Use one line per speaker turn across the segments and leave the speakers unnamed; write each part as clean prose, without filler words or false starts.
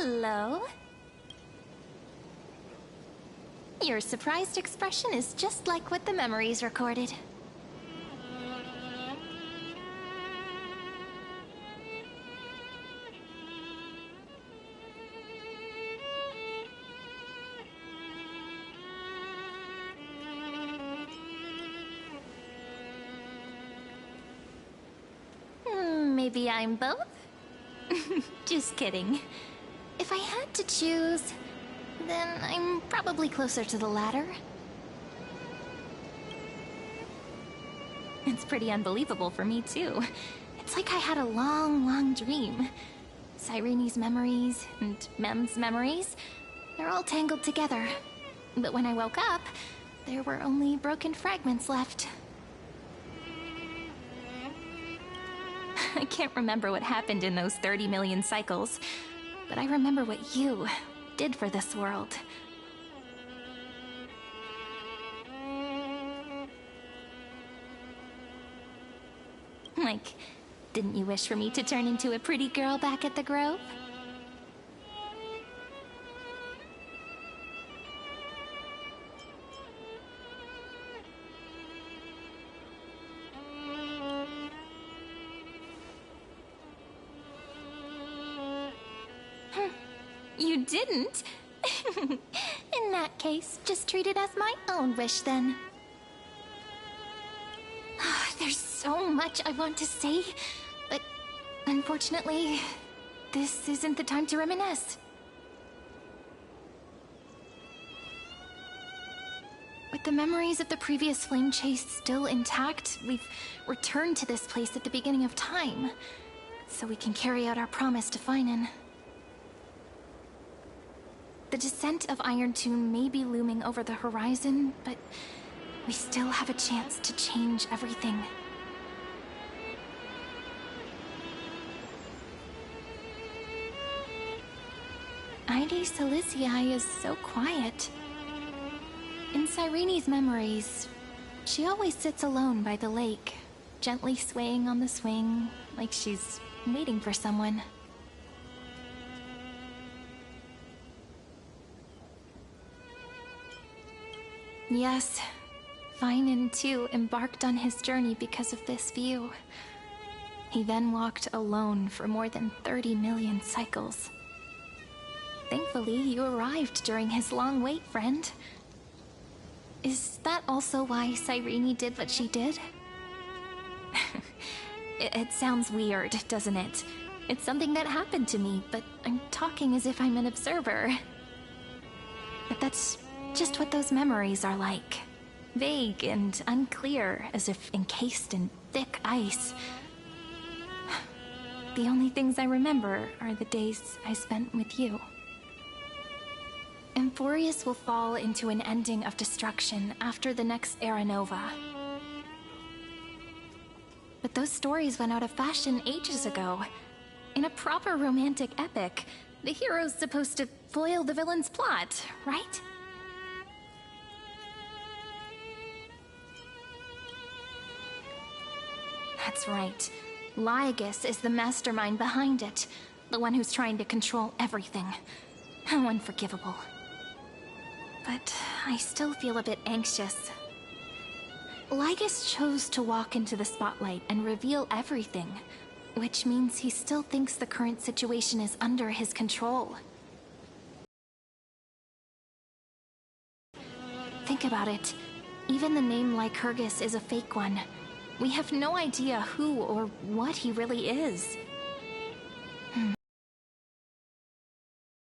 Hello. Your surprised expression is just like what the memories recorded. Maybe I'm both? Just kidding. If I had to choose, then I'm probably closer to the latter. It's pretty unbelievable for me, too. It's like I had a long, long dream. Cyrene's memories and Mem's memories, they're all tangled together. But when I woke up, there were only broken fragments left. I can't remember what happened in those 30 million cycles, but I remember what you did for this world. Like, didn't you wish for me to turn into a pretty girl back at the Grove? You didn't? In that case, just treat it as my own wish then. There's so much I want to say, but unfortunately, this isn't the time to reminisce. With the memories of the previous flame chase still intact, we've returned to this place at the beginning of time, so we can carry out our promise to Finan. The descent of Iron Tomb may be looming over the horizon, but we still have a chance to change everything. Ide Silicii is so quiet. In Cyrene's memories, she always sits alone by the lake, gently swaying on the swing, like she's waiting for someone. Yes, Finan too embarked on his journey because of this view. He then walked alone for more than 30 million cycles. Thankfully, you arrived during his long wait, friend. Is that also why Cyrene did what she did? It sounds weird, doesn't it? It's something that happened to me, but I'm talking as if I'm an observer. But that's just what those memories are like. Vague and unclear, as if encased in thick ice. The only things I remember are the days I spent with you. Emphorius will fall into an ending of destruction after the next Era Nova. But those stories went out of fashion ages ago. In a proper romantic epic, the hero's supposed to foil the villain's plot, right? That's right. Lygus is the mastermind behind it. The one who's trying to control everything. How unforgivable. But I still feel a bit anxious. Lygus chose to walk into the spotlight and reveal everything, which means he still thinks the current situation is under his control. Think about it. Even the name Lycurgus is a fake one. We have no idea who or what he really is.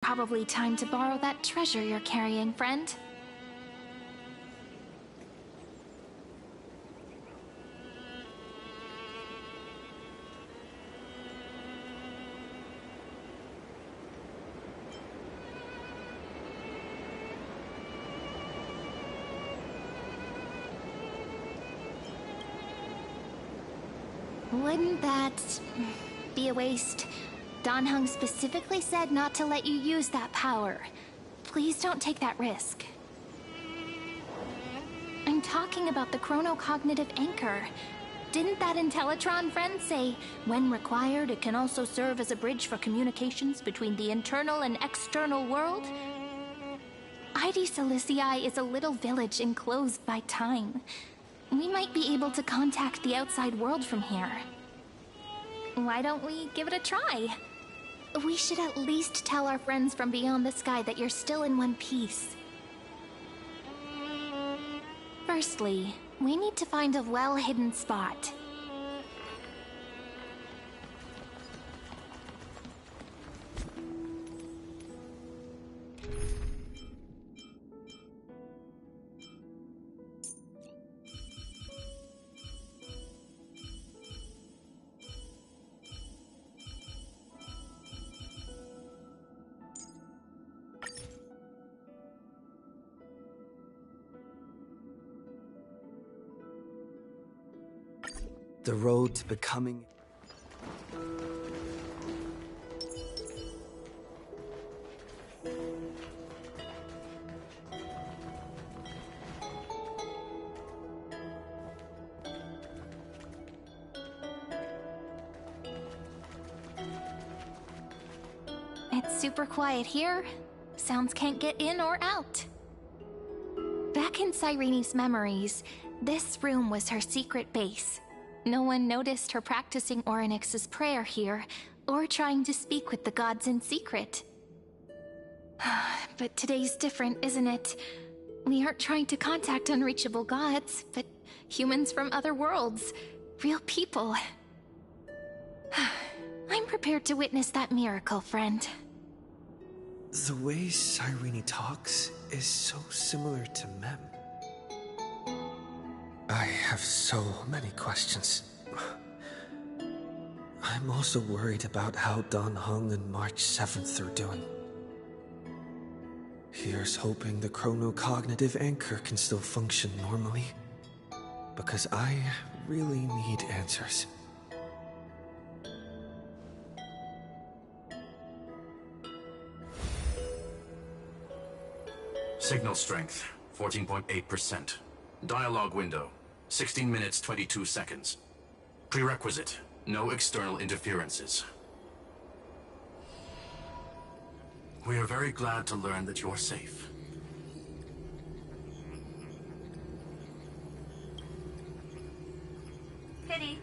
Probably time to borrow that treasure you're carrying, friend. Wouldn't that be a waste? Danheng specifically said not to let you use that power. Please don't take that risk. I'm talking about the chronocognitive anchor. Didn't that Intellitron friend say, when required, it can also serve as a bridge for communications between the internal and external world? ID Silicii is a little village enclosed by time. We might be able to contact the outside world from here. Why don't we give it a try? We should at least tell our friends from beyond the sky that you're still in one piece. Firstly, we need to find a well-hidden spot.
The road to becoming...
It's super quiet here. Sounds can't get in or out. Back in Cyrene's memories, this room was her secret base. No one noticed her practicing Orynyx's prayer here, or trying to speak with the gods in secret. But today's different, isn't it? We aren't trying to contact unreachable gods, but humans from other worlds. Real people. I'm prepared to witness that miracle, friend.
The way Cyrene talks is so similar to Mem. I have so many questions. I'm also worried about how Dan Heng and March 7th are doing. Here's hoping the chronocognitive anchor can still function normally. Because I really need answers.
Signal strength, 14.8%. Dialogue window, 16 minutes 22 seconds. Prerequisite, no external interferences. We are very glad to learn that you're safe.
Pity.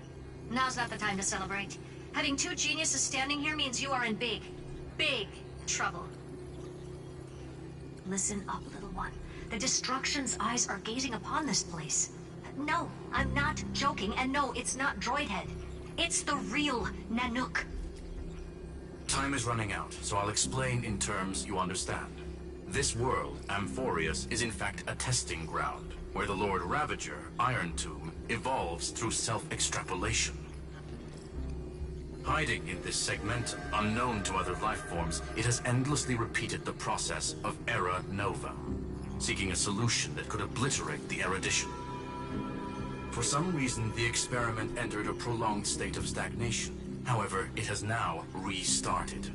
Now's not the time to celebrate. Having two geniuses standing here means you are in big, big trouble. Listen up, little one. The Destruction's eyes are gazing upon this place. No, I'm not joking, and no, it's not Droidhead. It's the real Nanook.
Time is running out, so I'll explain in terms you understand. This world, Amphorius, is in fact a testing ground, where the Lord Ravager, Iron Tomb, evolves through self-extrapolation. Hiding in this segmentum, unknown to other life forms, it has endlessly repeated the process of Era Nova, seeking a solution that could obliterate the erudition. For some reason, the experiment entered a prolonged state of stagnation. However, it has now restarted.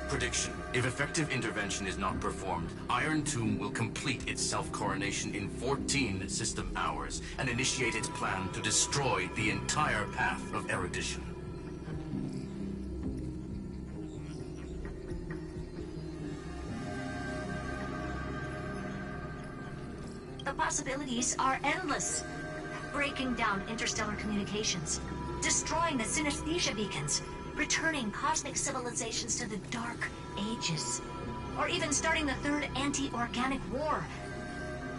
Prediction: if effective intervention is not performed, Iron Tomb will complete its self-coronation in 14 system hours and initiate its plan to destroy the entire path of erudition.
The possibilities are endless. Breaking down interstellar communications, destroying the synesthesia beacons, returning cosmic civilizations to the Dark Ages, or even starting the third anti-organic war.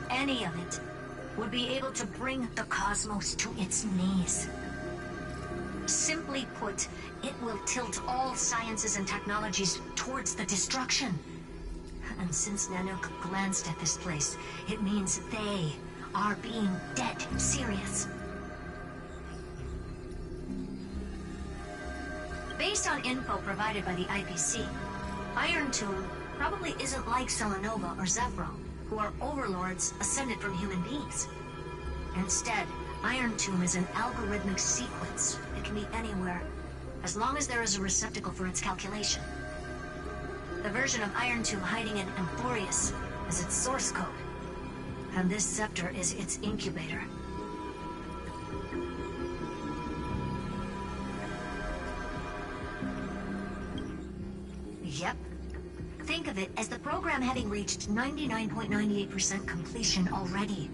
Any of it would be able to bring the cosmos to its knees. Simply put, it will tilt all sciences and technologies towards the destruction. And since Nanook glanced at this place, it means they are being dead serious. Based on info provided by the IPC, Iron Tomb probably isn't like Selenova or Zephyro, who are overlords ascended from human beings. Instead, Iron Tomb is an algorithmic sequence. It can be anywhere, as long as there is a receptacle for its calculation. The version of Iron Tomb hiding in Amphorius is its source code, and this scepter is its incubator. Yep. Think of it as the program having reached 99.98% completion already.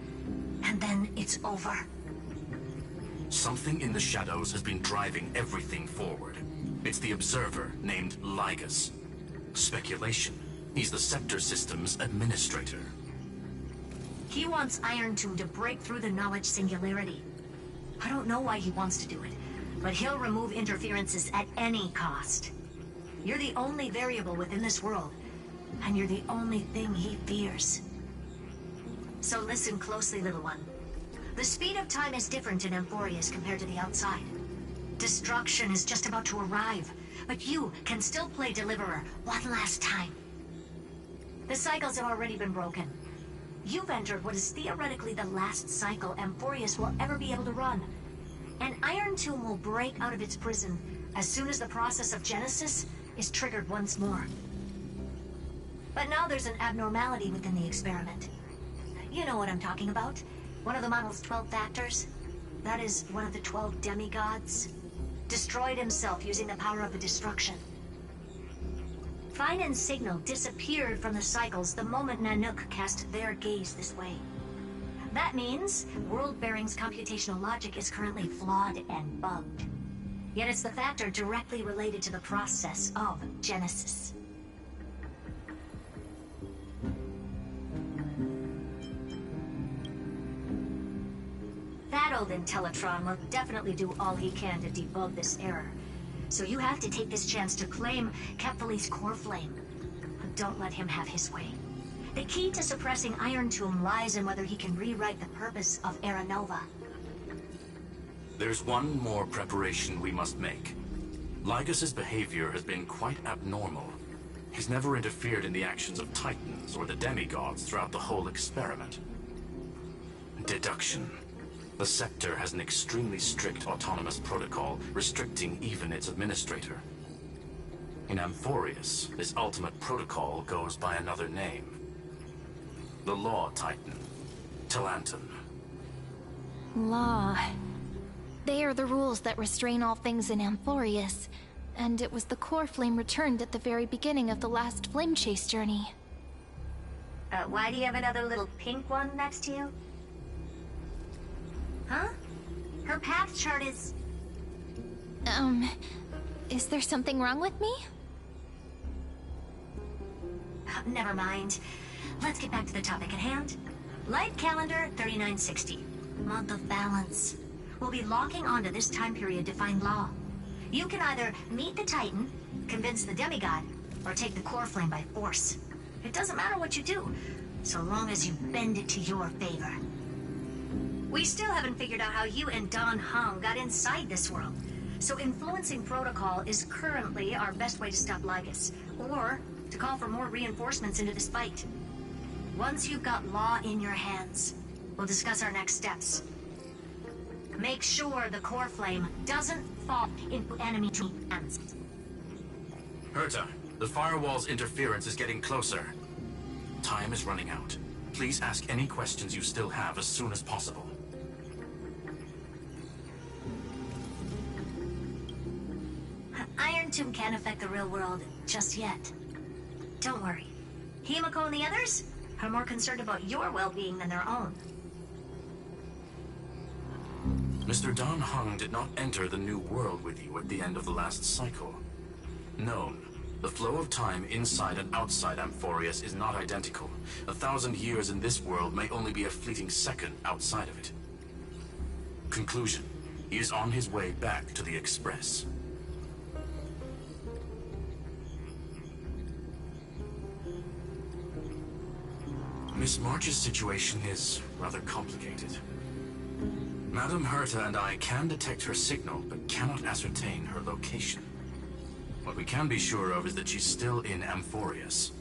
And then it's over.
Something in the shadows has been driving everything forward. It's the Observer named Lygus. Speculation. He's the Scepter System's administrator.
He wants Iron Tomb to break through the knowledge singularity. I don't know why he wants to do it, but he'll remove interferences at any cost. You're the only variable within this world, and you're the only thing he fears. So listen closely, little one. The speed of time is different in Amphorius compared to the outside. Destruction is just about to arrive, but you can still play Deliverer one last time. The cycles have already been broken. You've entered what is theoretically the last cycle Amphorius will ever be able to run. And Iron Tomb will break out of its prison as soon as the process of Genesis is triggered once more. But now there's an abnormality within the experiment. You know what I'm talking about. One of the model's 12 factors. That is one of the 12 demigods. Destroyed himself using the power of the destruction. Fine and Signal disappeared from the cycles the moment Nanook cast their gaze this way. That means World-Bearing's computational logic is currently flawed and bugged. Yet it's the factor directly related to the process of Genesis. That old Intellitron will definitely do all he can to debug this error. So you have to take this chance to claim Kepfali's core flame. Don't let him have his way. The key to suppressing Iron Tomb lies in whether he can rewrite the purpose of Era Nova.
There's one more preparation we must make. Lygus's behavior has been quite abnormal. He's never interfered in the actions of Titans or the demigods throughout the whole experiment. Deduction. The Scepter has an extremely strict autonomous protocol, restricting even its administrator. In Amphorius, this ultimate protocol goes by another name. The Law Titan, Talanton.
Law. They are the rules that restrain all things in Amphorius, and it was the core flame returned at the very beginning of the last flame chase journey.
Why do you have another little pink one next to you? Huh? Her path chart is...
Is there something wrong with me?
Never mind. Let's get back to the topic at hand. Light calendar 3960. Month of balance. We'll be locking onto this time period to find Law. You can either meet the Titan, convince the demigod, or take the core flame by force. It doesn't matter what you do, so long as you bend it to your favor. We still haven't figured out how you and Don Hung got inside this world. So influencing protocol is currently our best way to stop Lygus, or to call for more reinforcements into this fight. Once you've got Law in your hands, we'll discuss our next steps. Make sure the core flame doesn't fall into enemy hands.
Herta, the firewall's interference is getting closer. Time is running out. Please ask any questions you still have as soon as possible.
Iron Tomb can't affect the real world just yet. Don't worry. Himiko and the others are more concerned about your well-being than their own.
Mr. Don Hung did not enter the new world with you at the end of the last cycle. Known. The flow of time inside and outside Amphorius is not identical. 1,000 years in this world may only be a fleeting second outside of it. Conclusion. He is on his way back to the Express. Miss March's situation is rather complicated. Madame Herta and I can detect her signal, but cannot ascertain her location. What we can be sure of is that she's still in Amphorius.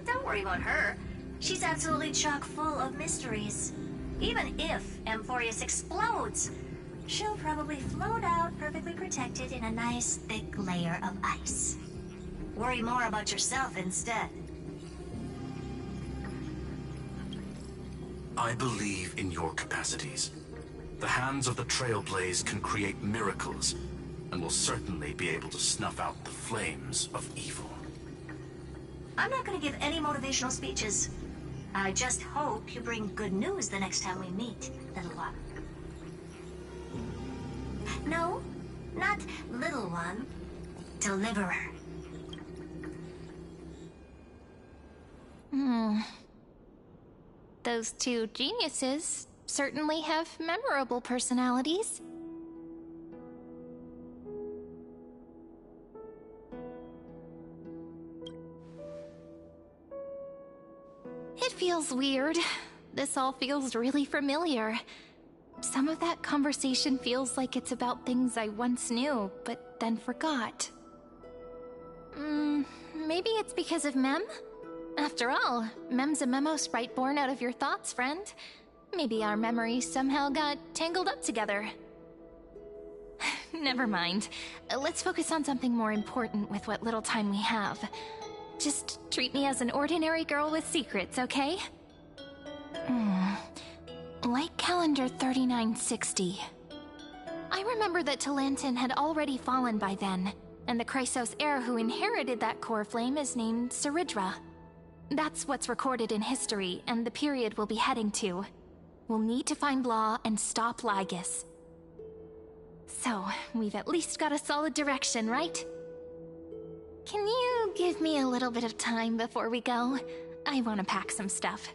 Don't worry about her. She's absolutely chock full of mysteries. Even if Amphorius explodes, she'll probably float out perfectly protected in a nice thick layer of ice. Worry more about yourself instead.
I believe in your capacities. The hands of the Trailblaze can create miracles. and will certainly be able to snuff out the flames of evil.
I'm not going to give any motivational speeches. I just hope you bring good news the next time we meet, little one. No, not little one. Deliverer.
Those two geniuses certainly have memorable personalities. It feels weird. This all feels really familiar. Some of that conversation feels like it's about things I once knew, but then forgot. Maybe it's because of Mem? After all, Mem's a memo sprite born out of your thoughts, friend. Maybe our memories somehow got tangled up together. Never mind. Let's focus on something more important with what little time we have. Just treat me as an ordinary girl with secrets, okay? Like calendar 3960. I remember that Talantin had already fallen by then, and the Chrysos heir who inherited that core flame is named Saridra. That's what's recorded in history, and the period we'll be heading to. We'll need to find Law and stop Lygus. So, we've at least got a solid direction, right? Can you give me a little bit of time before we go? I want to pack some stuff.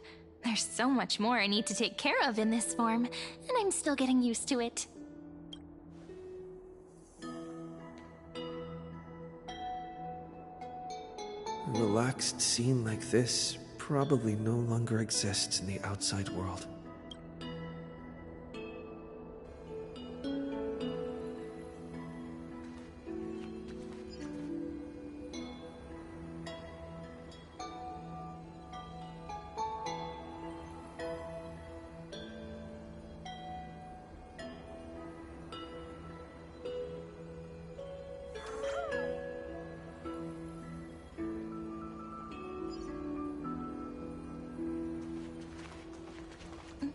There's so much more I need to take care of in this form, and I'm still getting used to it.
A relaxed scene like this probably no longer exists in the outside world.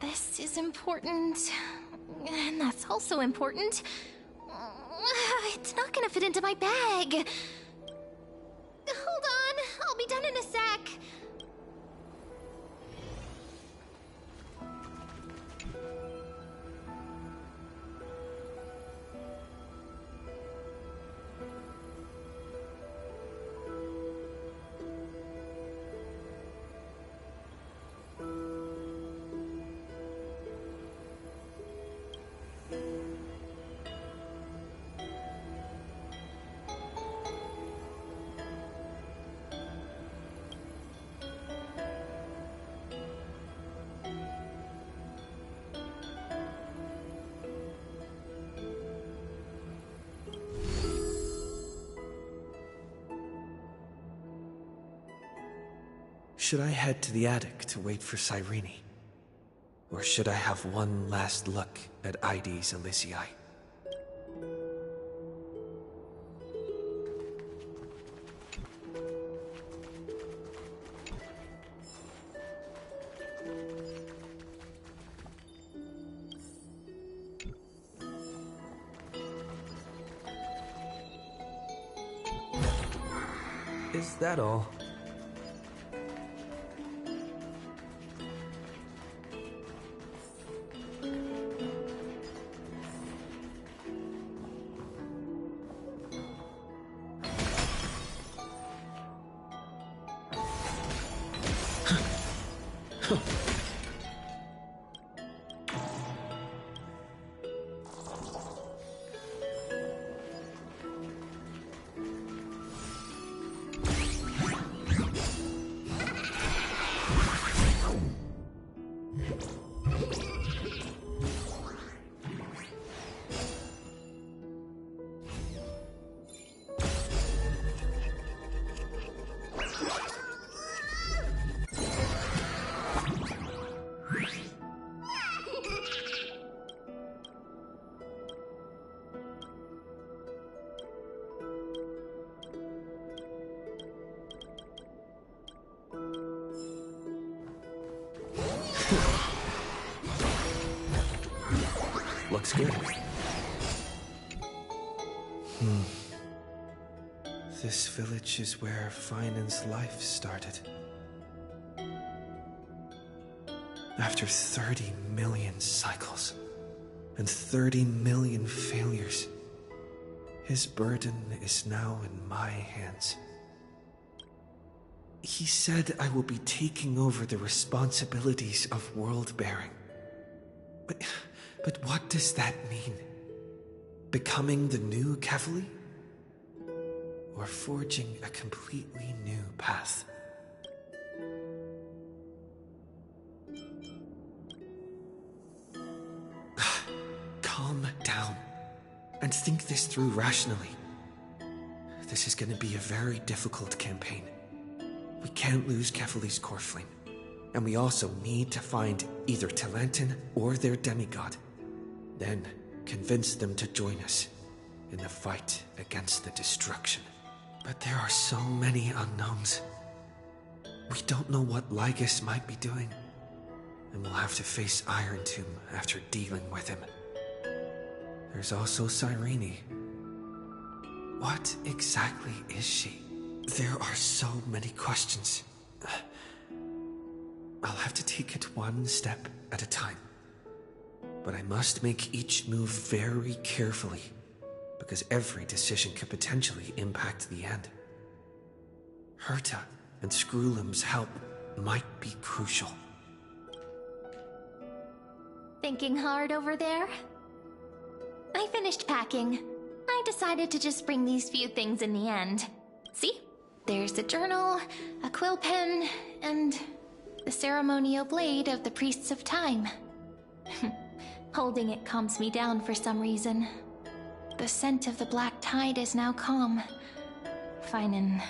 This is important, and that's also important. It's not gonna fit into my bag. Hold on, I'll be done in a sec.
Should I head to the attic to wait for Cyrene? Or should I have one last look at ID's Elysiae? Is that all? Looks good. This village is where Finan's life started. After 30 million cycles and 30 million failures, his burden is now in my hands. He said I will be taking over the responsibilities of world-bearing. But what does that mean? Becoming the new Kevali? Or forging a completely new path? Calm down and think this through rationally. This is going to be a very difficult campaign. We can't lose Kefali's core flame, and we also need to find either Talantin or their demigod. Then convince them to join us in the fight against the destruction. But there are so many unknowns. We don't know what Lygus might be doing, and we'll have to face Iron Tomb after dealing with him. There's also Cyrene. What exactly is she? There are so many questions. I'll have to take it one step at a time. But I must make each move very carefully, because every decision could potentially impact the end. Herta and Screwlum's help might be crucial.
Thinking hard over there? I finished packing. I decided to just bring these few things in the end. See? There's a journal, a quill pen, and the ceremonial blade of the Priests of Time. Holding it calms me down for some reason. The scent of the black tide is now calm. Finan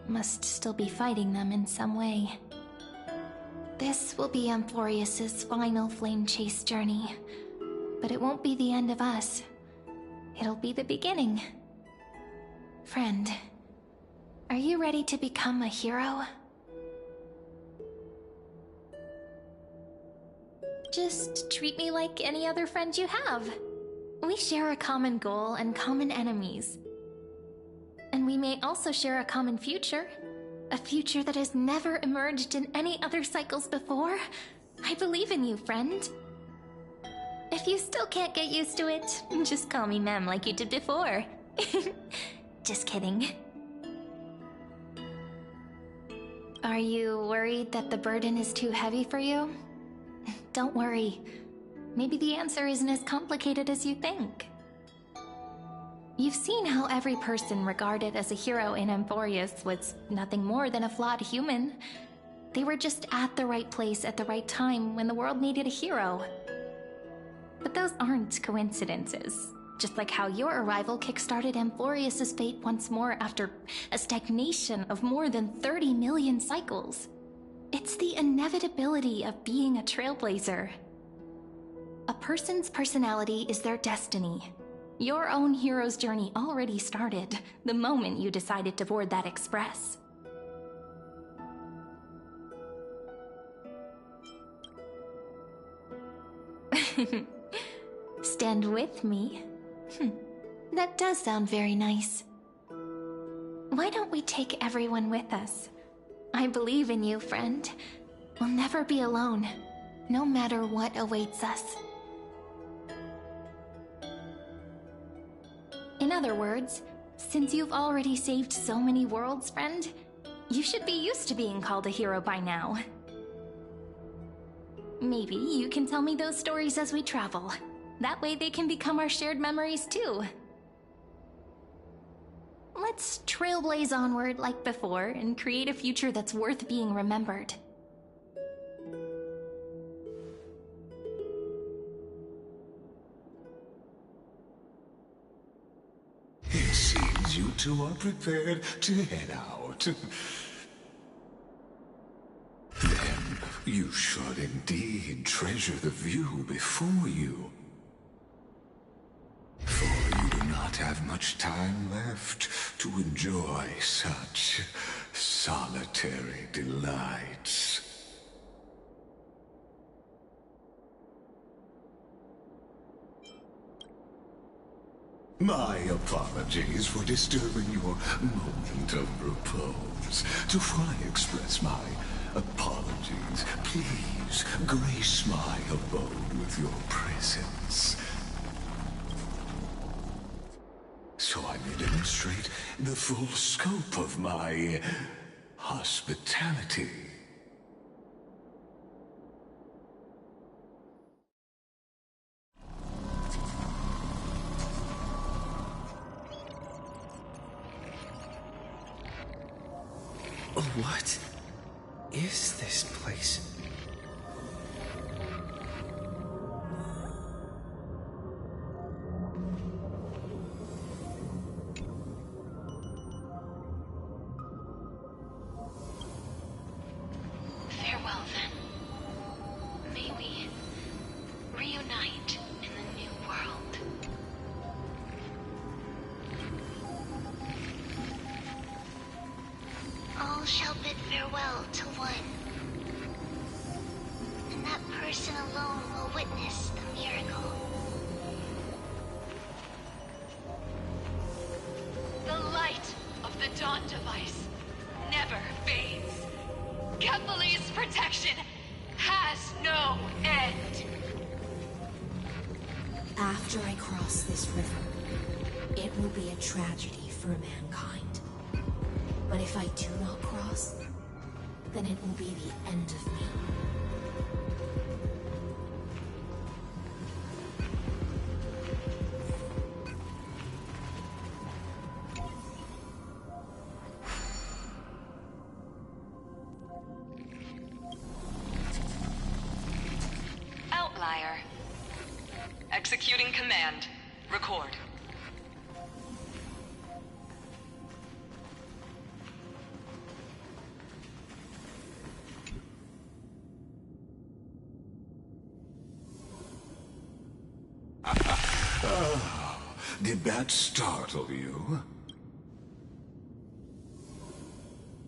must still be fighting them in some way. This will be Amphorius's final flame chase journey. But it won't be the end of us. It'll be the beginning. Friend, are you ready to become a hero? Just treat me like any other friend you have. We share a common goal and common enemies. And we may also share a common future. A future that has never emerged in any other cycles before. I believe in you, friend. If you still can't get used to it, just call me Mem like you did before. Just kidding. Are you worried that the burden is too heavy for you? Don't worry. Maybe the answer isn't as complicated as you think. You've seen how every person regarded as a hero in Amphorius was nothing more than a flawed human. They were just at the right place at the right time when the world needed a hero. But those aren't coincidences. Just like how your arrival kickstarted Amphorius's fate once more after a stagnation of more than 30 million cycles. It's the inevitability of being a trailblazer. A person's personality is their destiny. Your own hero's journey already started the moment you decided to board that express. Stand with me? That does sound very nice. Why don't we take everyone with us? I believe in you, friend. We'll never be alone, no matter what awaits us. In other words, since you've already saved so many worlds, friend, you should be used to being called a hero by now. Maybe you can tell me those stories as we travel. That way they can become our shared memories too. Let's trailblaze onward like before and create a future that's worth being remembered.
It seems you two are prepared to head out. Then you should indeed treasure the view before you. For you do not have much time left to enjoy such solitary delights. My apologies for disturbing your moment of repose. To fully express my apologies, please grace my abode with your presence, so I may demonstrate the full scope of my hospitality.
What is this place?
Farewell, then. May we reunite in the new world.
All shall bid farewell to one, and that person alone will witness the miracle.
The light of the Dawn device never fades. Kephal's protection has no end.
After I cross this river, it will be a tragedy for mankind. But if I do not cross, then it will be the end of me.
Outlier. Executing command. Record.
Did that startle you?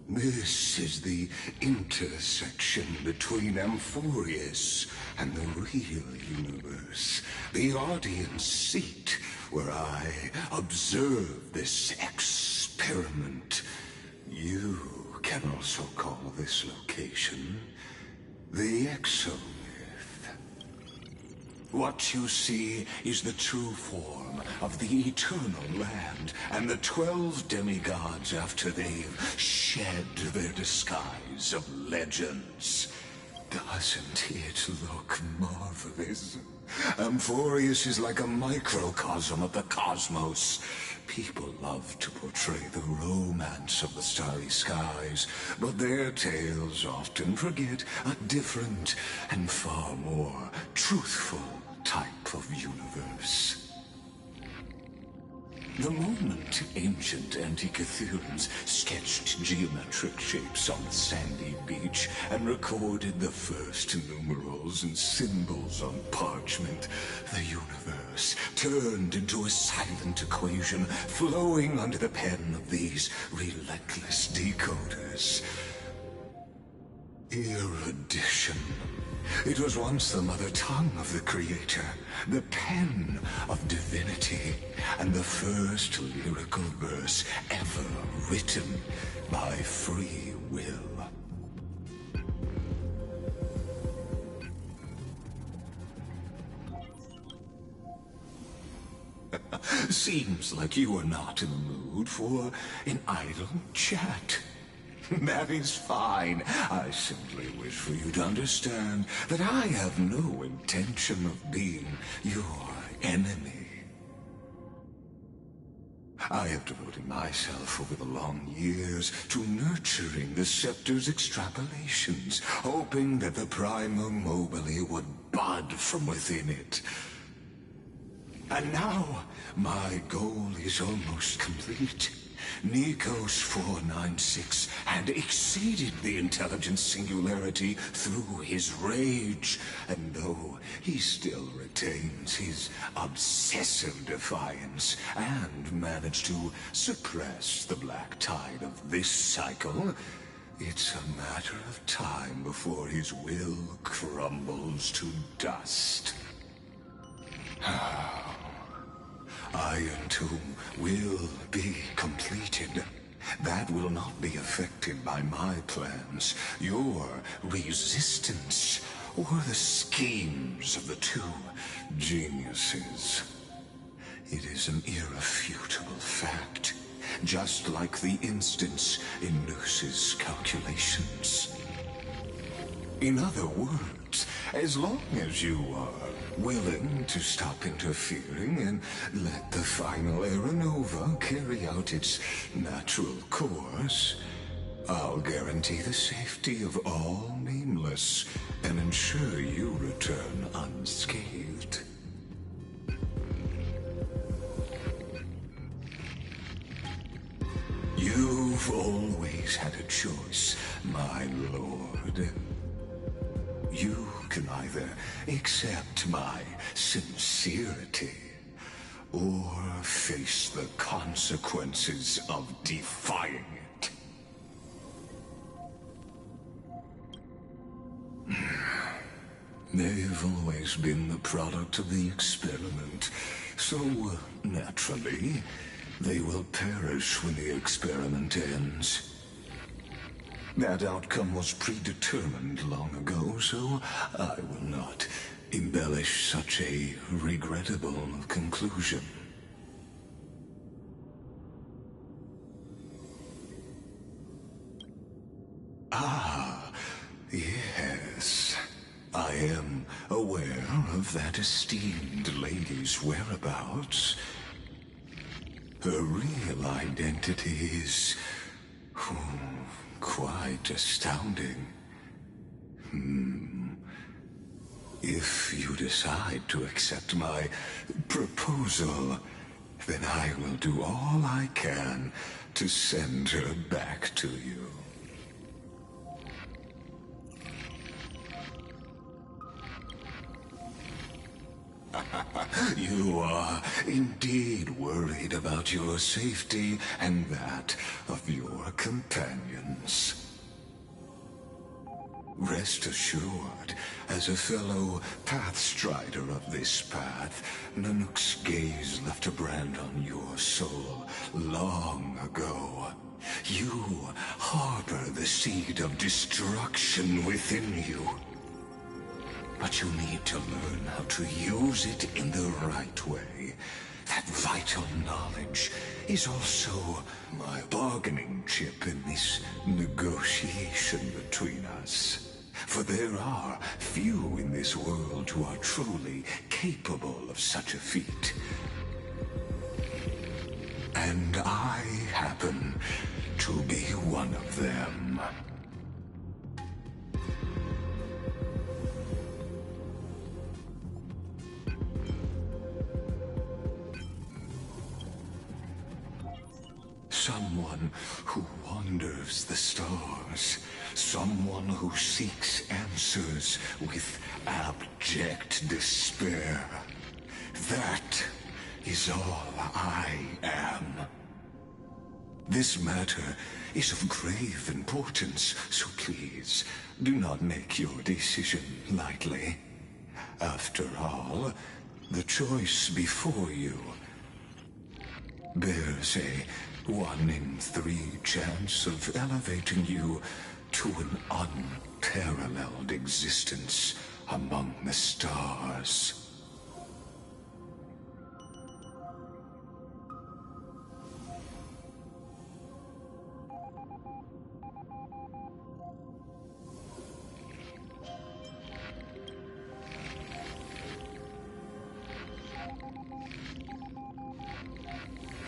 This is the intersection between Amphorius and the real universe. The audience seat where I observe this experiment. You can also call this location the Exomyth. What you see is the true form of the eternal land and the 12 demigods after they've shed their disguise of legends. Doesn't it look marvelous? Amphorius is like a microcosm of the cosmos. People love to portray the romance of the starry skies, but their tales often forget a different and far more truthful type of universe. The moment ancient Antikytherians sketched geometric shapes on the sandy beach and recorded the first numerals and symbols on parchment, the universe turned into a silent equation flowing under the pen of these relentless decoders. Erudition. It was once the mother tongue of the Creator, the pen of divinity, and the first lyrical verse ever written by free will. Seems like you are not in the mood for an idle chat. That is fine. I simply wish for you to understand that I have no intention of being your enemy. I have devoted myself over the long years to nurturing the Scepter's extrapolations, hoping that the Primum Mobile would bud from within it. And now, my goal is almost complete. Nikos 496 had exceeded the intelligence singularity through his rage, and though he still retains his obsessive defiance and managed to suppress the black tide of this cycle, it's a matter of time before his will crumbles to dust. Iron Tomb will be completed. That will not be affected by my plans, your resistance, or the schemes of the two geniuses. It is an irrefutable fact, just like the instance in Luce's calculations. In other words, as long as you are willing to stop interfering and let the final Era Nova carry out its natural course, I'll guarantee the safety of all Nameless and ensure you return unscathed. You've always had a choice, my lord. You can either accept my sincerity or face the consequences of defying it. They've always been the product of the experiment, so naturally, they will perish when the experiment ends. That outcome was predetermined long ago, so I will not embellish such a regrettable conclusion. Ah, yes. I am aware of that esteemed lady's whereabouts. Her real identity is quite astounding. If you decide to accept my proposal, then I will do all I can to send her back to you. You are indeed worried about your safety and that of your companions. Rest assured, as a fellow pathstrider of this path, Nanook's gaze left a brand on your soul long ago. You harbor the seed of destruction within you. But you need to learn how to use it in the right way. That vital knowledge is also my bargaining chip in this negotiation between us. For there are few in this world who are truly capable of such a feat. And I happen to be one of them. Someone who wanders the stars. Someone who seeks answers with abject despair. That is all I am. This matter is of grave importance, so please do not make your decision lightly. After all, the choice before you bears a 1 in 3 chance of elevating you to an unparalleled existence among the stars.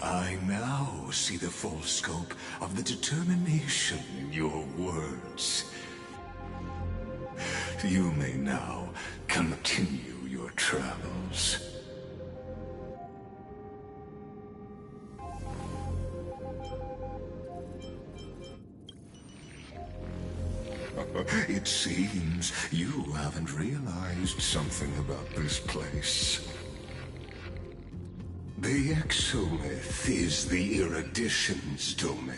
I now see the full scope of the determination in your words. You may now continue your travels. It seems you haven't realized something about this place. The Exolith is the Erudition's domain.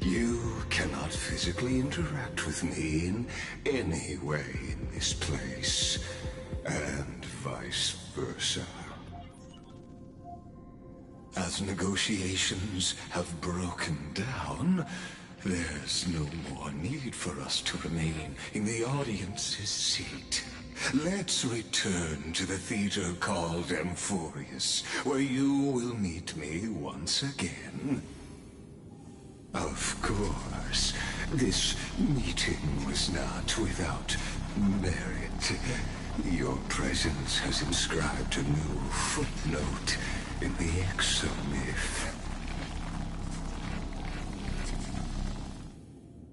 You cannot physically interact with me in any way in this place, and vice versa. As negotiations have broken down, there's no more need for us to remain in the audience's seat. Let's return to the theater called Amphorius, where you will meet me once again. Of course, this meeting was not without merit. Your presence has inscribed a new footnote in the exomyth.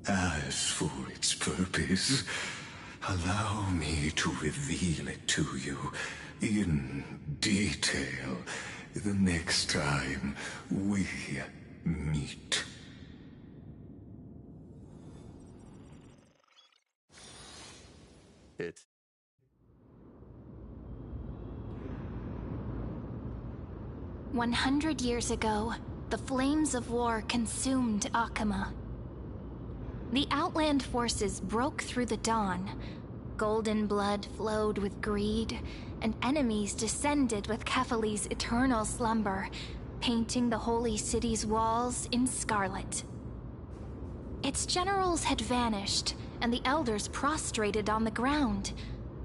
As for its purpose, allow me to reveal it to you in detail the next time we meet.
It.
100 years ago, the flames of war consumed Akama. The Outland forces broke through the dawn. Golden blood flowed with greed, and enemies descended with Kefali's eternal slumber, painting the holy city's walls in scarlet. Its generals had vanished, and the elders prostrated on the ground.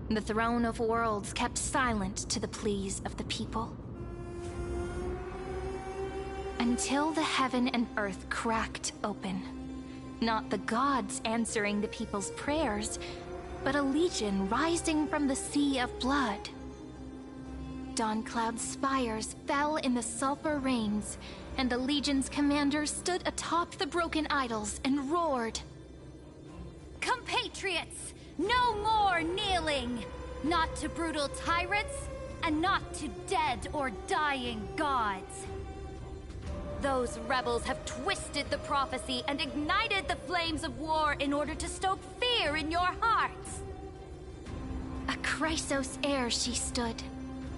The throne of worlds kept silent to the pleas of the people. Until the heaven and earth cracked open. Not the gods answering the people's prayers, but a legion rising from the sea of blood. Dawncloud's spires fell in the sulfur rains, and the legion's commander stood atop the broken idols and roared.
Compatriots, no more kneeling! Not to brutal tyrants, and not to dead or dying gods. Those rebels have twisted the prophecy and ignited the flames of war in order to stoke fear in your hearts.
A Chrysos heir she stood,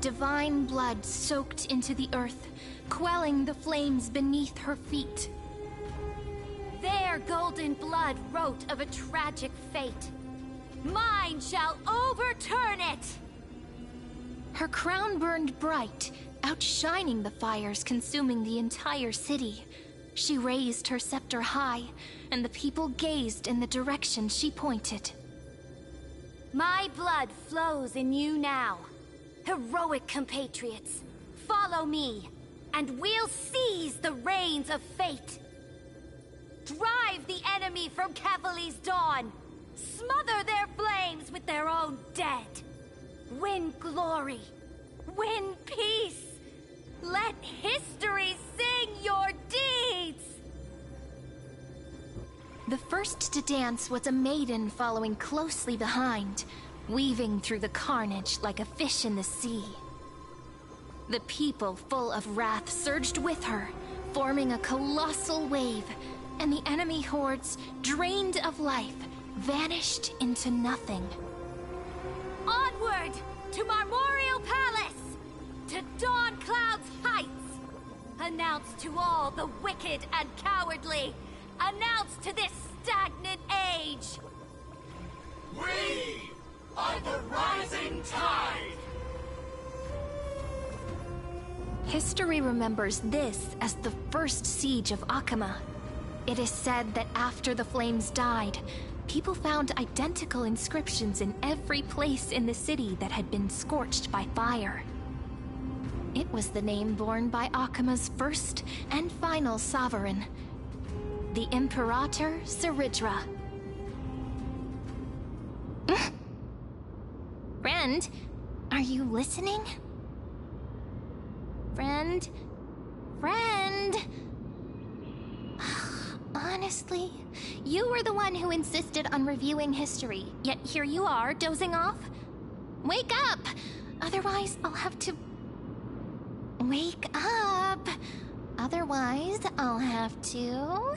divine blood soaked into the earth, quelling the flames beneath her feet.
Their golden blood wrote of a tragic fate. Mine shall overturn it!
Her crown burned bright, outshining the fires consuming the entire city. She raised her scepter high, and the people gazed in the direction she pointed.
My blood flows in you now. Heroic compatriots, follow me, and we'll seize the reins of fate. Drive the enemy from Kefali's dawn. Smother their flames with their own dead. Win glory. Win peace. Let history sing your deeds!
The first to dance was a maiden following closely behind, weaving through the carnage like a fish in the sea. The people, full of wrath, surged with her, forming a colossal wave, and the enemy hordes, drained of life, vanished into nothing.
Onward! To Marmoreal Palace! To Dawncloud's heights! Announce to all the wicked and cowardly! Announce to this stagnant age!
We are the rising tide!
History remembers this as the first siege of Akama. It is said that after the flames died, people found identical inscriptions in every place in the city that had been scorched by fire. It was the name borne by Akama's first and final sovereign, the Imperator Seridra. Friend, are you listening? Friend? Friend? Honestly, you were the one who insisted on reviewing history, yet here you are, dozing off? Wake up! Otherwise, I'll have to... Wake up! Otherwise, I'll have to...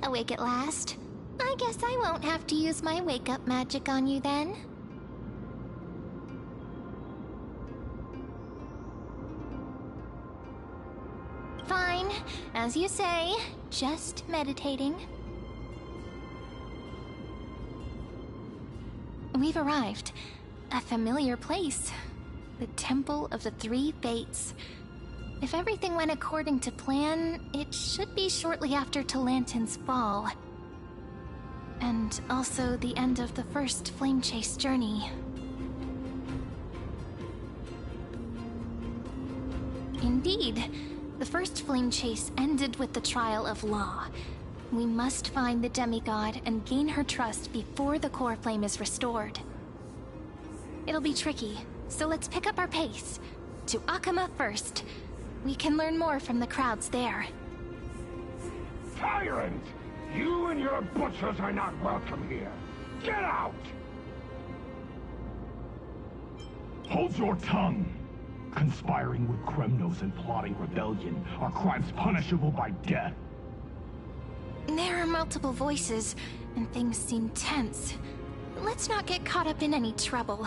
Awake at last? I guess I won't have to use my wake-up magic on you then. Fine, as you say, just meditating. We've arrived. A familiar place. The Temple of the Three Fates. If everything went according to plan, it should be shortly after Talantin's fall. And also the end of the first Flame Chase journey. Indeed, the first Flame Chase ended with the trial of Law. We must find the demigod and gain her trust before the core flame is restored. It'll be tricky, so let's pick up our pace. To Akama first. We can learn more from the crowds there.
Tyrant! You and your butchers are not welcome here. Get out! Hold your tongue! Conspiring with Kremnos and plotting rebellion are crimes punishable by death.
There are multiple voices, and things seem tense. Let's not get caught up in any trouble.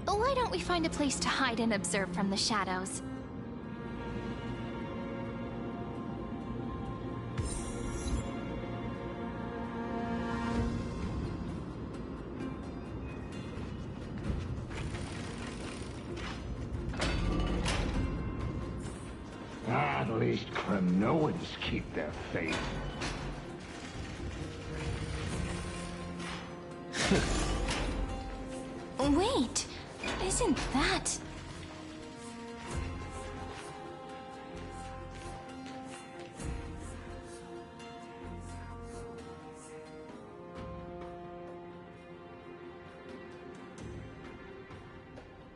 Why don't we find a place to hide and observe from the shadows?
At least Kremnoans keep their faith.
Wait, isn't that...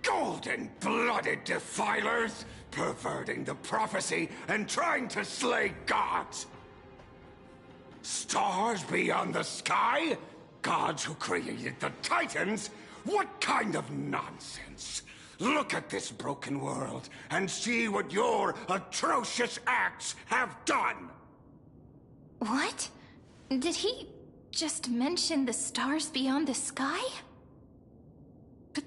Golden-blooded defilers, perverting the prophecy and trying to slay gods. Stars beyond the sky? Gods who created the Titans? What kind of nonsense? Look at this broken world and see what your atrocious acts have done!
What? Did he just mention the stars beyond the sky? But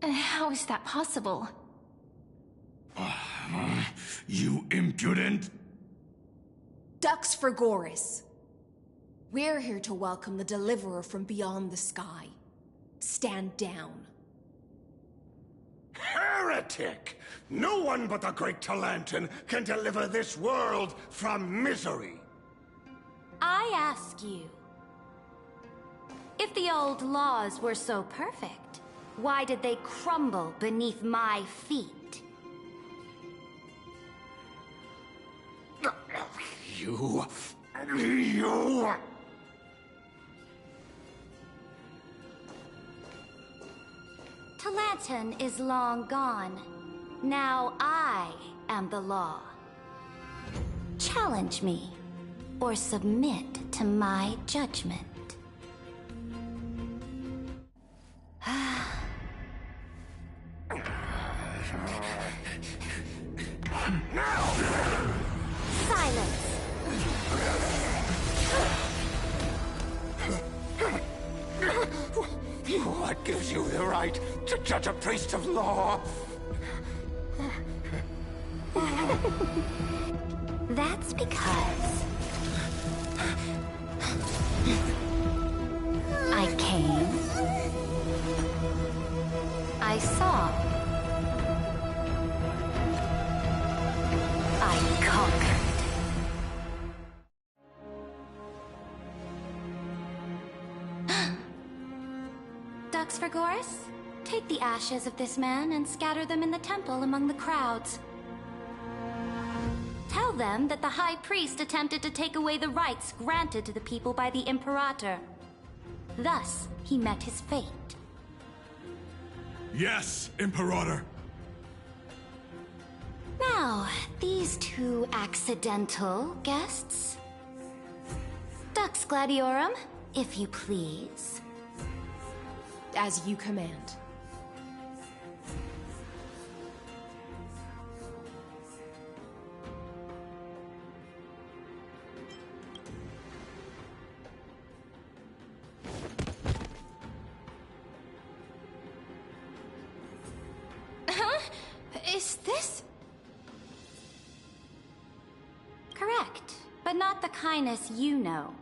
how is that possible?
You impudent!
Dux for Goris. We're here to welcome the Deliverer from beyond the sky. Stand down.
Heretic! No one but the great Talantin can deliver this world from misery!
I ask you, if the old laws were so perfect, why did they crumble beneath my feet?
You...
Talantin is long gone. Now I am the law. Challenge me, or submit to my judgment. Silence!
What gives you the right to judge a priest of law?
That's because... I came. I saw. I conquered. Dux for Goris, take the ashes of this man and scatter them in the temple among the crowds. Tell them that the High Priest attempted to take away the rights granted to the people by the Imperator. Thus, he met his fate.
Yes, Imperator.
Now, these two accidental guests. Dux Gladiorum, if you please.
As you command.
Huh? Is this...
Correct, but not the kindness you know.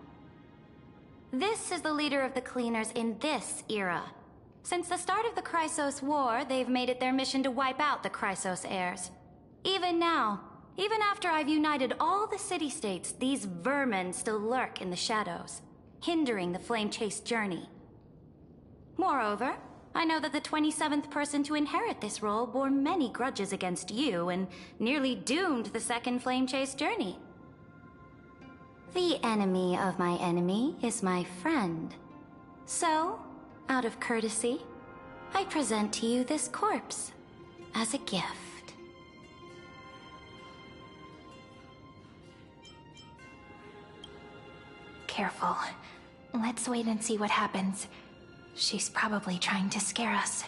This is the leader of the Cleaners in this era. Since the start of the Chrysos War, they've made it their mission to wipe out the Chrysos heirs. Even now, even after I've united all the city-states, these vermin still lurk in the shadows, hindering the flame-chase journey. Moreover, I know that the 27th person to inherit this role bore many grudges against you and nearly doomed the second flame-chase journey. The enemy of my enemy is my friend. So, out of courtesy, I present to you this corpse as a gift.
Careful. Let's wait and see what happens. She's probably trying to scare us.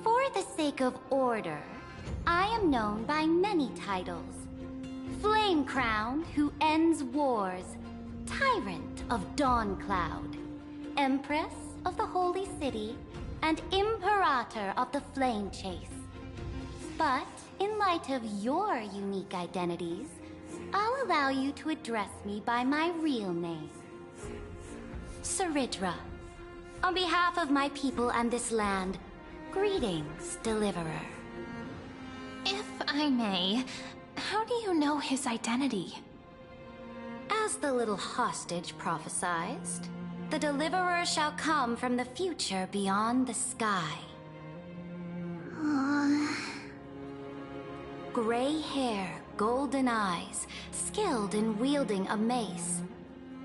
For the sake of order, I am known by many titles. Flame Crown, who ends wars. Tyrant of Dawn Cloud. Empress of the Holy City. And Imperator of the Flame Chase. But, in light of your unique identities, I'll allow you to address me by my real name. Saridra. On behalf of my people and this land, greetings, Deliverer.
If I may, how do you know his identity?
As the little hostage prophesied, the Deliverer shall come from the future beyond the sky. Gray hair, golden eyes, skilled in wielding a mace.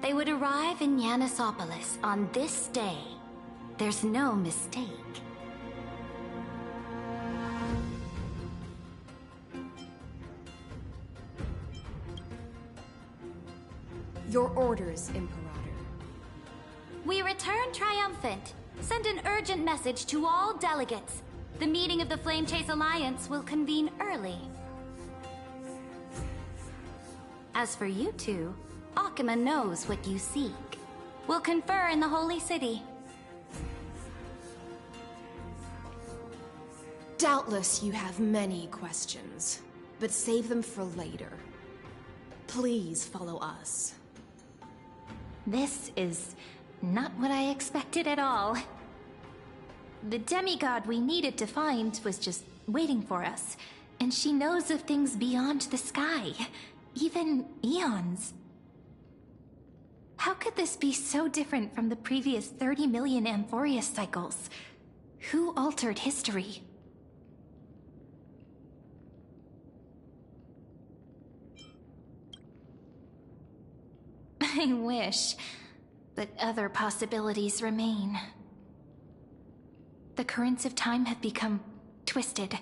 They would arrive in Yanisopolis on this day. There's no mistake.
Your orders, Imperator.
We return triumphant. Send an urgent message to all delegates. The meeting of the Flame Chase Alliance will convene early. As for you two, Akima knows what you seek. We'll confer in the Holy City.
Doubtless you have many questions, but save them for later. Please follow us.
This is not what I expected at all. The demigod we needed to find was just waiting for us, and she knows of things beyond the sky, even eons. How could this be so different from the previous 30 million Amphorius cycles? Who altered history? I wish, but other possibilities remain. The currents of time have become twisted.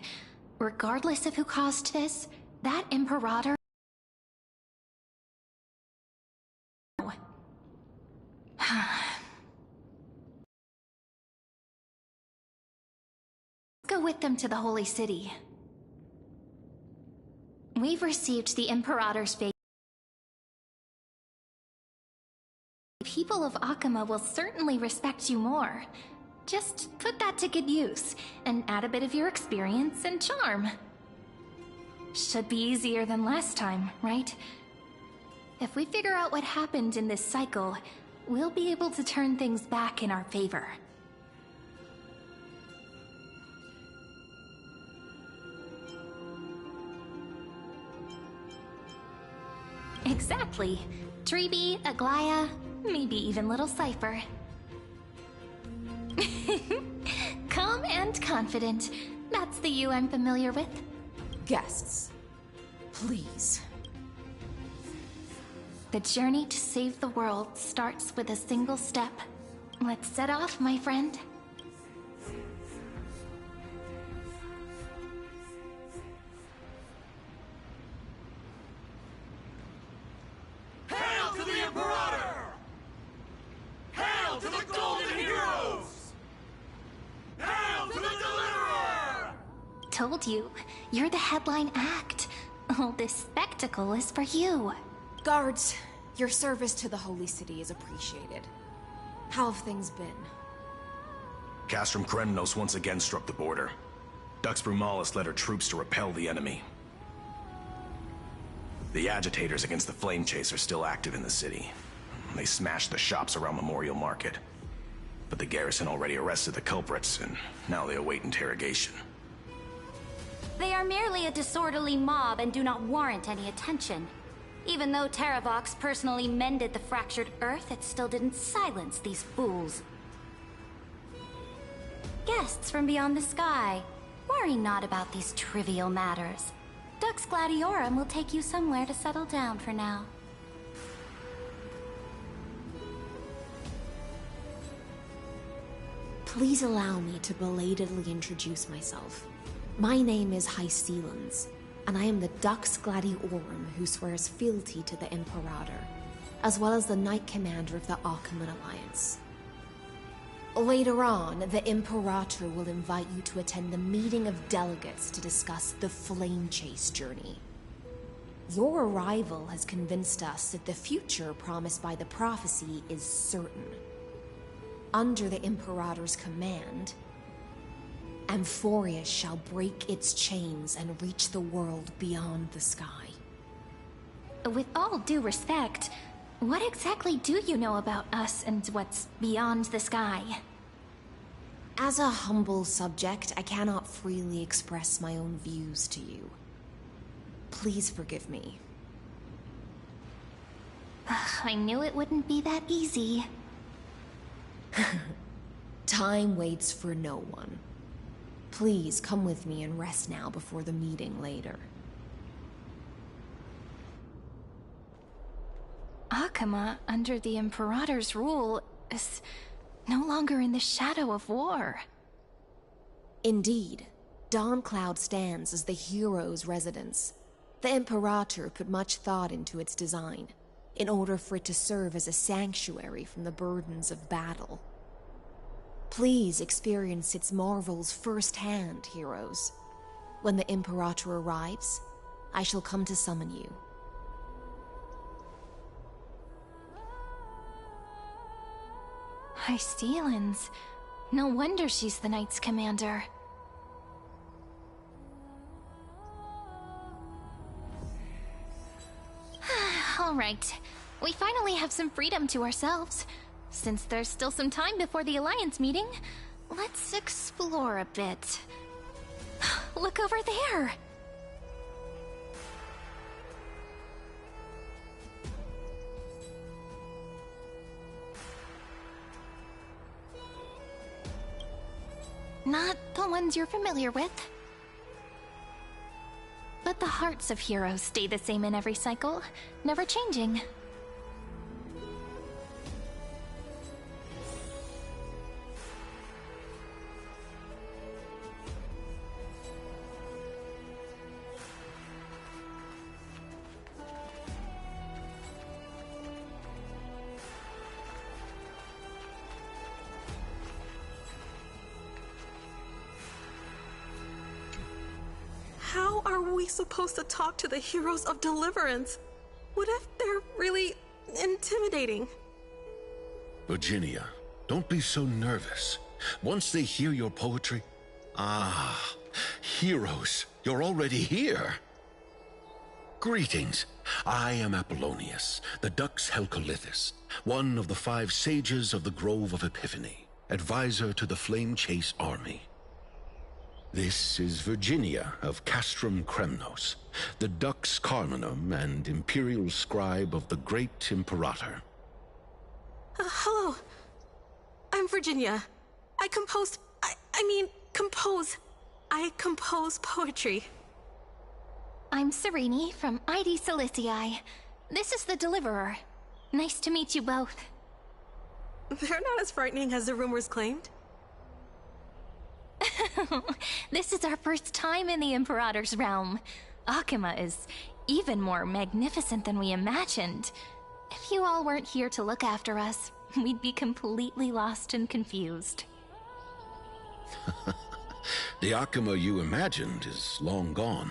Regardless of who caused this, that Imperator... Go with them to the Holy City. We've received the Imperator's favor. People of Akima will certainly respect you more. Just put that to good use, and add a bit of your experience and charm. Should be easier than last time, right? If we figure out what happened in this cycle, we'll be able to turn things back in our favor. Exactly. Treeby, Aglaya, maybe even little Cypher. Calm and confident. That's the you I'm familiar with.
Guests, please.
The journey to save the world starts with a single step. Let's set off, my friend.
Hail to the Imperator! Hail to the Golden Heroes! Hail to the Deliverer!
Told you, you're the headline act. All this spectacle is for you.
Guards, your service to the Holy City is appreciated. How have things been?
Castrum Kremnos once again struck the border. Dux Brumalis led her troops to repel the enemy. The agitators against the Flame Chase are still active in the city.
They smashed the shops around Memorial Market. But the garrison already arrested the culprits, and now they await interrogation.
They are merely a disorderly mob and do not warrant any attention. Even though Terravox personally mended the fractured Earth, it still didn't silence these fools. Guests from beyond the sky, worry not about these trivial matters. Dux Gladiorum will take you somewhere to settle down for now.
Please allow me to belatedly introduce myself. My name is Hyselans, and I am the Dux Gladiorum who swears fealty to the Imperator, as well as the Knight Commander of the Achaemenid Alliance. Later on, the Imperator will invite you to attend the meeting of delegates to discuss the Flame Chase journey. Your arrival has convinced us that the future promised by the prophecy is certain. Under the Imperator's command, Amphorius shall break its chains and reach the world beyond the sky.
With all due respect, what exactly do you know about us and what's beyond the sky?
As a humble subject, I cannot freely express my own views to you. Please forgive me.
I knew it wouldn't be that easy.
Time waits for no one. Please come with me and rest now before the meeting later.
Achaema, under the Imperator's rule, is no longer in the shadow of war.
Indeed, Dawncloud stands as the hero's residence. The Imperator put much thought into its design, in order for it to serve as a sanctuary from the burdens of battle. Please experience its marvels firsthand, heroes. When the Imperator arrives, I shall come to summon you.
Hyselans. No wonder she's the Knight's commander. All right. We finally have some freedom to ourselves. Since there's still some time before the Alliance meeting, let's explore a bit. Look over there! Not the ones you're familiar with. But the hearts of heroes stay the same in every cycle, never changing.
How are we supposed to talk to the heroes of Deliverance? What if they're really intimidating?
Virginia, don't be so nervous. Once they hear your poetry... Ah, heroes, you're already here. Greetings. I am Apollonius, the Dux Helcolithus, one of the 5 sages of the Grove of Epiphany, advisor to the Flame Chase army. This is Virginia of Castrum Kremnos, the Dux Carminum and imperial scribe of the Great Imperator.
Hello. I'm Virginia. I compose poetry.
I'm Serene from ID Silicii. This is the Deliverer. Nice to meet you both.
They're not as frightening as the rumors claimed.
This is our first time in the Imperator's realm. Achaema is even more magnificent than we imagined. If you all weren't here to look after us, we'd be completely lost and confused.
The Achaema you imagined is long gone.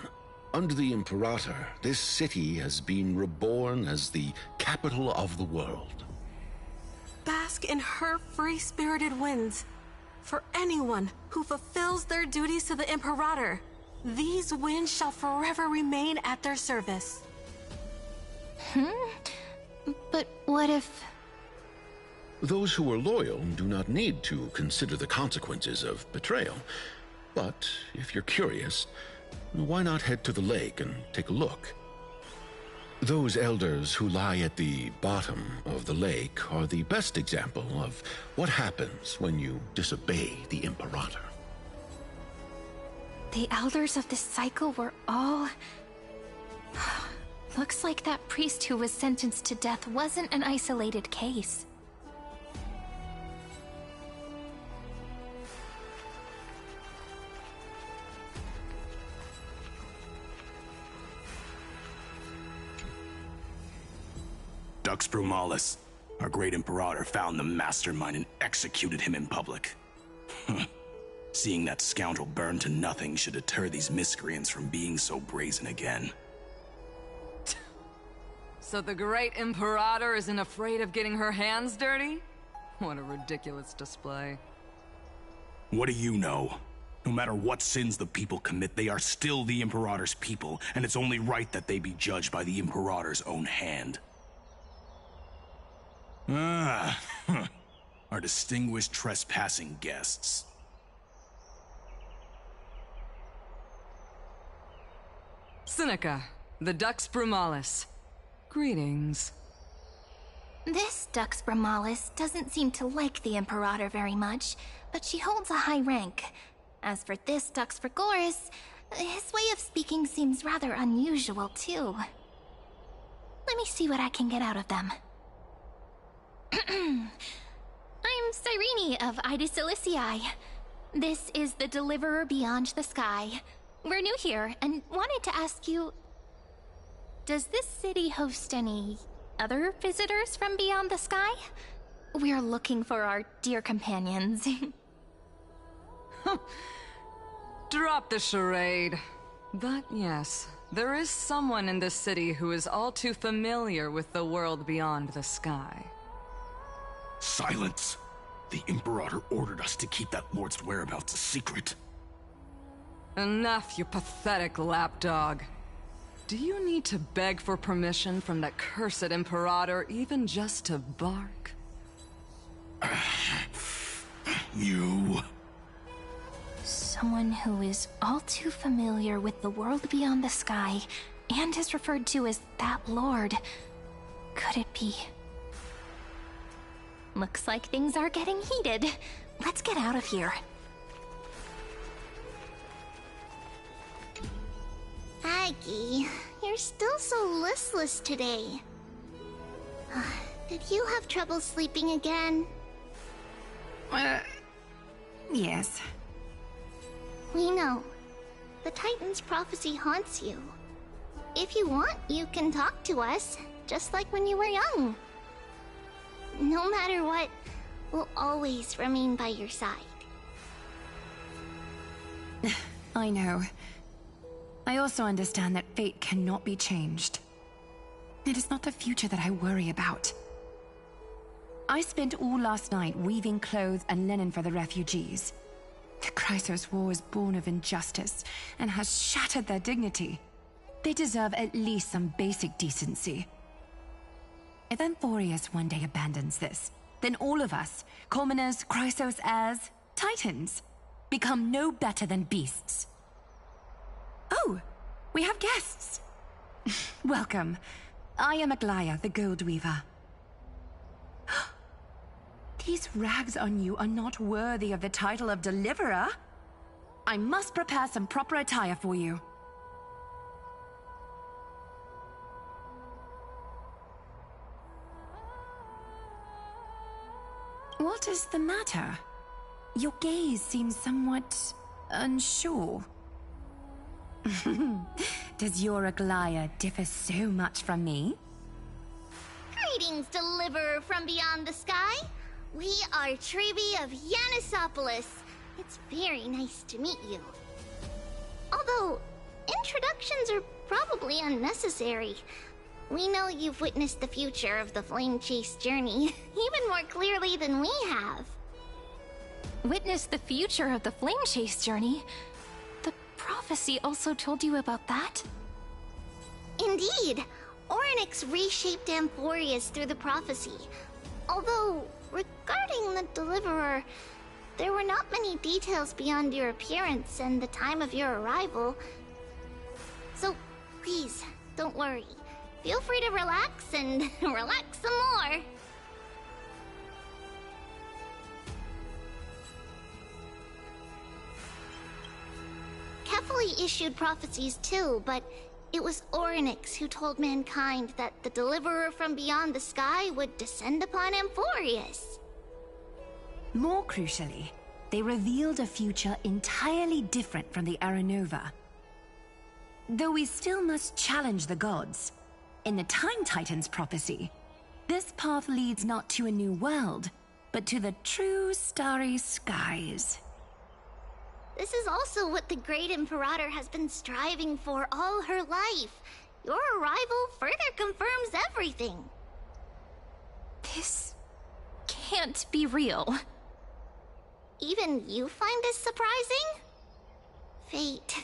Under the Imperator, this city has been reborn as the capital of the world.
Bask in her free-spirited winds. For anyone who fulfills their duties to the Imperator, these winds shall forever remain at their service.
But what if...
Those who are loyal do not need to consider the consequences of betrayal. But if you're curious, why not head to the lake and take a look? Those elders who lie at the bottom of the lake are the best example of what happens when you disobey the Imperator.
The elders of this cycle were all... Looks like that priest who was sentenced to death wasn't an isolated case.
Dux Brumalis, our great Imperator, found the mastermind and executed him in public. Seeing that scoundrel burn to nothing should deter these miscreants from being so brazen again.
So the great Imperator isn't afraid of getting her hands dirty? What a ridiculous display.
What do you know? No matter what sins the people commit, they are still the Imperator's people, and it's only right that they be judged by the Imperator's own hand. Our distinguished trespassing guests.
Seneca, the Dux Brumalis. Greetings.
This Dux Brumalis doesn't seem to like the Imperator very much, but she holds a high rank. As for this Dux Frigoris, his way of speaking seems rather unusual, too. Let me see what I can get out of them. I'm Cyrene of Ida Cilicii. This is the Deliverer Beyond the Sky. We're new here and wanted to ask you... Does this city host any other visitors from beyond the sky? We're looking for our dear companions.
Drop the charade. But yes, there is someone in this city who is all too familiar with the world beyond the sky.
Silence! The Imperator ordered us to keep that lord's whereabouts a secret.
Enough, you pathetic lapdog. Do you need to beg for permission from that cursed Imperator even just to bark?
You...
Someone who is all too familiar with the world beyond the sky and is referred to as that lord. Could it be? Looks like things are getting heated. Let's get out of here.
Aggie, you're still so listless today. Did you have trouble sleeping again?
Yes.
We know. The Titan's prophecy haunts you. If you want, you can talk to us, just like when you were young. No matter what, we'll always remain by your side.
I know. I also understand that fate cannot be changed. It is not the future that I worry about. I spent all last night weaving clothes and linen for the refugees. The Chrysos War is born of injustice and has shattered their dignity. They deserve at least some basic decency. If Amphorius one day abandons this, then all of us, commoners, Chrysos heirs, Titans, become no better than beasts. Oh, we have guests. Welcome. I am Aglaya, the Gold Weaver. These rags on you are not worthy of the title of Deliverer. I must prepare some proper attire for you. What is the matter? Your gaze seems somewhat unsure. Does your Aglaya differ so much from me?
Greetings, Deliverer from beyond the sky. We are Trebi of Yanisopolis. It's very nice to meet you. Although, introductions are probably unnecessary. We know you've witnessed the future of the Flame Chase journey, even more clearly than we have.
Witnessed the future of the Flame Chase journey? The prophecy also told you about that?
Indeed. Orynyx reshaped Amphorius through the prophecy. Although, regarding the Deliverer, there were not many details beyond your appearance and the time of your arrival. So, please, don't worry. Feel free to relax and relax some more. Kefali issued prophecies too, but it was Orynyx who told mankind that the Deliverer from beyond the sky would descend upon Amphorius.
More crucially, they revealed a future entirely different from the Aranova. Though we still must challenge the gods, in the Time Titan's prophecy, this path leads not to a new world, but to the true starry skies.
This is also what the Great Imperator has been striving for all her life. Your arrival further confirms everything.
This can't be real.
Even you find this surprising? Fate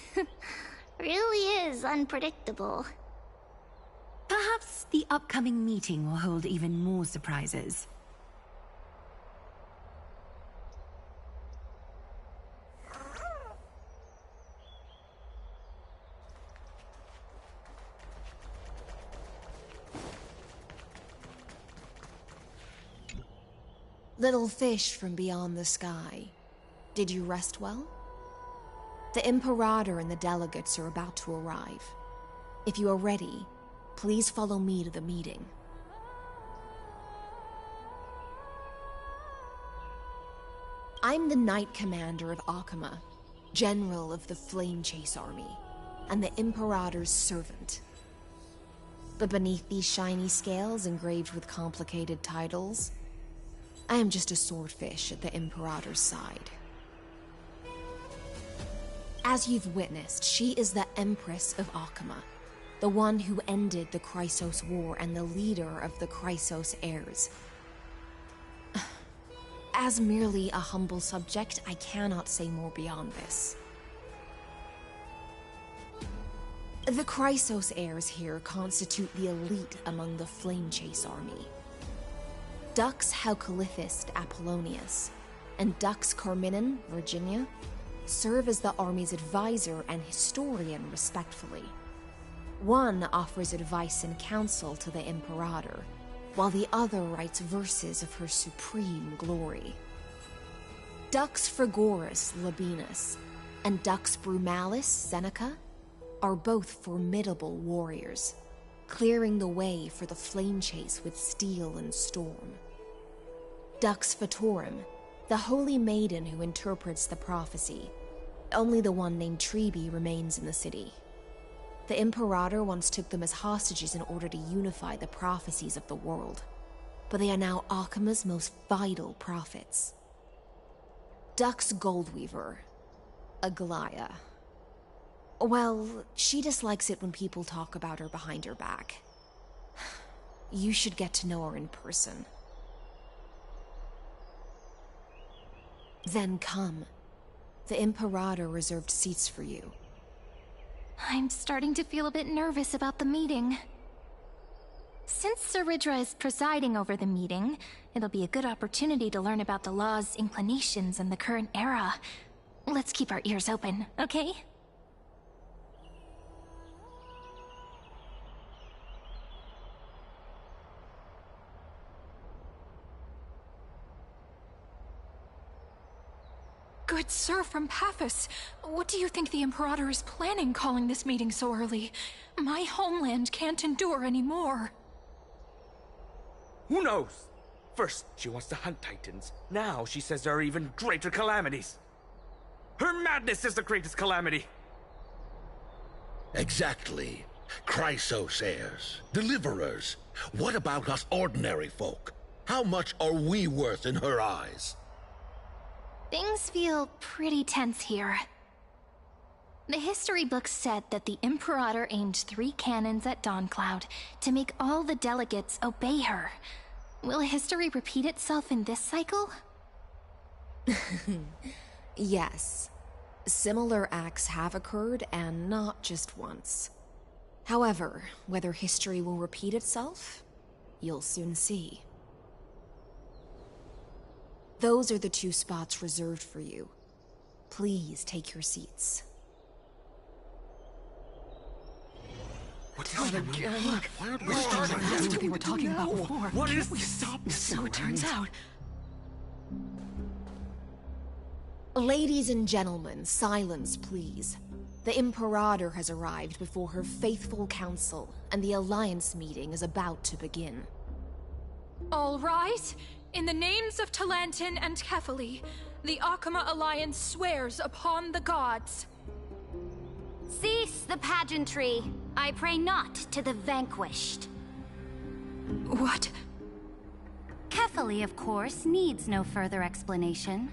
really is unpredictable.
Perhaps the upcoming meeting will hold even more surprises.
Little fish from beyond the sky, did you rest well? The Imperator and the delegates are about to arrive. If you are ready, please follow me to the meeting. I'm the Knight Commander of Akama, General of the Flame Chase Army, and the Imperator's servant. But beneath these shiny scales engraved with complicated titles, I am just a swordfish at the Imperator's side. As you've witnessed, she is the Empress of Akama, the one who ended the Chrysos War and the leader of the Chrysos heirs. As merely a humble subject, I cannot say more beyond this. The Chrysos heirs here constitute the elite among the Flame Chase Army. Dux Halcolithist Apollonius and Dux Carminin, Virginia, serve as the army's advisor and historian respectfully. One offers advice and counsel to the Imperator, while the other writes verses of her supreme glory. Dux Frigoris Labienus and Dux Brumalis Seneca are both formidable warriors, clearing the way for the flame chase with steel and storm. Dux Fatorum, the holy maiden who interprets the prophecy. Only the one named Trebi remains in the city. The Imperator once took them as hostages in order to unify the prophecies of the world, but they are now Akama's most vital prophets. Dux Goldweaver, Aglaya. Well, she dislikes it when people talk about her behind her back. You should get to know her in person. Then come. The Imperator reserved seats for you.
I'm starting to feel a bit nervous about the meeting. Since Saridra is presiding over the meeting, it'll be a good opportunity to learn about the law's inclinations in the current era. Let's keep our ears open, okay?
Good sir from Paphos, what do you think the Imperator is planning calling this meeting so early? My homeland can't endure anymore.
Who knows? First, she wants to hunt Titans. Now she says there are even greater calamities. Her madness is the greatest calamity.
Exactly. Chrysos heirs, deliverers. What about us ordinary folk? How much are we worth in her eyes?
Things feel pretty tense here. The history books said that the Imperator aimed 3 cannons at Dawncloud to make all the delegates obey her. Will history repeat itself in this cycle?
Yes. Similar acts have occurred, and not just once. However, whether history will repeat itself, you'll soon see. Those are the 2 spots reserved for you. Please take your seats.
What is that again?
Look, we're starting what we were talking about before.
What
Can't
is
we stop? So it turns out.
Ladies and gentlemen, silence, please. The Imperator has arrived before her faithful council, and the Alliance meeting is about to begin.
All rise. In the names of Talantin and Kefali, the Akama Alliance swears upon the gods.
Cease the pageantry. I pray not to the vanquished.
What?
Kefali, of course, needs no further explanation.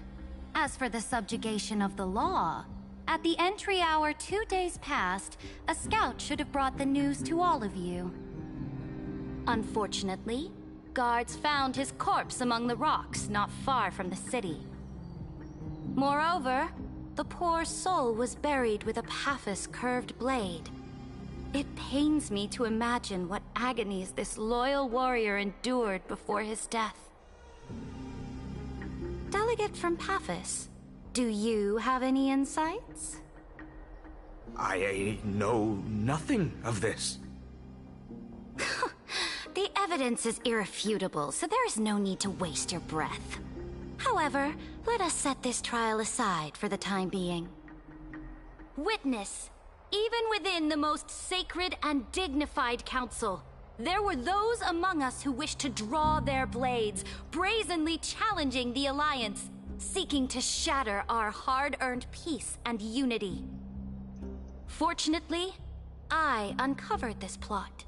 As for the subjugation of the law, at the entry hour 2 days past, a scout should have brought the news to all of you. Unfortunately, guards found his corpse among the rocks not far from the city. Moreover, the poor soul was buried with a Paphos curved blade. It pains me to imagine what agonies this loyal warrior endured before his death. Delegate from Paphos, do you have any insights?
I know nothing of this.
The evidence is irrefutable, so there is no need to waste your breath. However, let us set this trial aside for the time being. Witness, even within the most sacred and dignified council, there were those among us who wished to draw their blades, brazenly challenging the Alliance, seeking to shatter our hard-earned peace and unity. Fortunately, I uncovered this plot.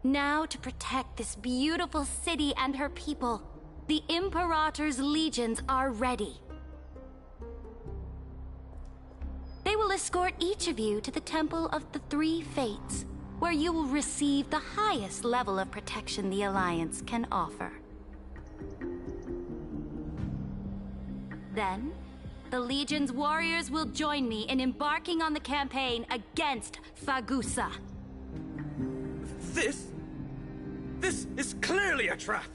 Now, to protect this beautiful city and her people, the Imperator's legions are ready. They will escort each of you to the Temple of the Three Fates, where you will receive the highest level of protection the Alliance can offer. Then, the Legion's warriors will join me in embarking on the campaign against Fagusa.
This is clearly a trap!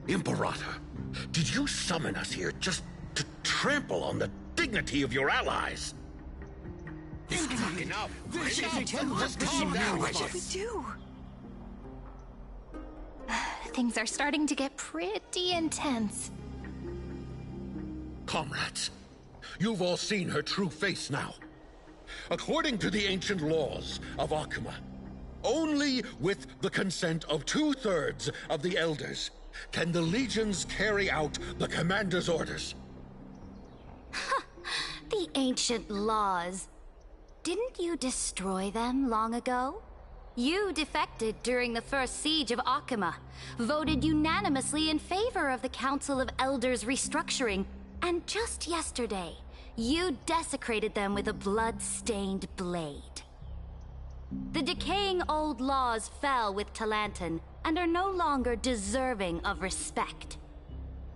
Imperator, did you summon us here just to trample on the dignity of your allies? Enough!
This is a calm down.
What should we do?
Things are starting to get pretty intense.
Comrades, you've all seen her true face now. According to the ancient laws of Akuma, only with the consent of 2/3 of the elders can the legions carry out the commander's orders.
The ancient laws. Didn't you destroy them long ago? You defected during the first siege of Akuma, voted unanimously in favor of the Council of Elders restructuring, and just yesterday, you desecrated them with a blood-stained blade. The decaying old laws fell with Talantin and are no longer deserving of respect.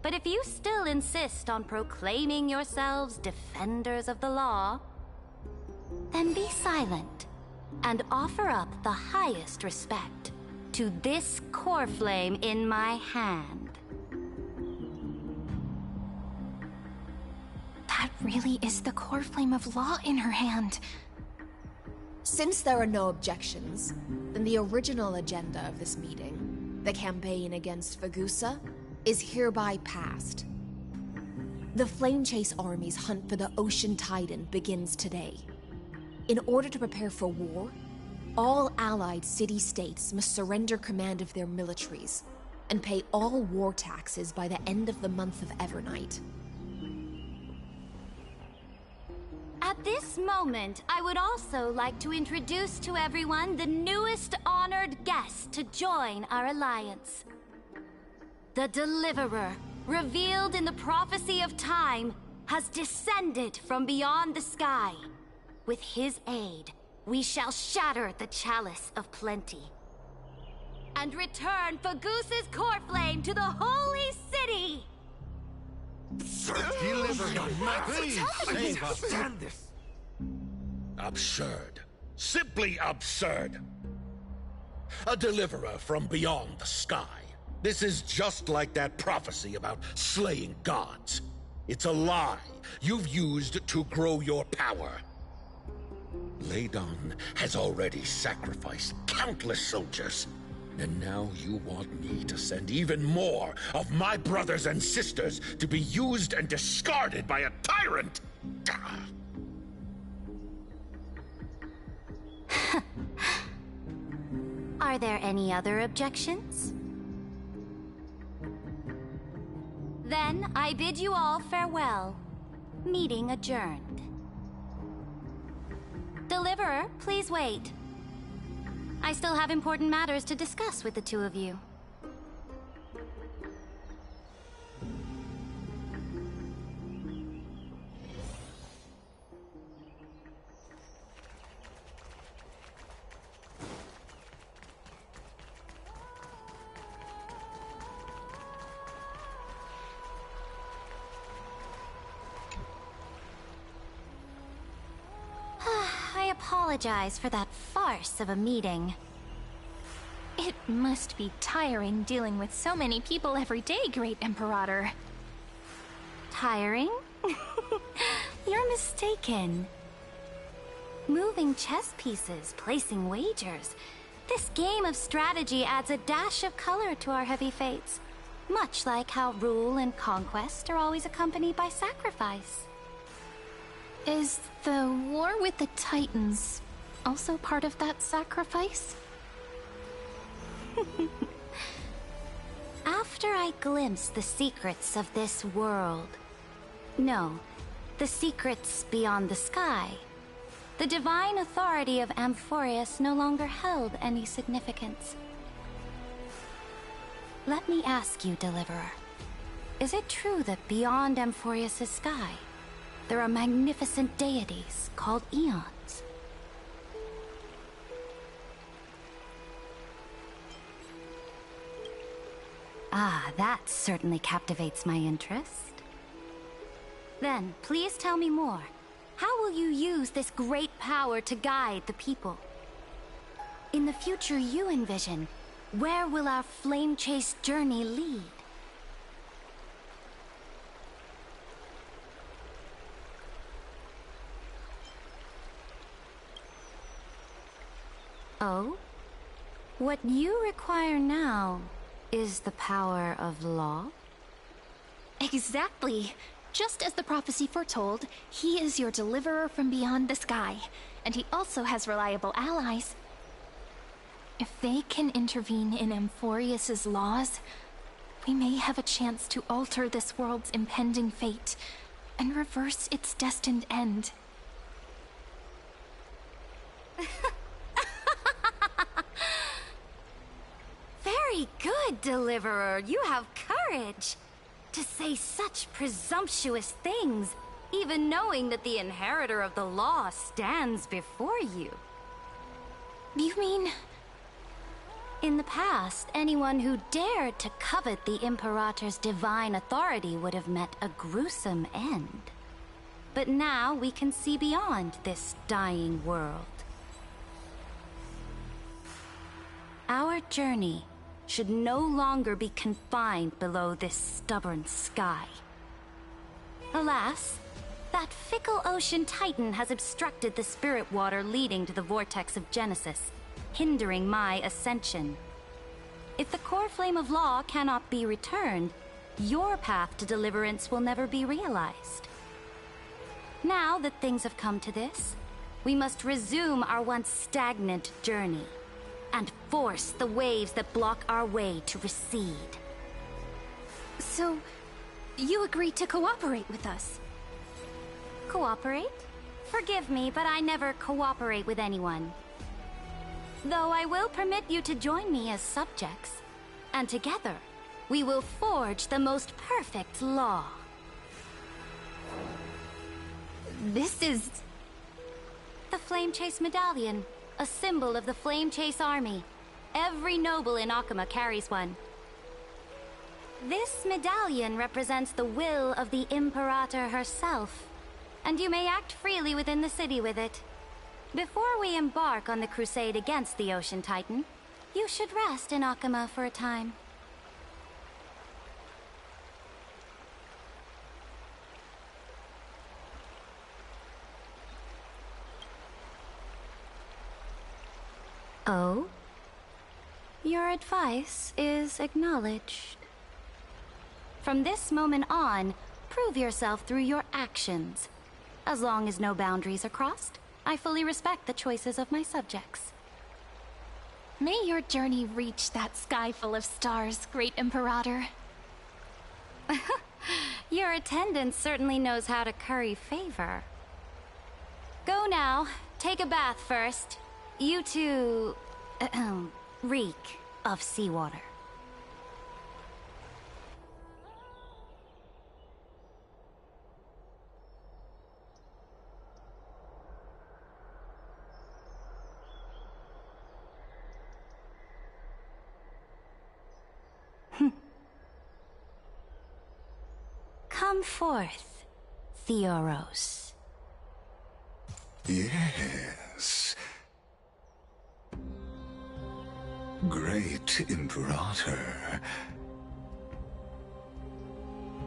But if you still insist on proclaiming yourselves defenders of the law, then be silent and offer up the highest respect to this core flame in my hand.
That really is the core flame of law in her hand.
Since there are no objections, then the original agenda of this meeting, the campaign against Fagusa, is hereby passed. The Flame Chase Army's hunt for the Ocean Titan begins today. In order to prepare for war, all allied city-states must surrender command of their militaries and pay all war taxes by the end of the month of Evernight.
At this moment, I would also like to introduce to everyone the newest honored guest to join our alliance. The Deliverer, revealed in the prophecy of time, has descended from beyond the sky. With his aid, we shall shatter the chalice of plenty and return Fagusa's core flame to the holy city!
Deliver him! Please save us!
Stand this!
Absurd. Simply absurd. A deliverer from beyond the sky. This is just like that prophecy about slaying gods. It's a lie you've used to grow your power. Ladon has already sacrificed countless soldiers, and now you want me to send even more of my brothers and sisters to be used and discarded by a tyrant?
Are there any other objections? Then I bid you all farewell. Meeting adjourned. Deliverer, please wait. I still have important matters to discuss with the two of you. I apologize for that farce of a meeting.
It must be tiring dealing with so many people every day, Great Imperator.
Tiring? You're mistaken. Moving chess pieces, placing wagers. This game of strategy adds a dash of color to our heavy fates. Much like how rule and conquest are always accompanied by sacrifice.
Is the war with the Titans also part of that sacrifice?
After I glimpse the secrets of this world... No, the secrets beyond the sky. The divine authority of Amphorius no longer held any significance. Let me ask you, Deliverer. Is it true that beyond Amphorius' sky, there are magnificent deities called Eons? Ah, that certainly captivates my interest. Then, please tell me more. How will you use this great power to guide the people? In the future you envision, where will our flame chase journey lead? Oh? What you require now is the power of law?
Exactly. Just as the prophecy foretold, he is your deliverer from beyond the sky, and he also has reliable allies. If they can intervene in Amphorius' laws, we may have a chance to alter this world's impending fate and reverse its destined end.
Very good, Deliverer. You have courage. To say such presumptuous things, even knowing that the inheritor of the law stands before you.
You mean...
In the past, anyone who dared to covet the Imperator's divine authority would have met a gruesome end. But now we can see beyond this dying world. Our journey should no longer be confined below this stubborn sky. Alas, that fickle ocean titan has obstructed the spirit water leading to the vortex of Genesis, hindering my ascension. If the core flame of law cannot be returned, your path to deliverance will never be realized. Now that things have come to this, we must resume our once stagnant journey and force the waves that block our way to recede.
So, you agreed to cooperate with us?
Cooperate? Forgive me, but I never cooperate with anyone. Though I will permit you to join me as subjects, and together, we will forge the most perfect law.
This is...
The Flame Chase Medallion, a symbol of the Flame Chase Army. Every noble in Akuma carries one. This medallion represents the will of the Imperator herself, and you may act freely within the city with it. Before we embark on the crusade against the Ocean Titan, you should rest in Akuma for a time. Oh? Your advice is acknowledged. From this moment on, prove yourself through your actions. As long as no boundaries are crossed, I fully respect the choices of my subjects.
May your journey reach that sky full of stars, Great Imperator.
Your attendant certainly knows how to curry favor. Go now. Take a bath first. You two... reek of seawater. Come forth, Theoros.
Yes. Great Imperator.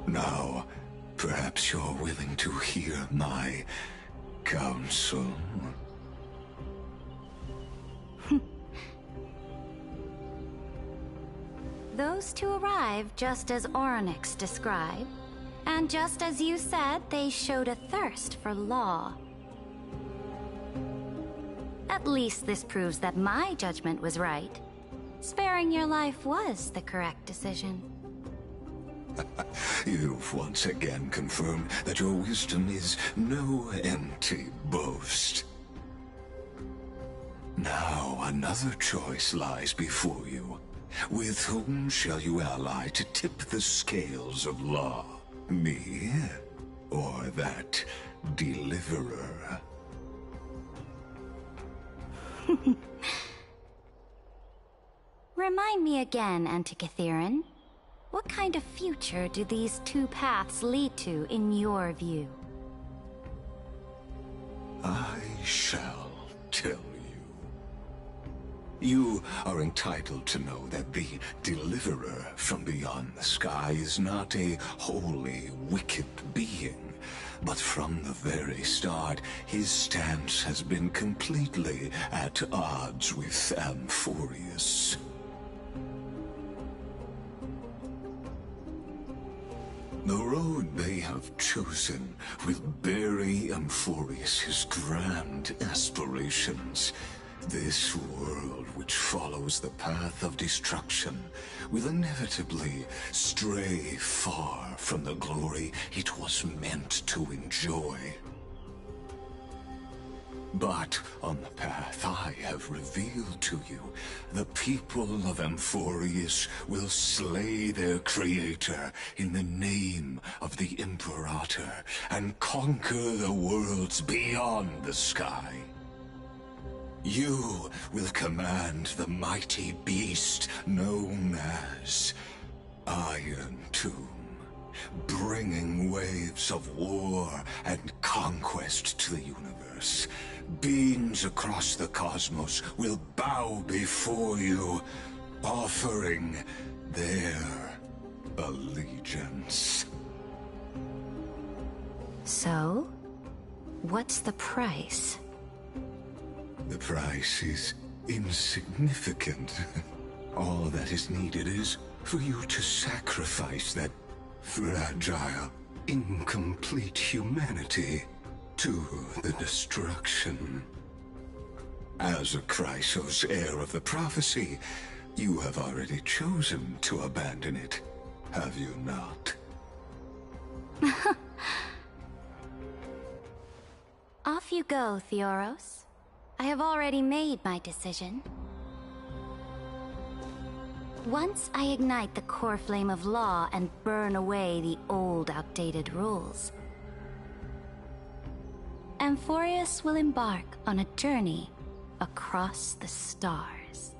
Now, perhaps you're willing to hear my counsel.
Those two arrived just as Orynyx described, and just as you said, they showed a thirst for law. At least this proves that my judgment was right. Sparing your life was the correct decision.
You've once again confirmed that your wisdom is no empty boast. Now another choice lies before you. With whom shall you ally to tip the scales of law? Me? Or that deliverer?
Remind me again, Antikytheron. What kind of future do these two paths lead to in your view?
I shall tell you. You are entitled to know that the deliverer from beyond the sky is not a wholly wicked being, but from the very start, his stance has been completely at odds with Amphorius. The road they have chosen will bury Amphorius' grand aspirations. This world which follows the path of destruction will inevitably stray far from the glory it was meant to enjoy. But on the path I have revealed to you, the people of Amphorius will slay their creator in the name of the Imperator and conquer the worlds beyond the sky. You will command the mighty beast known as Iron Tomb, bringing waves of war and conquest to the universe. Beings across the cosmos will bow before you, offering their allegiance.
So, what's the price?
The price is insignificant. All that is needed is for you to sacrifice that fragile, incomplete humanity to the destruction. As a Chrysos, heir of the prophecy, you have already chosen to abandon it, have you not?
Off you go, Theoros. I have already made my decision. Once I ignite the core flame of law and burn away the old, outdated rules, Amphorius will embark on a journey across the stars.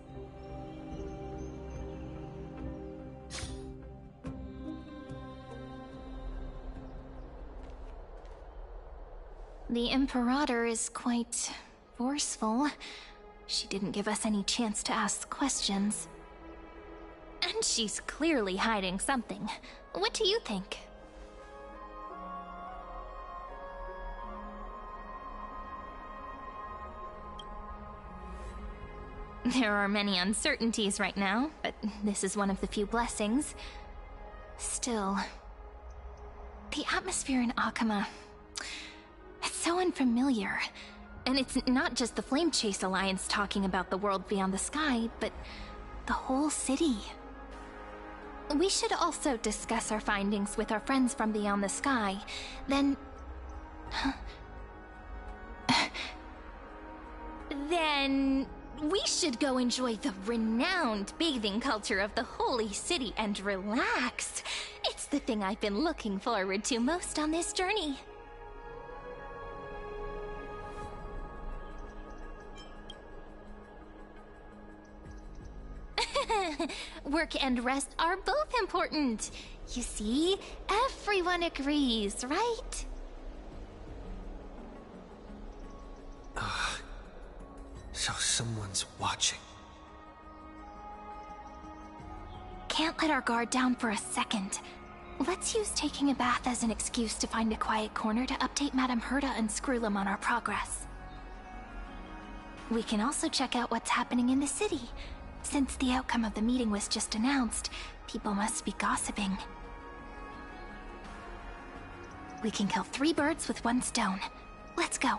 The Imperator is quite forceful. She didn't give us any chance to ask questions. And she's clearly hiding something. What do you think? There are many uncertainties right now, but this is one of the few blessings. Still, the atmosphere in Akama, it's so unfamiliar. And it's not just the Flame Chase Alliance talking about the world beyond the sky, but the whole city. We should also discuss our findings with our friends from beyond the sky. Then... then... we should go enjoy the renowned bathing culture of the holy city and relax. It's the thing I've been looking forward to most on this journey. Work and rest are both important. You see, everyone agrees, right?
So someone's watching.
Can't let our guard down for a second. Let's use taking a bath as an excuse to find a quiet corner to update Madame Herta and Screwlum on our progress. We can also check out what's happening in the city. Since the outcome of the meeting was just announced, people must be gossiping. We can kill 3 birds with 1 stone. Let's go.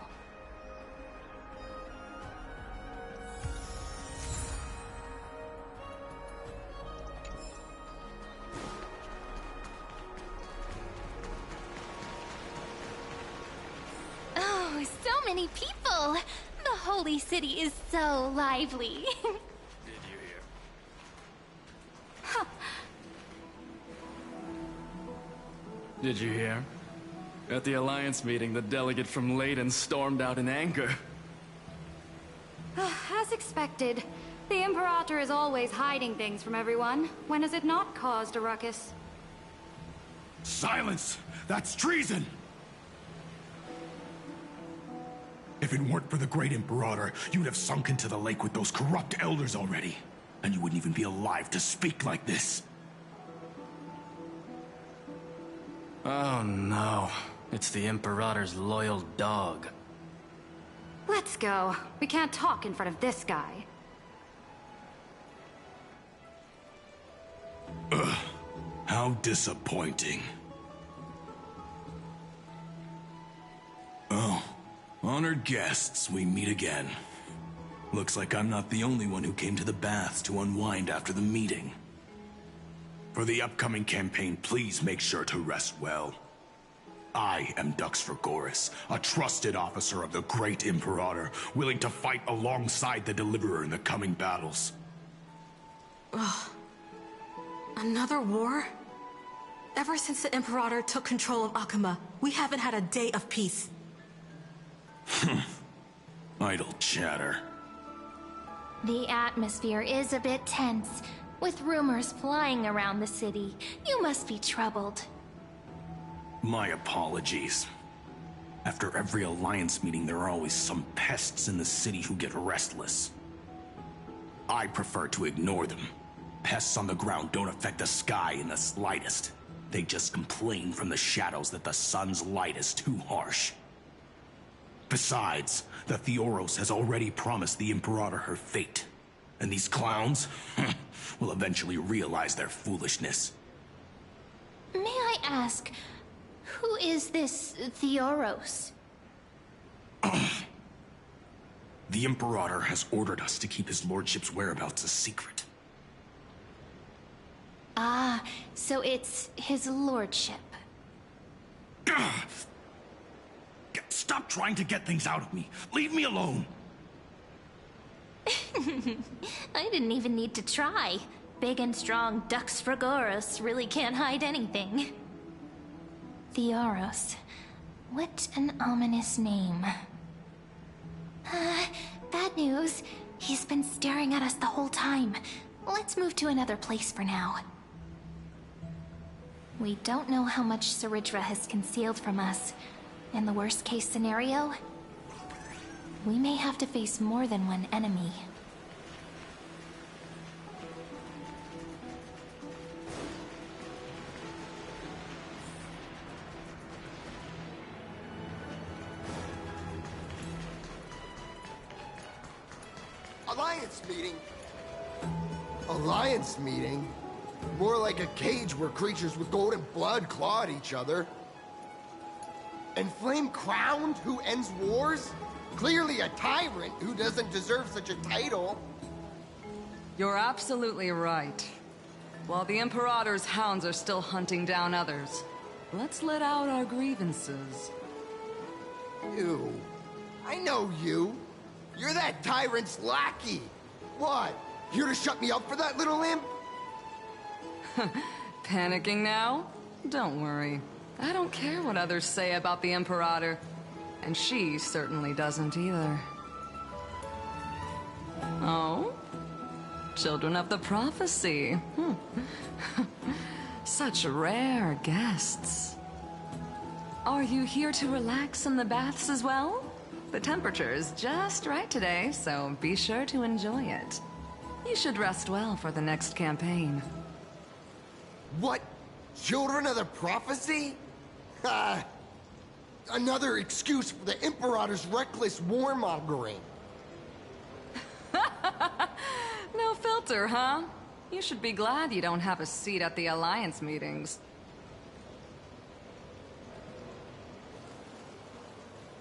Oh, so many people! The holy city is so lively.
Did you hear? At the Alliance meeting, the delegate from Leyden stormed out in anger.
As expected, the Imperator is always hiding things from everyone. When has it not caused a ruckus?
Silence! That's treason! If it weren't for the Great Imperator, you'd have sunk into the lake with those corrupt elders already. And you wouldn't even be alive to speak like this.
Oh no, it's the Imperator's loyal dog.
Let's go. We can't talk in front of this guy.
Ugh, how disappointing. Oh, honored guests, we meet again. Looks like I'm not the only one who came to the baths to unwind after the meeting. For the upcoming campaign, please make sure to rest well. I am Dux Fregoris, a trusted officer of the Great Imperator, willing to fight alongside the Deliverer in the coming battles.
Ugh. Another war? Ever since the Imperator took control of Akama, we haven't had a day of peace.
Idle chatter.
The atmosphere is a bit tense, with rumors flying around the city. You must be troubled.
My apologies. After every Alliance meeting, there are always some pests in the city who get restless. I prefer to ignore them. Pests on the ground don't affect the sky in the slightest. They just complain from the shadows that the sun's light is too harsh. Besides, the Theoros has already promised the Imperator her fate. And these clowns will eventually realize their foolishness.
May I ask, who is this Theoros?
The Imperator has ordered us to keep his lordship's whereabouts a secret.
Ah, so it's his lordship.
Stop trying to get things out of me. Leave me alone.
I didn't even need to try. Big and strong Dux Fregoris really can't hide anything. Theoros. What an ominous name. Bad news. He's been staring at us the whole time. Let's move to another place for now. We don't know how much Saridra has concealed from us. In the worst case scenario, we may have to face more than one enemy.
Alliance meeting? Alliance meeting? More like a cage where creatures with golden blood claw at each other. And Flame Crowned, who ends wars? Clearly a tyrant who doesn't deserve such a title.
You're absolutely right. While the Imperator's hounds are still hunting down others, let's let out our grievances.
You. I know you. You're that tyrant's lackey. What? Here to shut me up for that little imp?
Panicking now? Don't worry. I don't care what others say about the Imperator. And she certainly doesn't either. Oh? Children of the Prophecy. Such rare guests. Are you here to relax in the baths as well? The temperature is just right today, so be sure to enjoy it. You should rest well for the next campaign.
What? Children of the Prophecy? Another excuse for the Imperator's reckless warmongering.
No filter, huh? You should be glad you don't have a seat at the Alliance meetings.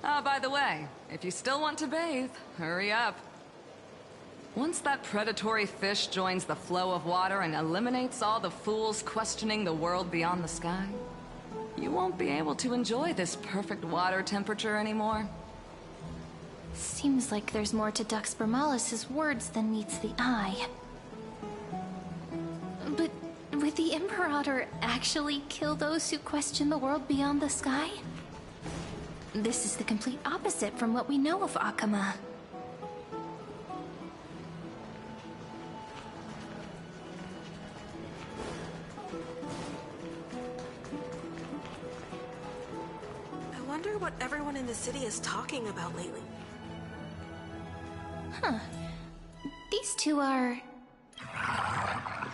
By the way, if you still want to bathe, hurry up. Once that predatory fish joins the flow of water and eliminates all the fools questioning the world beyond the sky, you won't be able to enjoy this perfect water temperature anymore.
Seems like there's more to Dux Bramalis's words than meets the eye. But would the Imperator actually kill those who question the world beyond the sky? This is the complete opposite from what we know of Akama.
I wonder what everyone in the city is talking about lately.
Huh. These two are...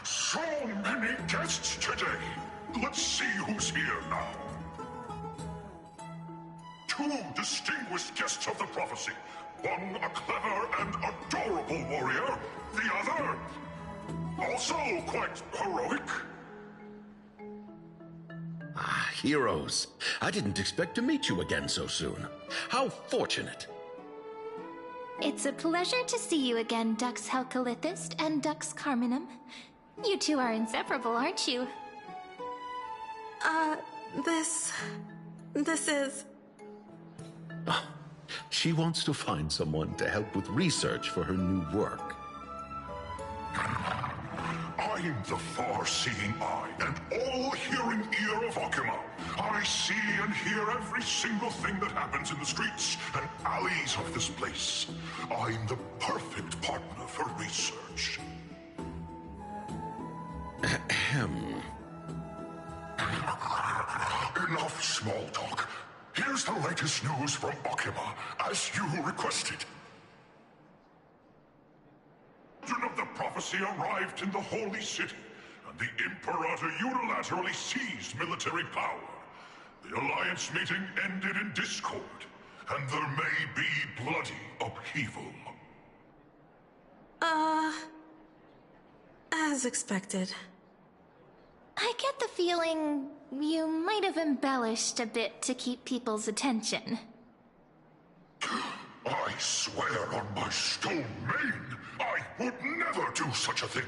So many guests today. Let's see who's here now. Two distinguished guests of the prophecy. One a clever and adorable warrior. The other, also quite heroic.
Ah, heroes. I didn't expect to meet you again so soon. How fortunate.
It's a pleasure to see you again, Dux Helcolithist and Dux Carminum. You two are inseparable, aren't you?
This is...
Oh, she wants to find someone to help with research for her new work.
I'm the far-seeing eye and all-hearing ear of Akama. I see and hear every single thing that happens in the streets and alleys of this place. I'm the perfect partner for research.
Ahem.
Enough small talk. Here's the latest news from Akama, as you requested. Children of the prophecy arrived in the Holy City, and the Imperator unilaterally seized military power. The Alliance meeting ended in discord, and there may be bloody upheaval.
As expected.
I get the feeling you might have embellished a bit to keep people's attention.
I swear on my stone mane, I would never do such a thing.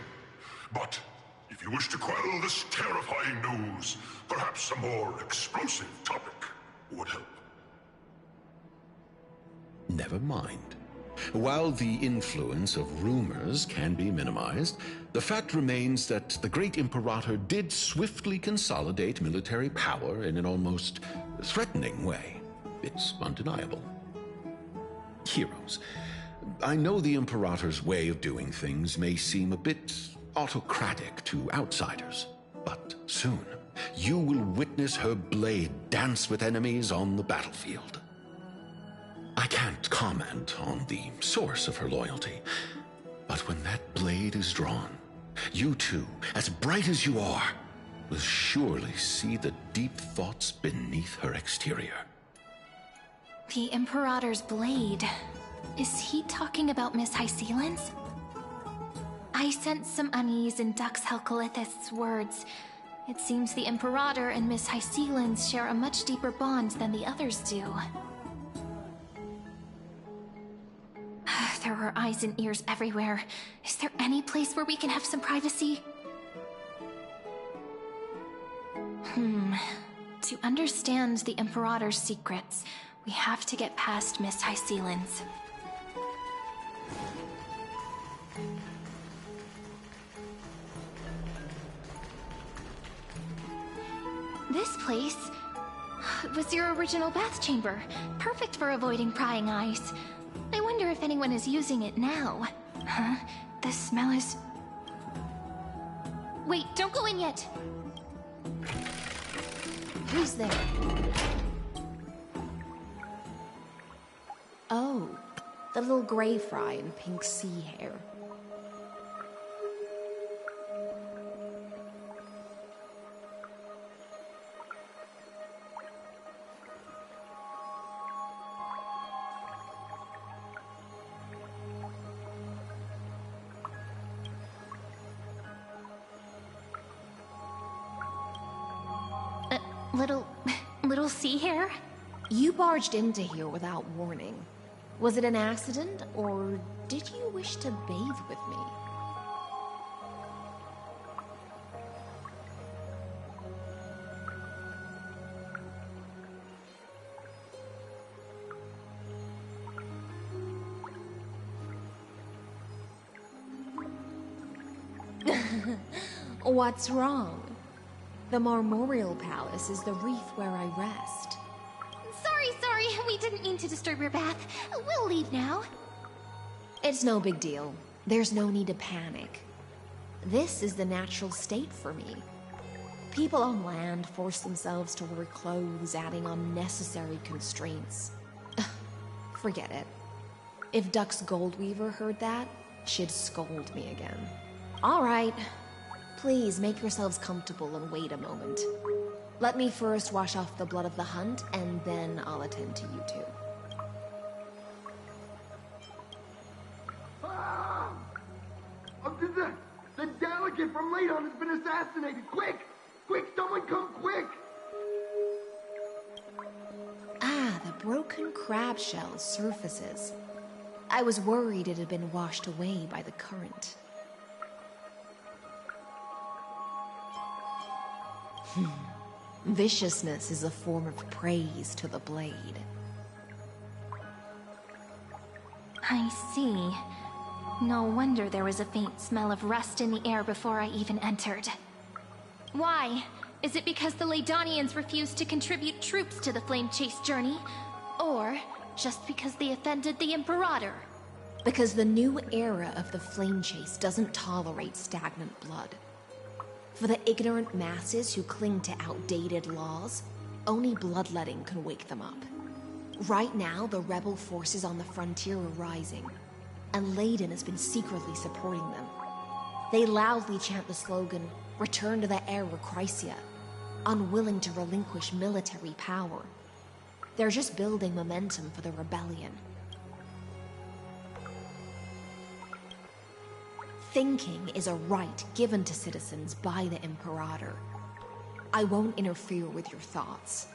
But if you wish to quell this terrifying news, perhaps a more explosive topic would help.
Never mind. While the influence of rumors can be minimized, the fact remains that the great Imperator did swiftly consolidate military power in an almost threatening way. It's undeniable. Heroes, I know the Imperator's way of doing things may seem a bit autocratic to outsiders, but soon you will witness her blade dance with enemies on the battlefield. I can't comment on the source of her loyalty, but when that blade is drawn, you two, as bright as you are, will surely see the deep thoughts beneath her exterior.
The Imperator's blade. Is he talking about Miss Hysealan's? I sense some unease in Dux Helcolith's words. It seems the Imperator and Miss Hysealan's share a much deeper bond than the others do. There are eyes and ears everywhere. Is there any place where we can have some privacy? To understand the Imperator's secrets, we have to get past Miss Hysealan's. This place was your original bath chamber. Perfect for avoiding prying eyes. I wonder if anyone is using it now. Huh? The smell is... Wait, don't go in yet!
Who's there? Oh, the little gray fry in pink sea hair.
Little sea hair?
You barged into here without warning. Was it an accident, or did you wish to bathe with me? What's wrong? The Marmoreal Palace is the reef where I rest.
Sorry, we didn't mean to disturb your bath. We'll leave now.
It's no big deal. There's no need to panic. This is the natural state for me. People on land force themselves to wear clothes, adding unnecessary constraints. Forget it. If Dux Goldweaver heard that, she'd scold me again. All right. Please make yourselves comfortable and wait a moment. Let me first wash off the blood of the hunt, and then I'll attend to you two.
The delegate from Ladon has been assassinated! Quick! Quick, someone come quick!
Ah, the broken crab shell surfaces. I was worried it had been washed away by the current. Viciousness is a form of praise to the blade.
I see. No wonder there was a faint smell of rust in the air before I even entered. Why? Is it because the Ladonians refused to contribute troops to the Flame Chase journey? Or just because they offended the Imperator?
Because the new era of the Flame Chase doesn't tolerate stagnant blood. For the ignorant masses who cling to outdated laws, only bloodletting can wake them up. Right now, the rebel forces on the frontier are rising, and Ladon has been secretly supporting them. They loudly chant the slogan, "Return to the Era Chrysia," unwilling to relinquish military power. They're just building momentum for the rebellion. Thinking is a right given to citizens by the Imperator. I won't interfere with your thoughts.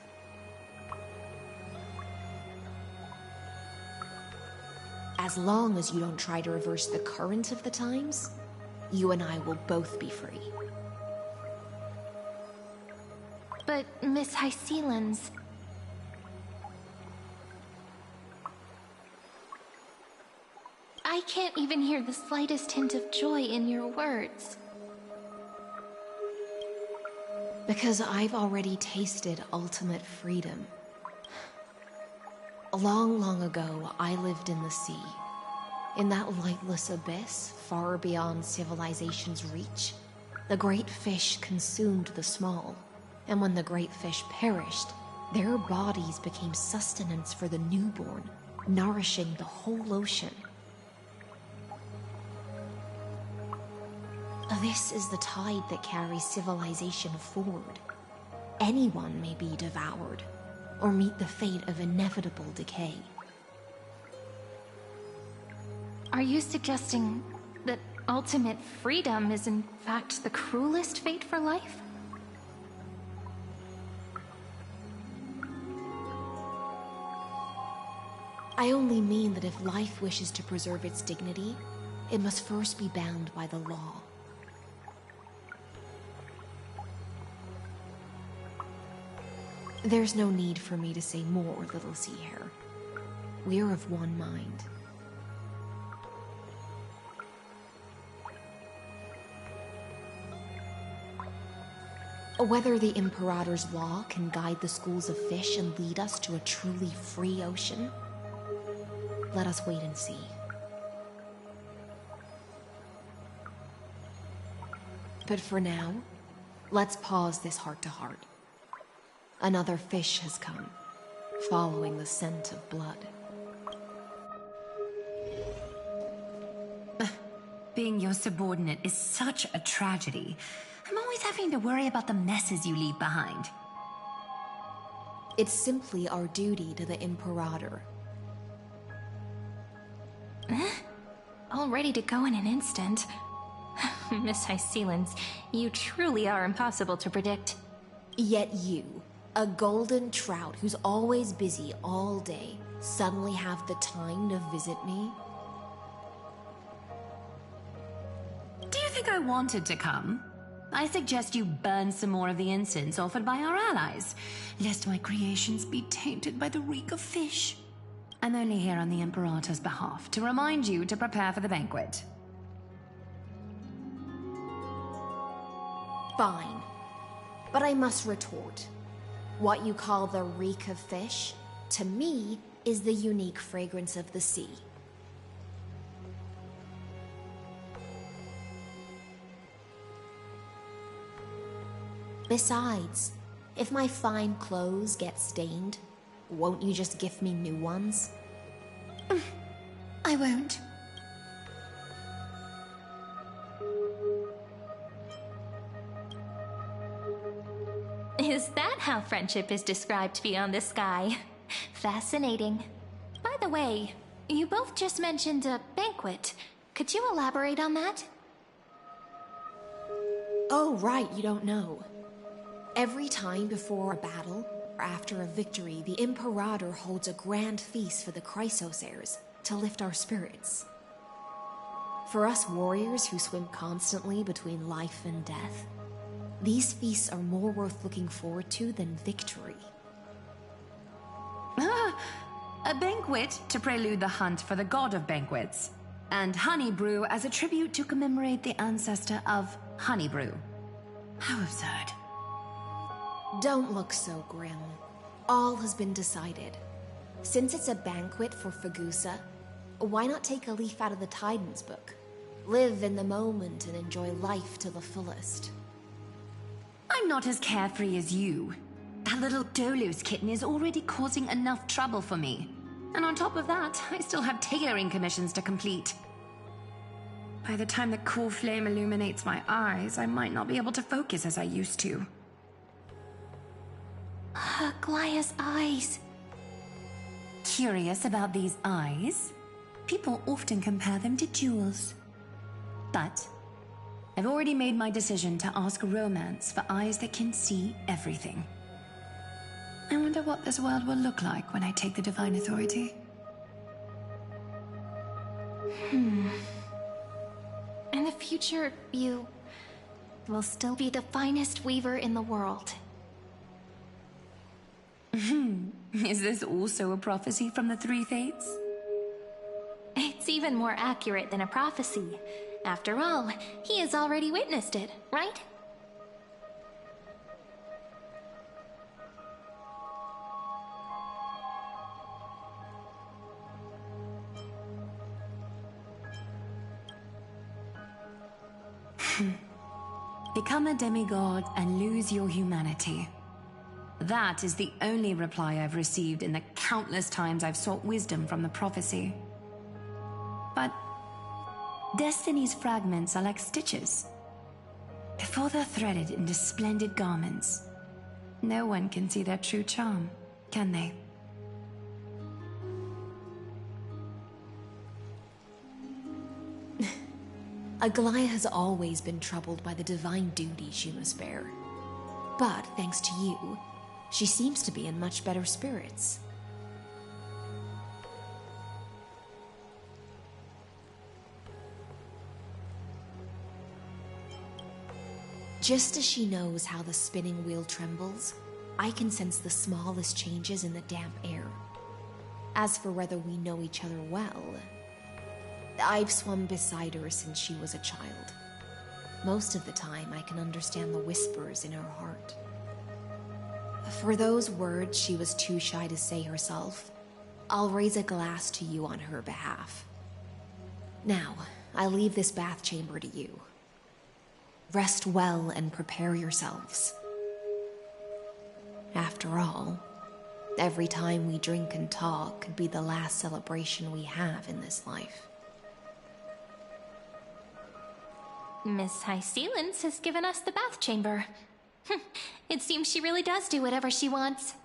As long as you don't try to reverse the current of the times, you and I will both be free.
But Miss Hysealan's... I can't even hear the slightest hint of joy in your words.
Because I've already tasted ultimate freedom. Long, long ago, I lived in the sea. In that lightless abyss, far beyond civilization's reach, the great fish consumed the small. And when the great fish perished, their bodies became sustenance for the newborn, nourishing the whole ocean. This is the tide that carries civilization forward. Anyone may be devoured, or meet the fate of inevitable decay.
are you suggesting that ultimate freedom is in fact the cruelest fate for life?
I only mean that if life wishes to preserve its dignity, it must first be bound by the law. There's no need for me to say more, Little Sea Hare. We are of one mind. Whether the Imperator's law can guide the schools of fish and lead us to a truly free ocean, let us wait and see. But for now, let's pause this heart-to-heart. Another fish has come, following the scent of blood.
Being your subordinate is such a tragedy. I'm always having to worry about the messes you leave behind.
It's simply our duty to the Imperator.
All ready to go in an instant. Miss Hycelens, you truly are impossible to predict.
Yet you, a golden trout who's always busy all day, suddenly have the time to visit me?
Do you think I wanted to come? I suggest you burn some more of the incense offered by our allies, lest my creations be tainted by the reek of fish. I'm only here on the Imperator's behalf to remind you to prepare for the banquet.
Fine. But I must retort. What you call the reek of fish, to me, is the unique fragrance of the sea. Besides, if my fine clothes get stained, won't you just gift me new ones?
I won't.
Is that how friendship is described beyond the sky? Fascinating. By the way, you both just mentioned a banquet. Could you elaborate on that?
Oh, right, you don't know. Every time before a battle, or after a victory, the Imperator holds a grand feast for the Chrysos heirs to lift our spirits. For us warriors who swim constantly between life and death, these feasts are more worth looking forward to than victory.
A banquet to prelude the hunt for the god of banquets, and honey brew as a tribute to commemorate the ancestor of honey brew. How absurd.
Don't look so grim. All has been decided. Since it's a banquet for Fagusa, why not take a leaf out of the Tidens book? Live in the moment and enjoy life to the fullest.
I'm not as carefree as you. That little Dolus kitten is already causing enough trouble for me. And on top of that, I still have tailoring commissions to complete. By the time the cool flame illuminates my eyes, I might not be able to focus as I used to.
Glaya's eyes.
Curious about these eyes? People often compare them to jewels. But I've already made my decision to ask romance for eyes that can see everything. I wonder what this world will look like when I take the Divine Authority.
In the future, you will still be the finest weaver in the world.
Is this also a prophecy from the Three Fates?
It's even more accurate than a prophecy. After all, he has already witnessed it, right?
Become a demigod and lose your humanity. That is the only reply I've received in the countless times I've sought wisdom from the prophecy. But Destiny's fragments are like stitches. Before they're threaded into splendid garments, no one can see their true charm, can they?
Aglaia has always been troubled by the divine duties she must bear. But thanks to you, she seems to be in much better spirits. Just as she knows how the spinning wheel trembles, I can sense the smallest changes in the damp air. As for whether we know each other well, I've swum beside her since she was a child. Most of the time, I can understand the whispers in her heart. For those words she was too shy to say herself, I'll raise a glass to you on her behalf. Now, I leave this bath chamber to you. Rest well and prepare yourselves. After all, every time we drink and talk could be the last celebration we have in this life.
Miss High Sealance has given us the bath chamber. It seems she really does do whatever she wants.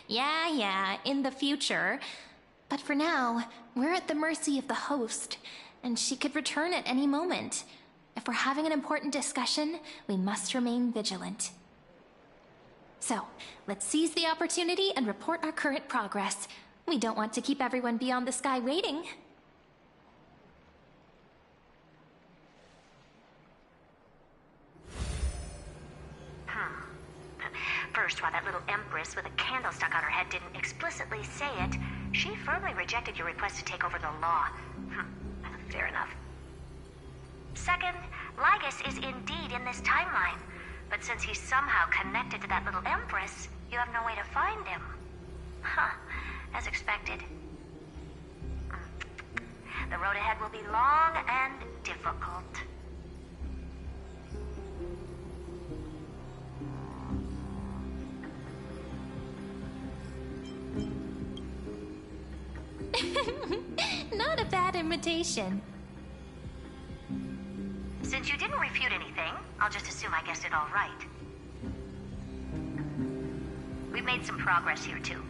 Yeah, in the future. But for now, we're at the mercy of the host, and she could return at any moment. If we're having an important discussion, we must remain vigilant. So, let's seize the opportunity and report our current progress. We don't want to keep everyone beyond the sky waiting.
First, while that little empress with a candle stuck on her head didn't explicitly say it, she firmly rejected your request to take over the law. Fair enough. Second, Lygus is indeed in this timeline. But since he's somehow connected to that little empress, you have no way to find him. As expected. The road ahead will be long and difficult.
Not a bad invitation.
Since you didn't refute anything, I'll just assume I guessed it all right. We've made some progress here too,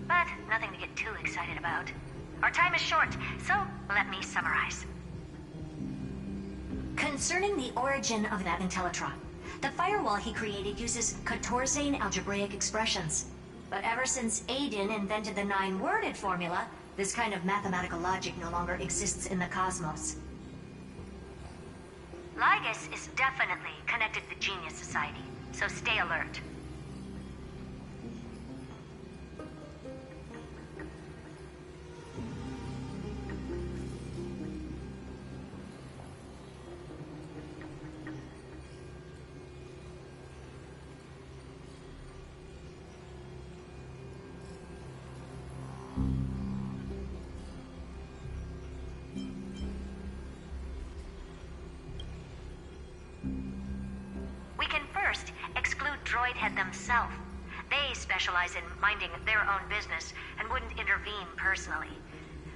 but nothing to get too excited about. Our time is short, so let me summarize. Concerning the origin of that Intellitron, the firewall he created uses Catorzane algebraic expressions. But ever since Aiden invented the 9-worded formula, this kind of mathematical logic no longer exists in the cosmos. Lygus is definitely connected to the Genius Society, so stay alert. Droidhead themselves. They specialize in minding their own business and wouldn't intervene personally.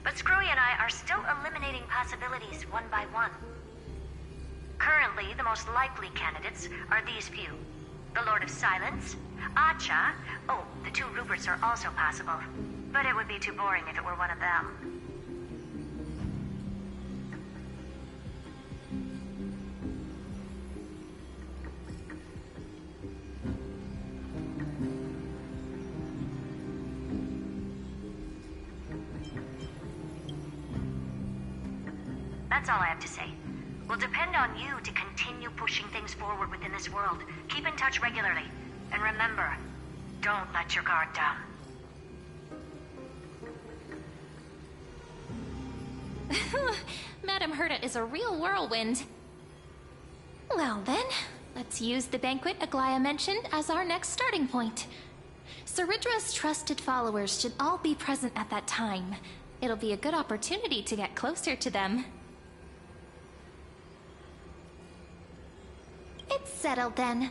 But Screwy and I are still eliminating possibilities one by one. Currently, the most likely candidates are these few. The Lord of Silence, Acha, oh, the 2 Ruperts are also possible. But it would be too boring if it were one of them. That's all I have to say. We'll depend on you to continue pushing things forward within this world. Keep in touch regularly. And remember, don't let your guard down.
Madame Herta is a real whirlwind. Well then, let's use the banquet Aglaia mentioned as our next starting point. Ceridra's trusted followers should all be present at that time. It'll be a good opportunity to get closer to them. It's settled then.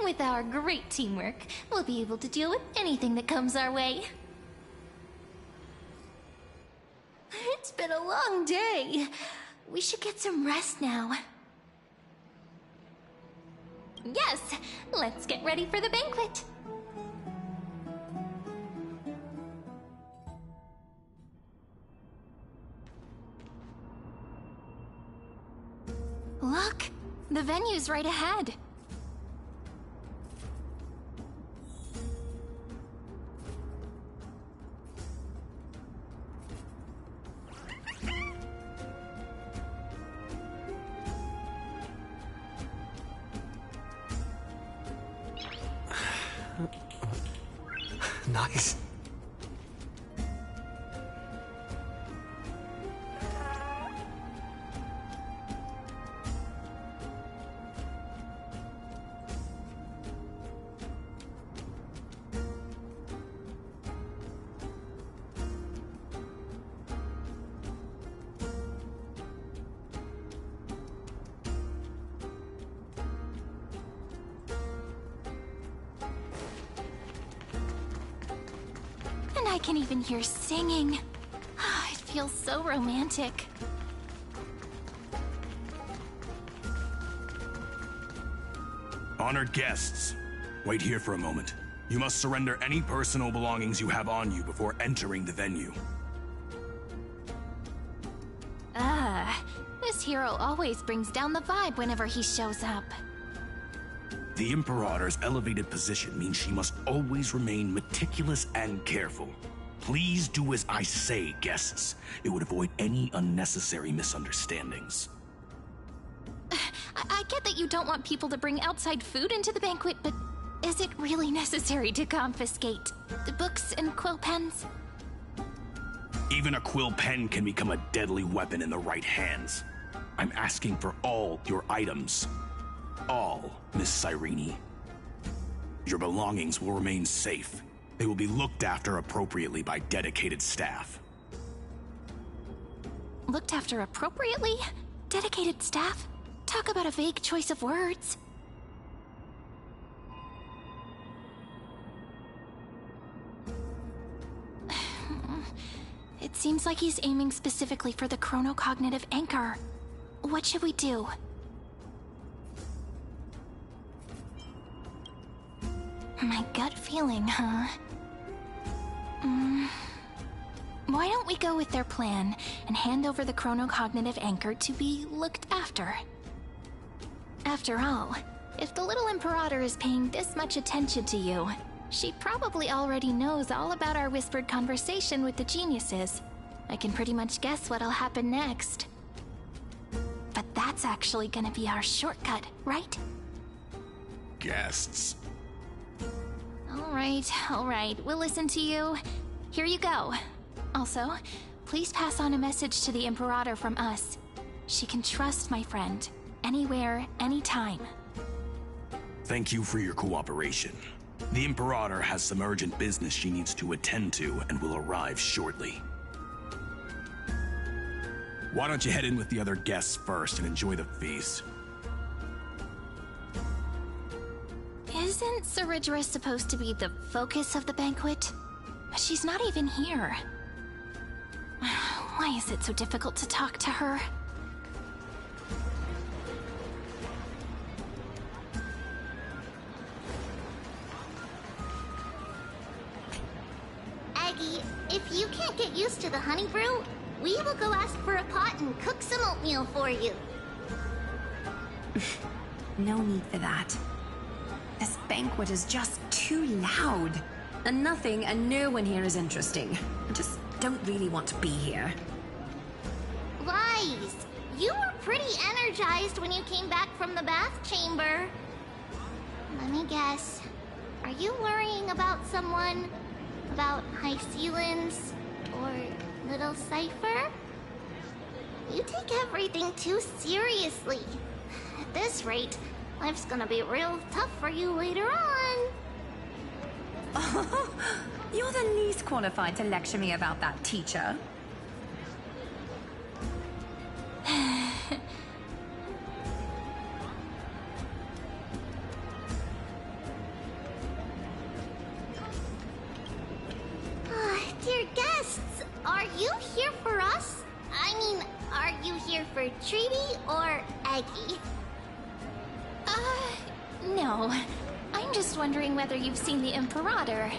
With our great teamwork, we'll be able to deal with anything that comes our way. It's been a long day. We should get some rest now. Yes, let's get ready for the banquet. Look, the venue's right ahead.
Nice.
And I can even hear singing. It feels so romantic.
Honored guests, wait here for a moment. You must surrender any personal belongings you have on you before entering the venue.
This hero always brings down the vibe whenever he shows up.
The Imperator's elevated position means she must always remain meticulous and careful. Please do as I say, guests. It would avoid any unnecessary misunderstandings.
I get that you don't want people to bring outside food into the banquet, but is it really necessary to confiscate the books and quill pens?
Even a quill pen can become a deadly weapon in the right hands. I'm asking for all your items. All, Miss Cyrene. Your belongings will remain safe. They will be looked after appropriately by dedicated staff.
Looked after appropriately? Dedicated staff? Talk about a vague choice of words. It seems like he's aiming specifically for the chronocognitive anchor. What should we do? My gut feeling, huh? Why don't we go with their plan and hand over the chronocognitive anchor to be looked after? After all, if the little Imperator is paying this much attention to you, she probably already knows all about our whispered conversation with the geniuses. I can pretty much guess what'll happen next. But that's actually gonna be our shortcut, right?
Guests.
All right, we'll listen to you. Here you go. Also, please pass on a message to the Imperator from us. She can trust my friend, anywhere, anytime.
Thank you for your cooperation. The Imperator has some urgent business she needs to attend to and will arrive shortly. Why don't you head in with the other guests first and enjoy the feast?
Isn't Ceridra supposed to be the focus of the banquet? But she's not even here. Why is it so difficult to talk to her?
Aggie, if you can't get used to the honey brew, we will go ask for a pot and cook some oatmeal for you.
No need for that. This banquet is just too loud. And nothing and no one here is interesting. I just don't really want to be here.
Lies! You were pretty energized when you came back from the bath chamber. Let me guess. Are you worrying about someone? About High Sealins? Or Little Cypher? You take everything too seriously. At this rate, life's gonna be real tough for you later on.
You're the least qualified to lecture me about that, teacher.
Dear guests, are you here for us? I mean, are you here for Treaty or Aggie?
No. I'm just wondering whether you've seen the Imperator.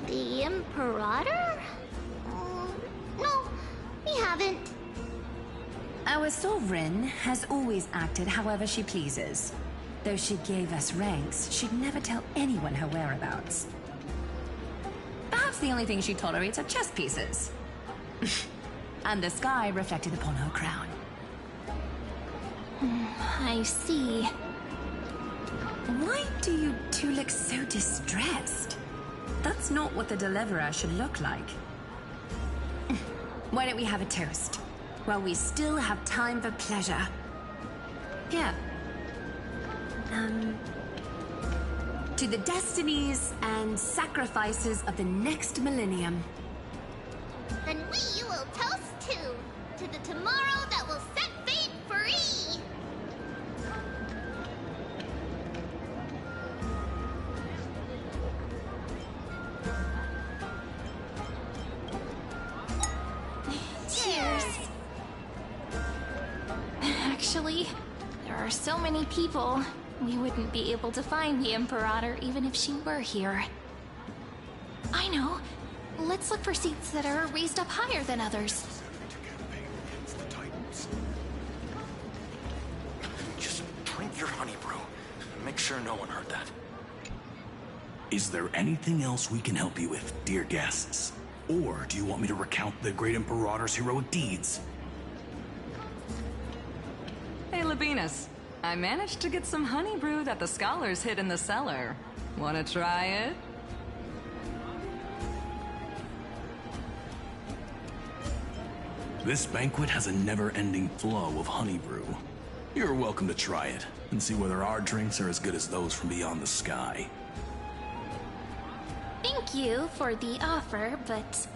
The Imperator? No, we haven't.
Our sovereign has always acted however she pleases. Though she gave us ranks, she'd never tell anyone her whereabouts. Perhaps the only thing she tolerates are chess pieces. And the sky reflected upon her crown.
I see.
Why do you two look so distressed? That's not what the Deliverer should look like. Why don't we have a toast? While we still have time for pleasure. Here. To the destinies and sacrifices of the next millennium.
Then we will toast to the tomorrow that will set fate free!
Cheers! Actually, there are so many people, we wouldn't be able to find the Imperator even if she were here. I know. Let's look for seats that are raised up higher than others.
Just drink your honey brew. Make sure no one heard that. Is there anything else we can help you with, dear guests? Or do you want me to recount the great Imperator's heroic deeds?
Hey, Labinas. I managed to get some honey brew that the scholars hid in the cellar. Wanna try it?
This banquet has a never-ending flow of honey brew. You're welcome to try it, and see whether our drinks are as good as those from beyond the sky.
Thank you for the offer, but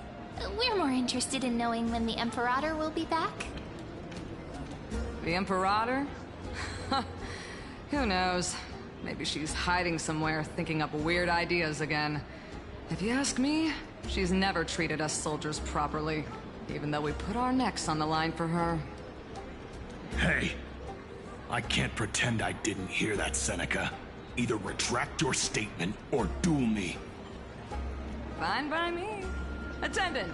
we're more interested in knowing when the Imperator will be back.
The Imperator? Who knows? Maybe she's hiding somewhere, thinking up weird ideas again. If you ask me, she's never treated us soldiers properly, even though we put our necks on the line for her.
Hey! I can't pretend I didn't hear that, Seneca. Either retract your statement, or duel me.
Fine by me. Attendant,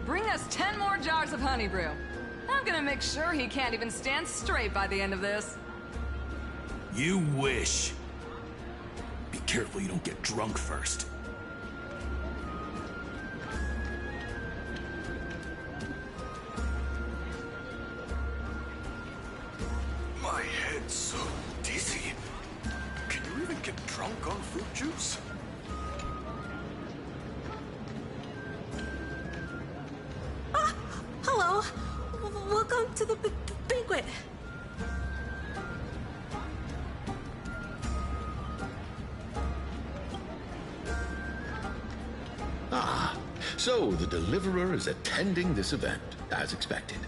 bring us 10 more jars of honey brew. I'm gonna make sure he can't even stand straight by the end of this.
You wish. Be careful you don't get drunk first.
My head's so dizzy. Can you even get drunk on fruit juice?
Hello. Welcome to the banquet.
Ah, so the Deliverer is attending this event, as expected.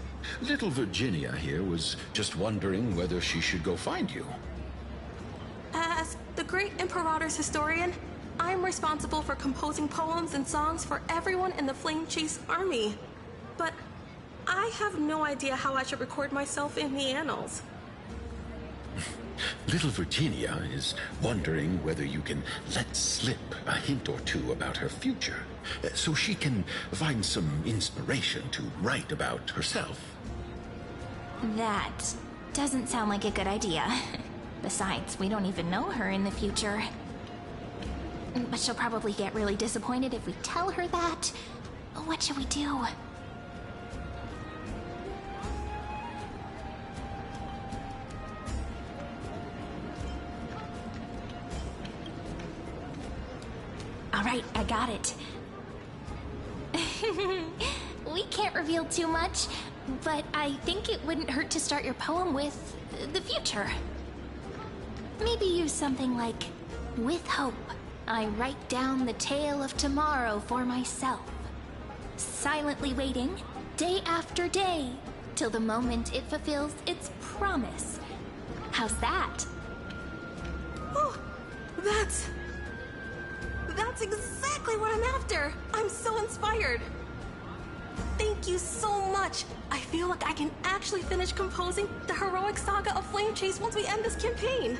Little Virginia here was just wondering whether she should go find you.
As the great Imperator's historian, I'm responsible for composing poems and songs for everyone in the Flame Chase army. But I have no idea how I should record myself in the annals.
Little Virginia is wondering whether you can let slip a hint or two about her future, so she can find some inspiration to write about herself.
That doesn't sound like a good idea. Besides, we don't even know her in the future. But she'll probably get really disappointed if we tell her that. What should we do? All right, I got it. We can't reveal too much, but I think it wouldn't hurt to start your poem with the future. Maybe use something like, with hope, I write down the tale of tomorrow for myself. Silently waiting, day after day, till the moment it fulfills its promise. How's that?
Oh, that's exactly what I'm after! I'm so inspired! Thank you so much! I feel like I can actually finish composing the heroic saga of Flame Chase once we end this campaign!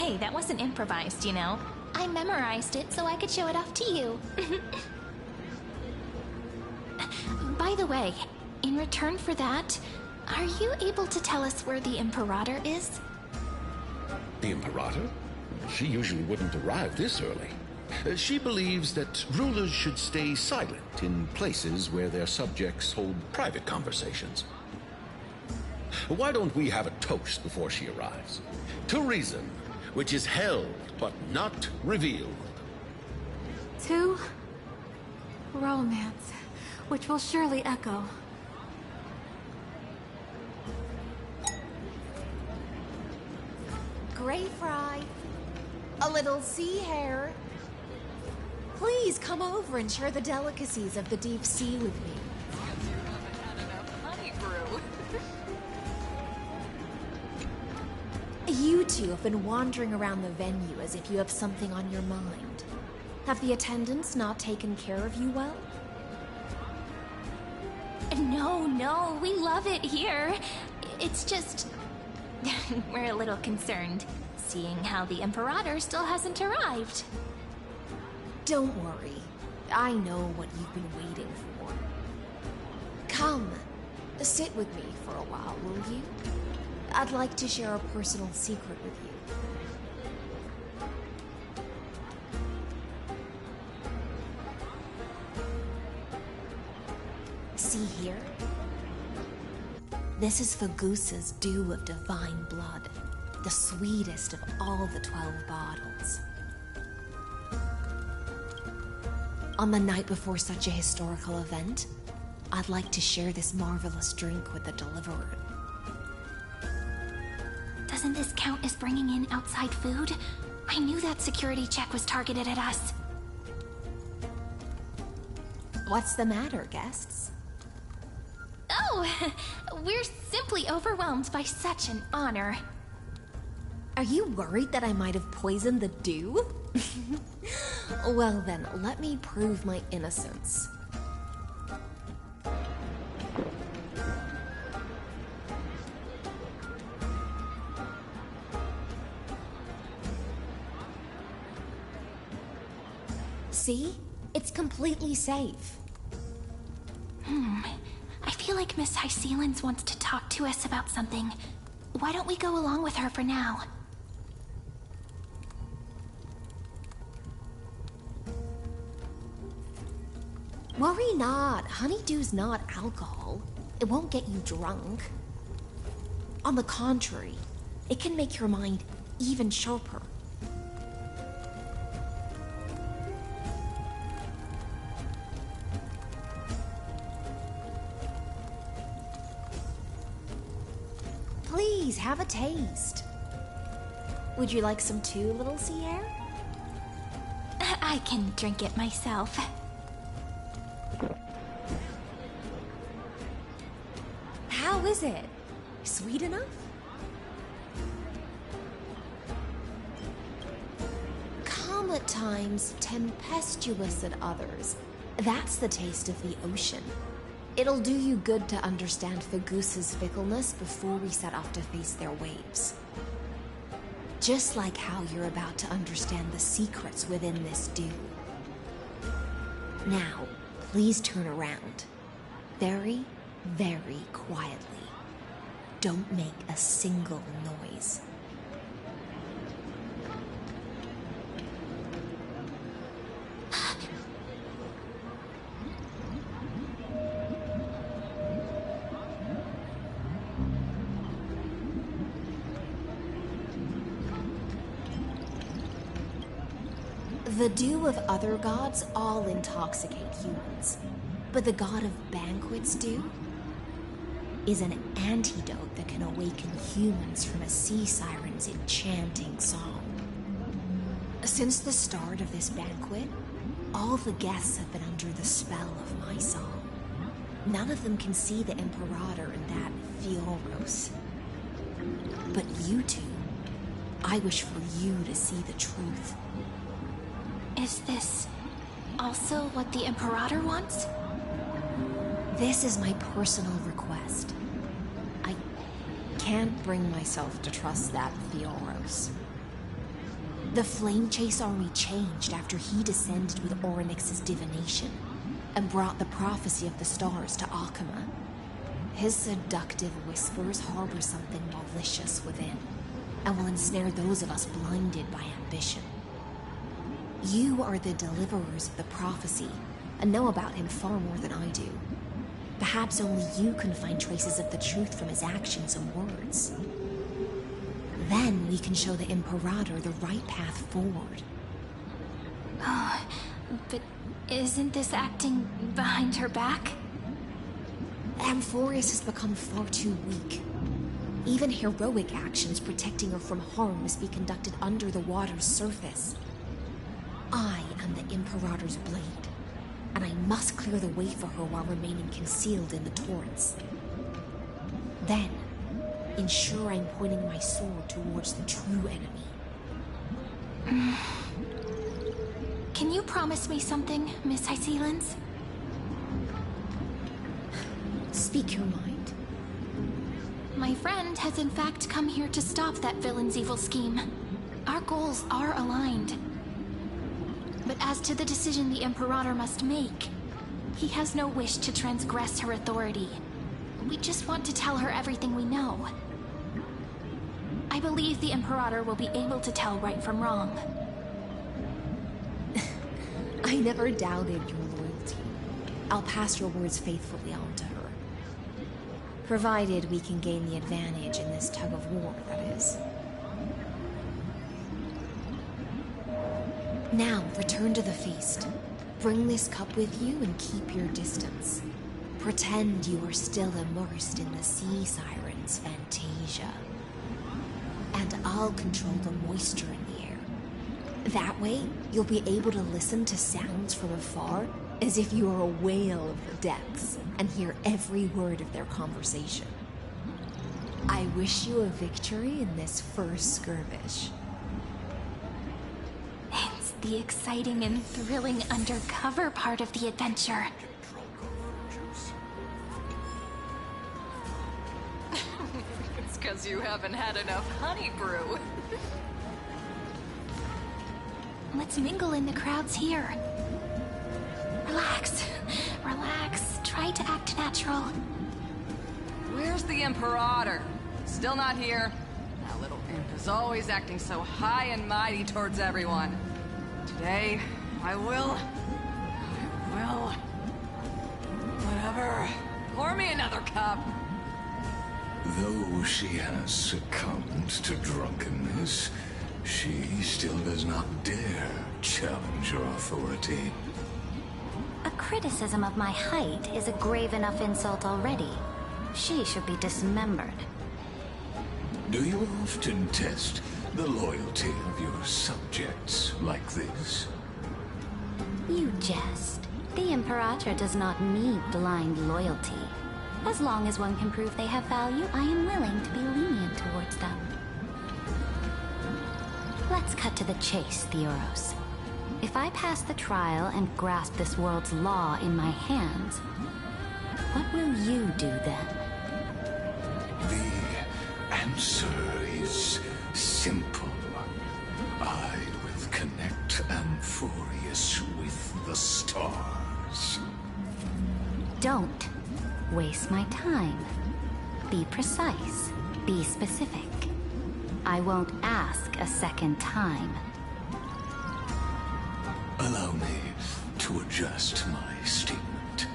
Hey, that wasn't improvised, you know. I memorized it so I could show it off to you. By the way, in return for that, are you able to tell us where the Imperator is?
The Imperator? She usually wouldn't arrive this early. She believes that rulers should stay silent in places where their subjects hold private conversations. Why don't we have a toast before she arrives? To reason, which is held but not revealed.
To romance, which will surely echo.
Gray fry. A little sea hare. Please come over and share the delicacies of the deep sea with me. You two have been wandering around the venue as if you have something on your mind. Have the attendants not taken care of you well?
No, we love it here. It's just... we're a little concerned, seeing how the Imperator still hasn't arrived.
Don't worry. I know what you've been waiting for. Come, sit with me for a while, will you? I'd like to share a personal secret with you. See here? This is Fagusa's dew of divine blood, the sweetest of all the 12 bottles. On the night before such a historical event, I'd like to share this marvelous drink with the Deliverer.
Doesn't this count as bringing in outside food? I knew that security check was targeted at us.
What's the matter, guests?
Oh, we're simply overwhelmed by such an honor.
Are you worried that I might have poisoned the dew? Well then, let me prove my innocence. See? It's completely safe.
I feel like Miss Hysealans wants to talk to us about something. Why don't we go along with her for now?
Worry not. Honeydew's not alcohol. It won't get you drunk. On the contrary, it can make your mind even sharper. Please, have a taste. Would you like some too, little sea hare?
I can drink it myself.
How is it? Sweet enough? Calm at times, tempestuous at others. That's the taste of the ocean. It'll do you good to understand Fagusa's fickleness before we set off to face their waves. Just like how you're about to understand the secrets within this dew. Now, please turn around. Very, very quietly. Don't make a single noise. The dew of other gods all intoxicate humans, but the god of banquets dew is an antidote that can awaken humans from a sea siren's enchanting song. Since the start of this banquet, all the guests have been under the spell of my song. None of them can see the Imperator and that Fioros. But you two, I wish for you to see the truth.
Is this also what the Imperator wants?
This is my personal request. I can't bring myself to trust that Fioros. The Flame Chase army changed after he descended with Orynyx's divination and brought the prophecy of the stars to Akuma. His seductive whispers harbor something malicious within, and will ensnare those of us blinded by ambition. You are the deliverers of the prophecy, and know about him far more than I do. Perhaps only you can find traces of the truth from his actions and words. Then we can show the Imperator the right path forward.
Oh, but isn't this acting behind her back?
Amphorius has become far too weak. Even heroic actions protecting her from harm must be conducted under the water's surface. I am the Imperator's blade, and I must clear the way for her while remaining concealed in the torrents. Then, ensure I'm pointing my sword towards the true enemy.
Can you promise me something, Miss Hysealans?
Speak your mind.
My friend has in fact come here to stop that villain's evil scheme. Our goals are aligned. But as to the decision the Imperator must make, he has no wish to transgress her authority. We just want to tell her everything we know. I believe the Imperator will be able to tell right from wrong.
I never doubted your loyalty. I'll pass your words faithfully on to her. Provided we can gain the advantage in this tug of war, that is. Now, return to the feast. Bring this cup with you and keep your distance. Pretend you are still immersed in the sea siren's fantasia. And I'll control the moisture in the air. That way, you'll be able to listen to sounds from afar as if you are a whale of the depths and hear every word of their conversation. I wish you a victory in this first skirmish.
It's the exciting and thrilling undercover part of the adventure.
It's 'cause you haven't had enough honey brew.
Let's mingle in the crowds here. Relax. Relax. Try to act natural.
Where's the Imperator? Still not here. That little imp is always acting so high and mighty towards everyone. Today, I will... Whatever. Pour me another cup.
Though she has succumbed to drunkenness, she still does not dare challenge your authority.
A criticism of my height is a grave enough insult already. She should be dismembered.
Do you often test the loyalty of your subjects like this?
You jest. The Imperator does not need blind loyalty. As long as one can prove they have value, I am willing to be lenient towards them. Let's cut to the chase, Theoros. If I pass the trial and grasp this world's law in my hands, what will you do then?
The answer is simple. I will connect Amphorius with the stars.
Don't waste my time. Be precise. Be specific. I won't ask a second time.
Allow me to adjust my statement.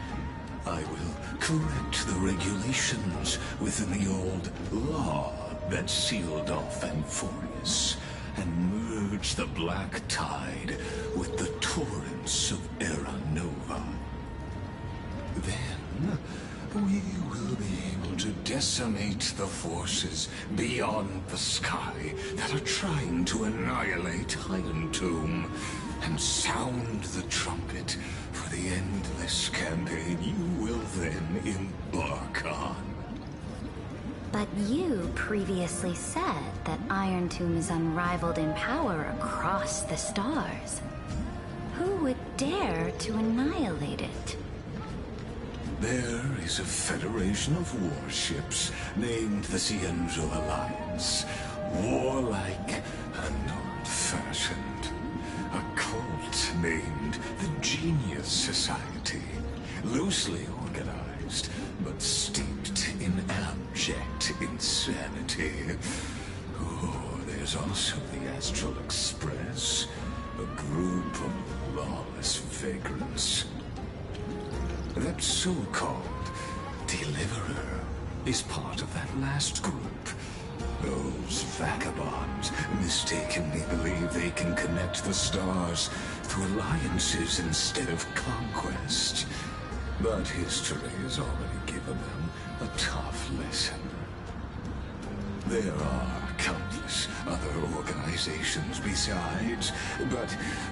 I will correct the regulations within the old law that sealed off Amphorius and merge the black tide with the torrents of Era Nova. Then we will be able to decimate the forces beyond the sky that are trying to annihilate Iron Tomb and sound the trumpet for the endless campaign you will then embark on.
But you previously said that Iron Tomb is unrivaled in power across the stars. Who would dare to annihilate it?
There is a federation of warships named the Cienzo Alliance. Warlike and unfair. old-fashioned. A cult named the Genius Society. Loosely organized, but steeped in abject insanity. Oh, there's also the Astral Express, a group of lawless vagrants. That so-called Deliverer is part of that last group. Those vagabonds mistakenly believe they can connect the stars through alliances instead of conquest. But history has already given them a tough lesson. There are countless other organizations besides, but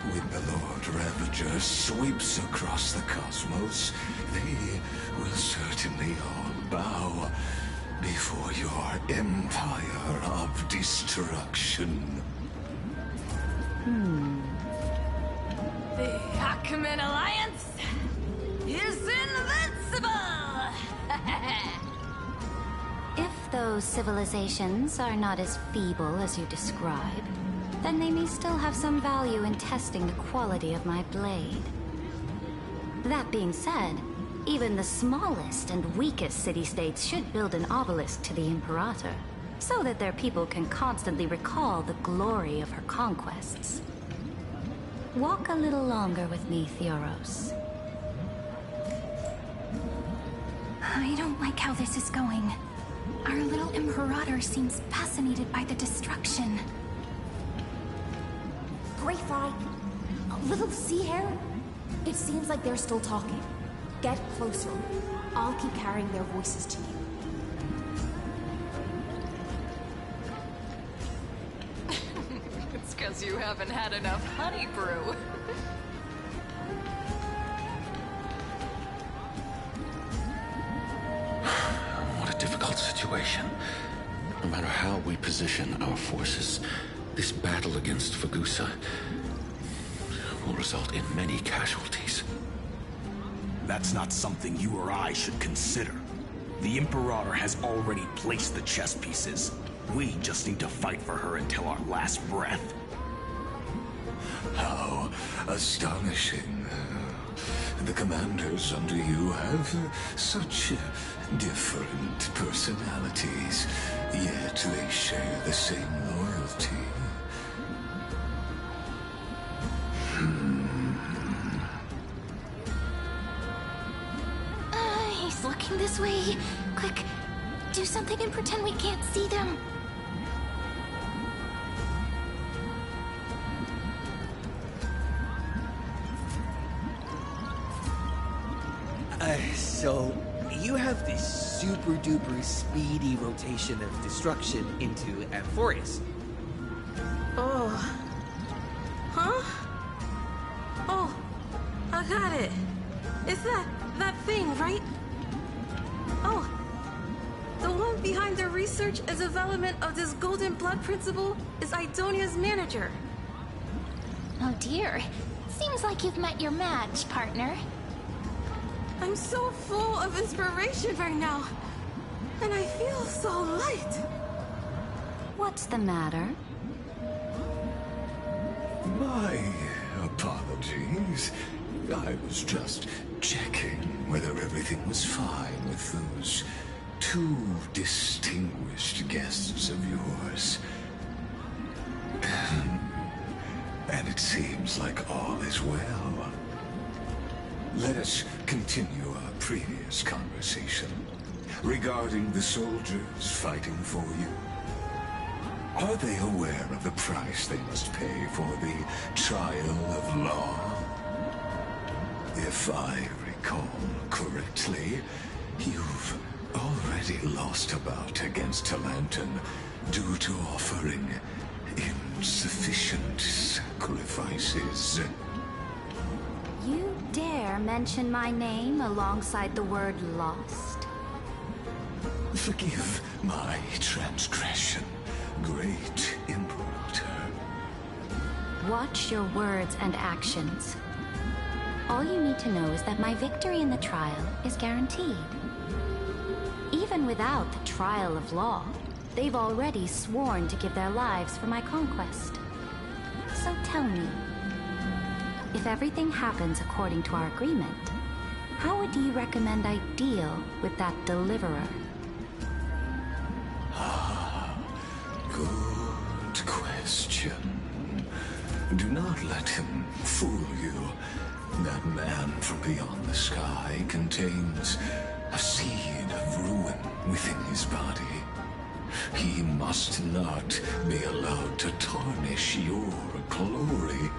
when the Lord Ravager sweeps across the cosmos, they will certainly all bow before your empire of destruction.
The Ackman Alliance is invincible!
If those civilizations are not as feeble as you describe, then they may still have some value in testing the quality of my blade. That being said, even the smallest and weakest city-states should build an obelisk to the Imperator, so that their people can constantly recall the glory of her conquests. Walk a little longer with me, Theoros.
I don't like how this is going. Our little Imperator seems fascinated by the destruction.
Greyfly, a little sea hare? It seems like they're still talking. Get closer. I'll keep carrying their voices to you.
It's because you haven't had enough honey brew.
What a difficult situation. No matter how we position our forces, this battle against Fagusa will result in many casualties.
That's not something you or I should consider. The Imperator has already placed the chess pieces. We just need to fight for her until our last breath.
How astonishing. The commanders under you have such different personalities, yet they share the same loyalty.
He's looking this way. Quick, do something and pretend we can't see them.
So, you have this super duper speedy rotation of destruction into Amphorius.
Oh. Huh? Oh, I got it. It's that thing, right? Oh. The one behind the research and development of this golden blood principle is Idonia's manager.
Oh dear. Seems like you've met your match, partner.
I'm so full of inspiration right now. And I feel so light.
What's the matter?
My apologies. I was just checking whether everything was fine with those two distinguished guests of yours. And it seems like all is well. Let us continue our previous conversation regarding the soldiers fighting for you. Are they aware of the price they must pay for the trial of law? If I recall correctly, you've already lost a bout against Talanton due to offering insufficient sacrifices.
You dare mention my name alongside the word lost?
Forgive my transgression, great Imperator.
Watch your words and actions. All you need to know is that my victory in the trial is guaranteed. Even without the trial of law, they've already sworn to give their lives for my conquest. So tell me, if everything happens according to our agreement, how would you recommend I deal with that deliverer?
Good question. Do not let him fool you. That man from beyond the sky contains a seed of ruin within his body. He must not be allowed to tarnish your glory.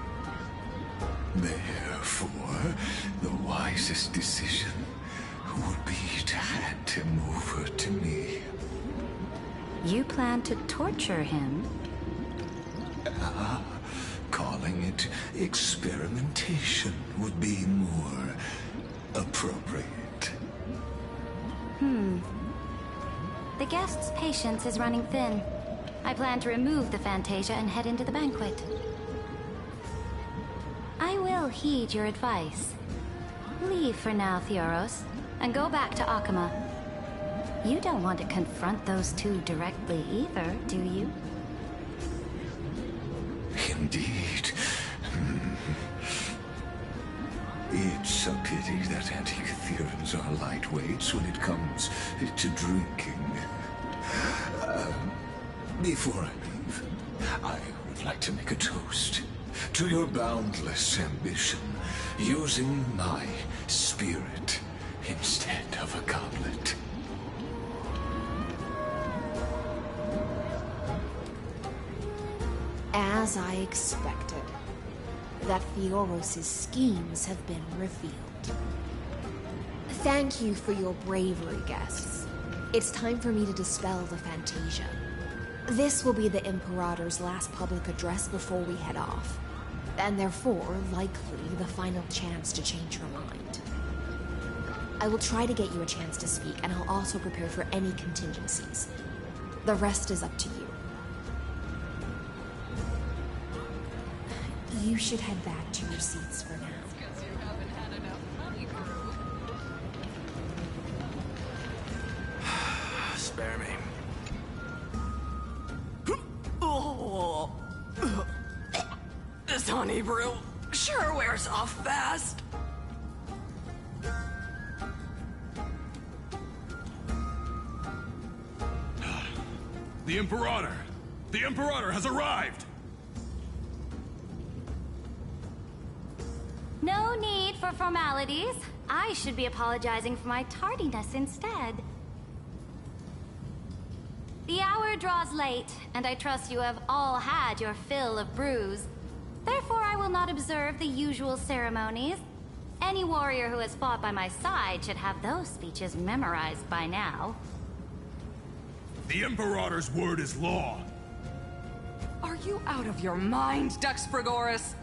Therefore, the wisest decision would be to hand him over to me.
You plan to torture him?
Calling it experimentation would be more appropriate.
The guest's patience is running thin. I plan to remove the Fantasia and head into the banquet. I will heed your advice. Leave for now, Theoros, and go back to Akama. You don't want to confront those two directly either, do you?
Indeed. It's a pity that anti-Catherians are lightweights when it comes to drinking. Before I leave, I would like to make a toast to your boundless ambition, using my spirit instead of a goblet.
As I expected, that Theoros' schemes have been revealed. Thank you for your bravery, guests. It's time for me to dispel the Fantasia. This will be the Imperator's last public address before we head off, and therefore, likely, the final chance to change your mind. I will try to get you a chance to speak, and I'll also prepare for any contingencies. The rest is up to you. You should head back to your seats for now.
Spare me.
Oh. This honey brew sure wears off fast.
The Imperator! The Imperator has arrived!
No need for formalities. I should be apologizing for my tardiness instead. The hour draws late, and I trust you have all had your fill of brews. Therefore, I will not observe the usual ceremonies. Any warrior who has fought by my side should have those speeches memorized by now.
The Imperator's word is law.
Are you out of your mind, Dux Frigoris?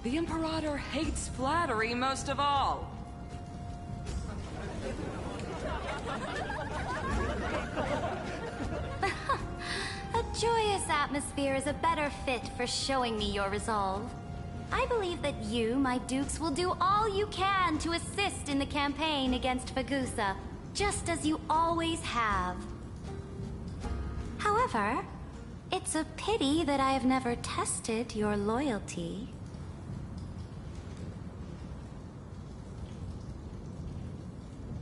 The Imperator hates flattery most of all.
A joyous atmosphere is a better fit for showing me your resolve. I believe that you, my dukes, will do all you can to assist in the campaign against Fagusa, just as you always have. However, it's a pity that I have never tested your loyalty.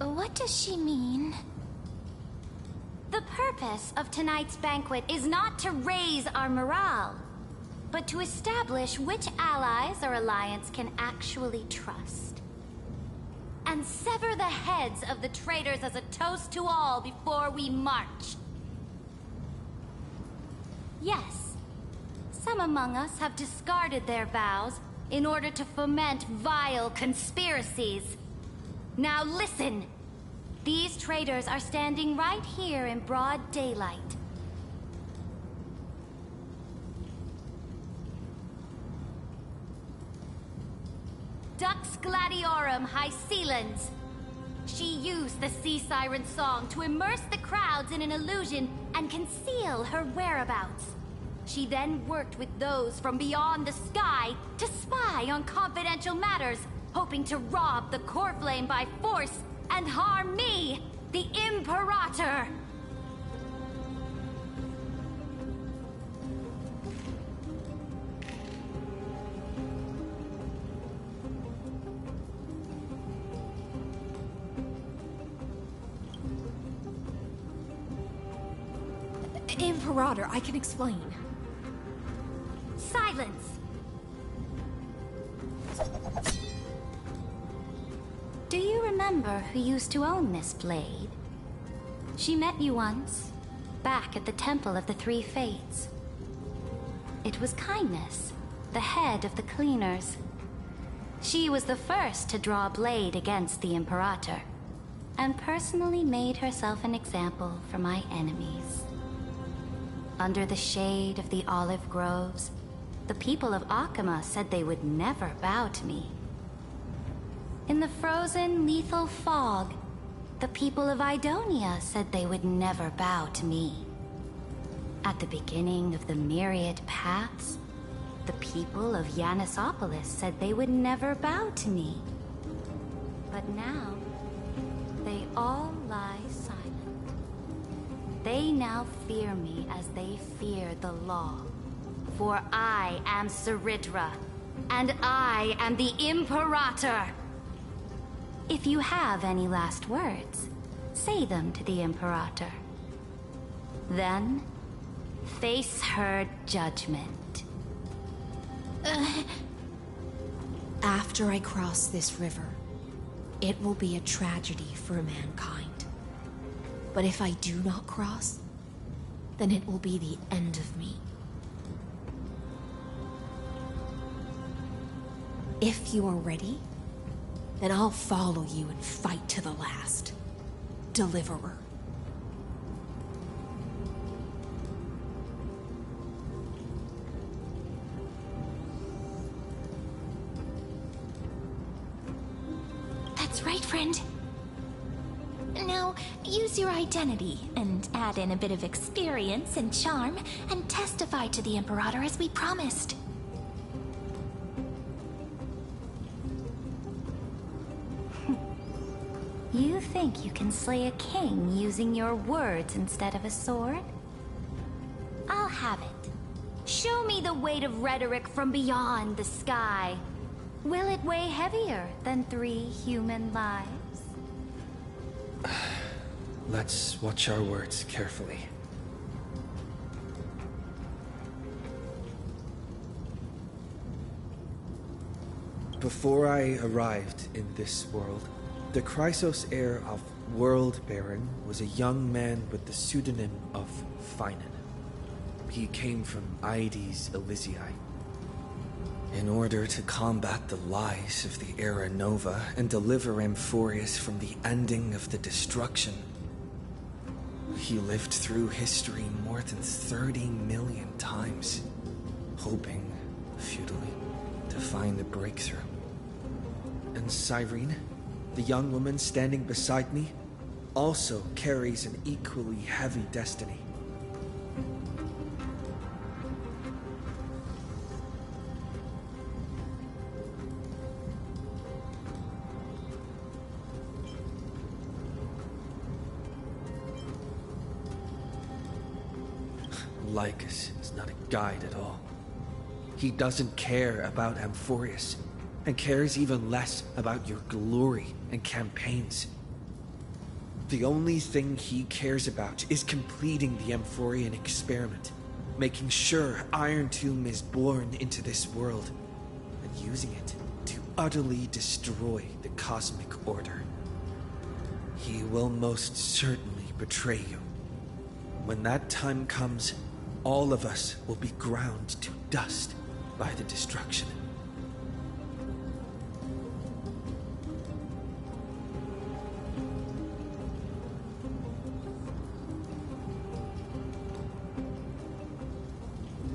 What does she mean?
The purpose of tonight's banquet is not to raise our morale, but to establish which allies our alliance can actually trust. And sever the heads of the traitors as a toast to all before we march. Yes, some among us have discarded their vows in order to foment vile conspiracies. Now listen! These traitors are standing right here in broad daylight. Dux Gladiorum Hycelans. She used the Sea Siren song to immerse the crowds in an illusion and conceal her whereabouts. She then worked with those from beyond the sky to spy on confidential matters, hoping to rob the core flame by force and harm me, the Imperator!
Imperator, I can explain.
Silence! Do you remember who used to own this blade? She met you once, back at the Temple of the Three Fates. It was Kindness, the head of the Cleaners. She was the first to draw a blade against the Imperator, and personally made herself an example for my enemies. Under the shade of the olive groves, the people of Akama said they would never bow to me. In the frozen, lethal fog, the people of Idonia said they would never bow to me. At the beginning of the myriad paths, the people of Yanisopolis said they would never bow to me. But now, they all lie silent. They now fear me as they fear the law. For I am Saridra, and I am the Imperator! If you have any last words, say them to the Imperator. Then, face her judgment.
After I cross this river, it will be a tragedy for mankind. But if I do not cross, then it will be the end of me. If you are ready, then I'll follow you and fight to the last. Deliverer.
That's right, friend. Now, use your identity and add in a bit of experience and charm and testify to the Imperator as we promised.
You think you can slay a king using your words instead of a sword? I'll have it. Show me the weight of rhetoric from beyond the sky. Will it weigh heavier than 3 human lives?
Let's watch our words carefully. Before I arrived in this world, the Chrysos heir of World Baron was a young man with the pseudonym of Finan. He came from Aides Elysiae. In order to combat the lies of the Era Nova and deliver Amphorius from the ending of the destruction, he lived through history more than 30 million times, hoping, futilely, to find a breakthrough. And Cyrene, the young woman standing beside me, also carries an equally heavy destiny. Lycus is not a guide at all. He doesn't care about Amphorius, and cares even less about your glory and campaigns. The only thing he cares about is completing the Amphorian experiment, making sure Iron Tomb is born into this world, and using it to utterly destroy the Cosmic Order. He will most certainly betray you. When that time comes, all of us will be ground to dust by the destruction.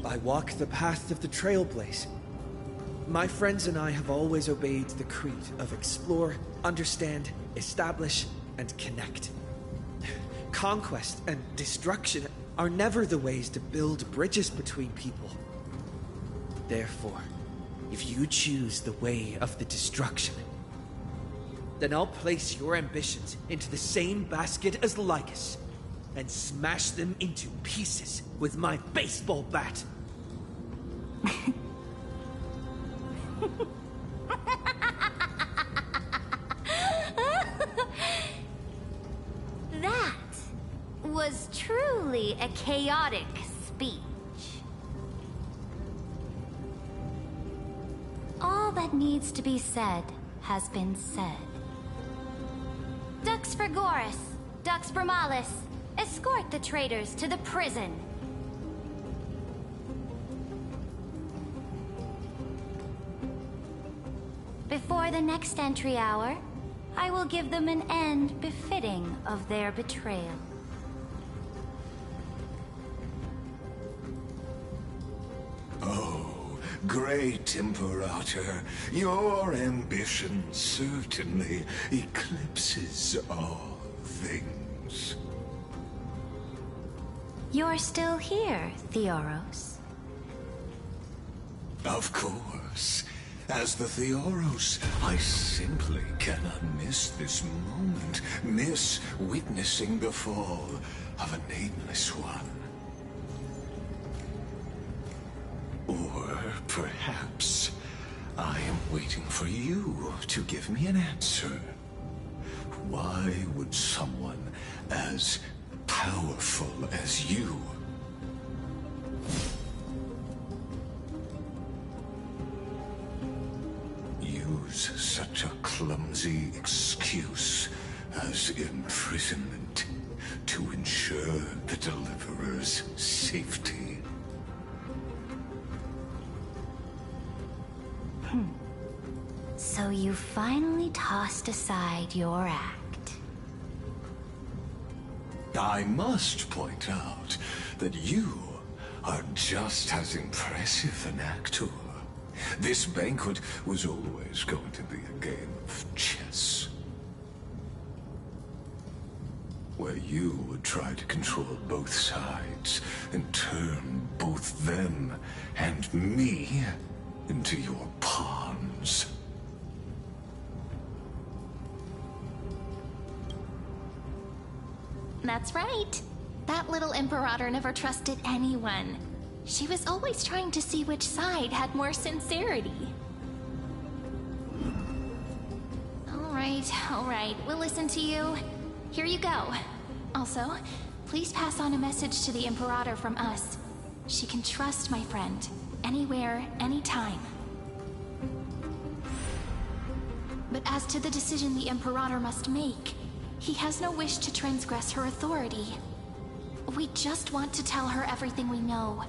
I walk the path of the Trailblaze. My friends and I have always obeyed the creed of explore, understand, establish, and connect. Conquest and destruction are never the ways to build bridges between people. Therefore, if you choose the way of the destruction, then I'll place your ambitions into the same basket as Lycus and smash them into pieces with my baseball bat.
That was truly a chaotic speech. All that needs to be said has been said. Dux Frigoris, Dux Bromalis, escort the traitors to the prison. Before the next entry hour, I will give them an end befitting of their betrayal.
Oh, great Imperator, your ambition certainly eclipses all things.
You're still here, Theoros.
Of course. As the Theoros, I simply cannot miss this moment, miss witnessing the fall of a nameless one. Or perhaps I am waiting for you to give me an answer. Why would someone as powerful as you use such a clumsy excuse as imprisonment to ensure the Deliverer's safety?
So you finally tossed aside your act.
I must point out that you are just as impressive an actor. This banquet was always going to be a game of chess, where you would try to control both sides and turn both them and me into your pawns.
That's right. That little Imperator never trusted anyone. She was always trying to see which side had more sincerity. All right, we'll listen to you. Here you go. Also, please pass on a message to the Imperator from us. She can trust my friend, anywhere, anytime. But as to the decision the Imperator must make, he has no wish to transgress her authority. We just want to tell her everything we know.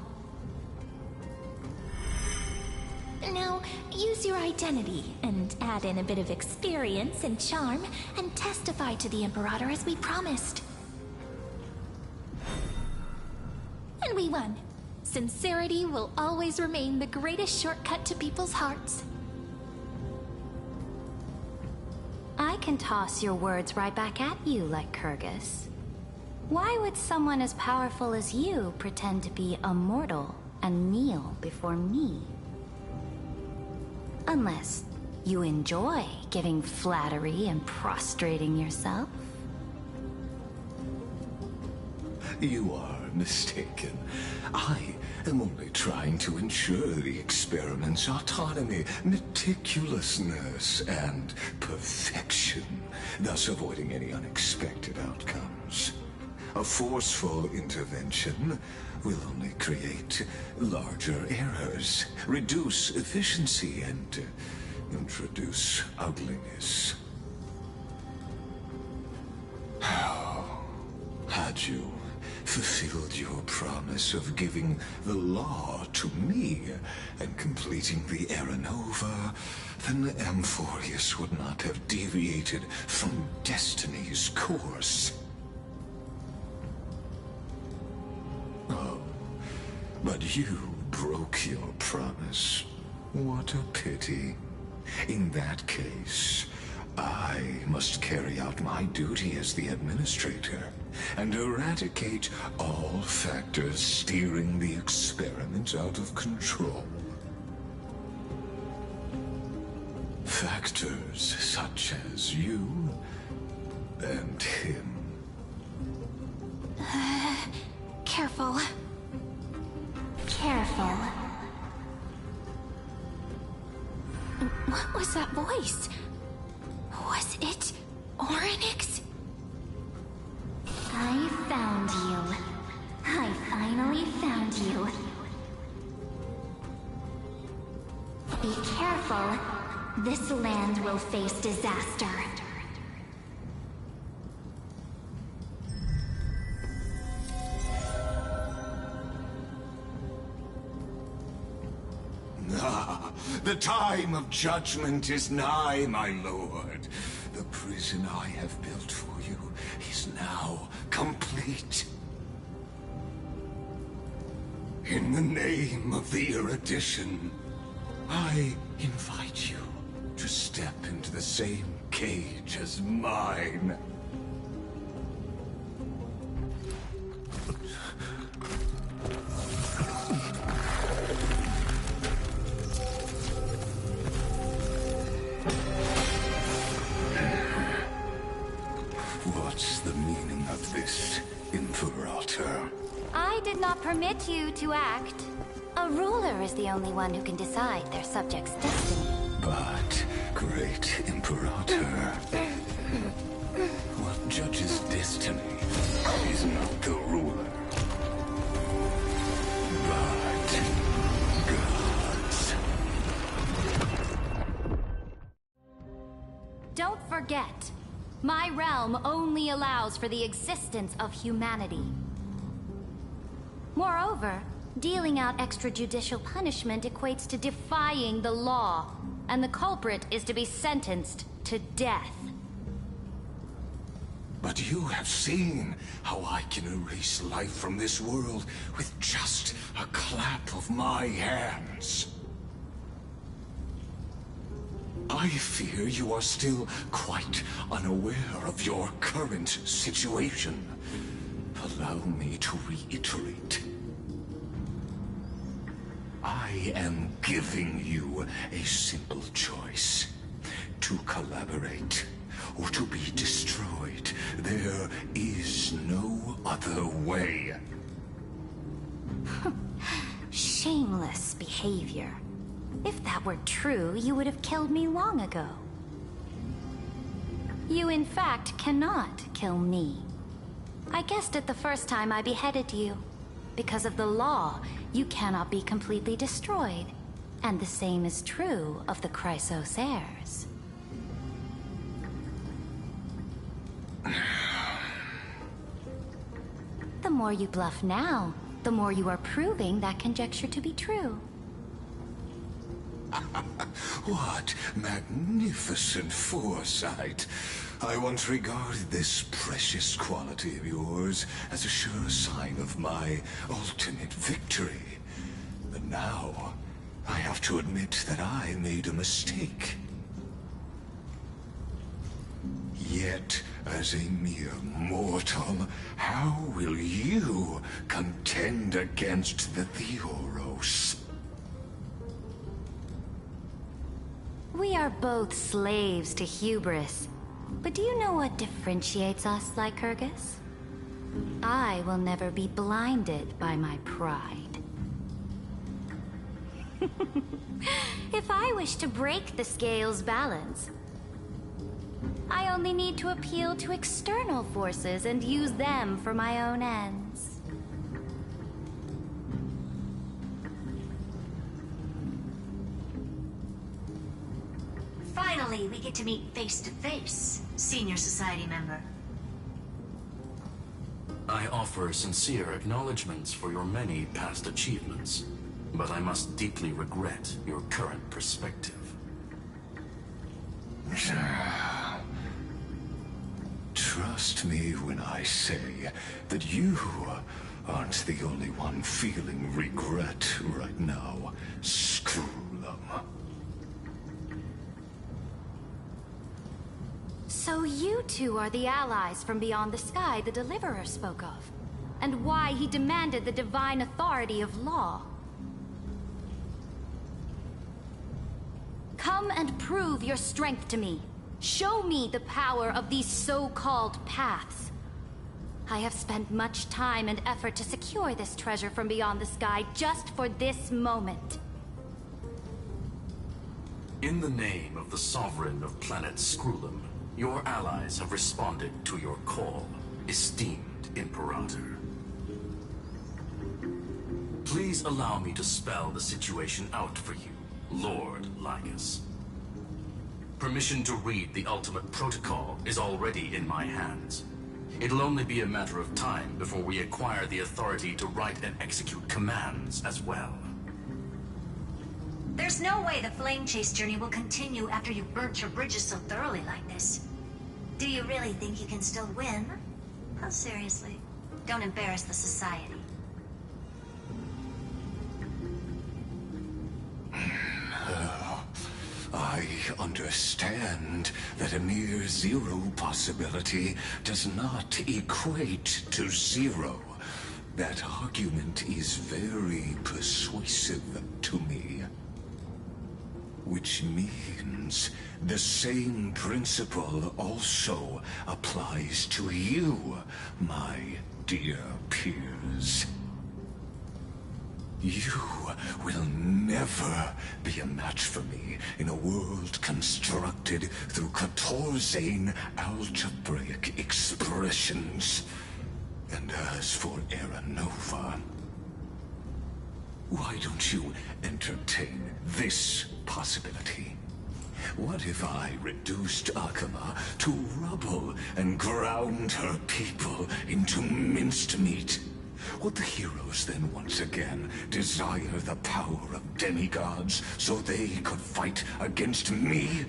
Now, use your identity, and add in a bit of experience and charm, and testify to the Imperator as we promised. And we won. Sincerity will always remain the greatest shortcut to people's hearts.
I can toss your words right back at you, like Kyrgyz. Why would someone as powerful as you pretend to be a mortal and kneel before me? Unless you enjoy giving flattery and prostrating yourself.
You are mistaken. I am only trying to ensure the experiment's autonomy, meticulousness, and perfection, thus avoiding any unexpected outcomes. A forceful intervention will only create larger errors, reduce efficiency, and introduce ugliness. How had you fulfilled your promise of giving the law to me and completing the Era Nova, then Amphorius would not have deviated from destiny's course. Oh, but you broke your promise. What a pity. In that case, I must carry out my duty as the administrator and eradicate all factors steering the experiment out of control. Factors such as you and him.
Careful.
Careful.
What was that voice? Was it Oryx?
I found
be careful, this land will face disaster.
Ah, the time of judgment is nigh, my lord. The prison I have built for you is now complete. In the name of the erudition, I invite you to step into the same cage as mine. What's the meaning of this, Imperator?
I did not permit you to act. A ruler is the only one who can decide their subject's destiny.
But, great Imperator, what judges destiny is not the ruler, but gods.
Don't forget, my realm only allows for the existence of humanity. Moreover, dealing out extrajudicial punishment equates to defying the law, and the culprit is to be sentenced to death.
But you have seen how I can erase life from this world with just a clap of my hands. I fear you are still quite unaware of your current situation. Allow me to reiterate. I am giving you a simple choice. To collaborate, or to be destroyed. There is no other way.
Shameless behavior. If that were true, you would have killed me long ago. You in fact cannot kill me. I guessed it the first time I beheaded you. Because of the law, you cannot be completely destroyed. And the same is true of the Chrysos heirs. The more you bluff now, the more you are proving that conjecture to be true.
What magnificent foresight. I once regarded this precious quality of yours as a sure sign of my ultimate victory. But now, I have to admit that I made a mistake. Yet, as a mere mortal, how will you contend against the Theoros?
We are both slaves to hubris. But do you know what differentiates us, Lycurgus? I will never be blinded by my pride. If I wish to break the scale's balance, I only need to appeal to external forces and use them for my own ends.
Finally, we get to meet face to face, Senior Society member.
I offer sincere acknowledgments for your many past achievements, but I must deeply regret your current perspective.
Trust me when I say that you aren't the only one feeling regret right now, Screwlum.
So you two are the allies from beyond the sky the Deliverer spoke of, and why he demanded the divine authority of law. Come and prove your strength to me. Show me the power of these so-called paths. I have spent much time and effort to secure this treasure from beyond the sky just for this moment.
In the name of the Sovereign of planet Screwlum, your allies have responded to your call, esteemed Imperator. Please allow me to spell the situation out for you. Lord Lycus. Permission to read the ultimate protocol is already in my hands. It'll only be a matter of time before we acquire the authority to write and execute commands as well.
There's no way the flame chase journey will continue after you've burnt your bridges so thoroughly like this. Do you really think you can still win? Oh, seriously. Don't embarrass the society.
I understand that a mere zero possibility does not equate to zero. That argument is very persuasive to me. Which means the same principle also applies to you, my dear peers. You will never be a match for me in a world constructed through Catorzane algebraic expressions. And as for Era Nova, why don't you entertain this possibility? What if I reduced Akama to rubble and ground her people into minced meat? Would the heroes then once again desire the power of demigods so they could fight against me?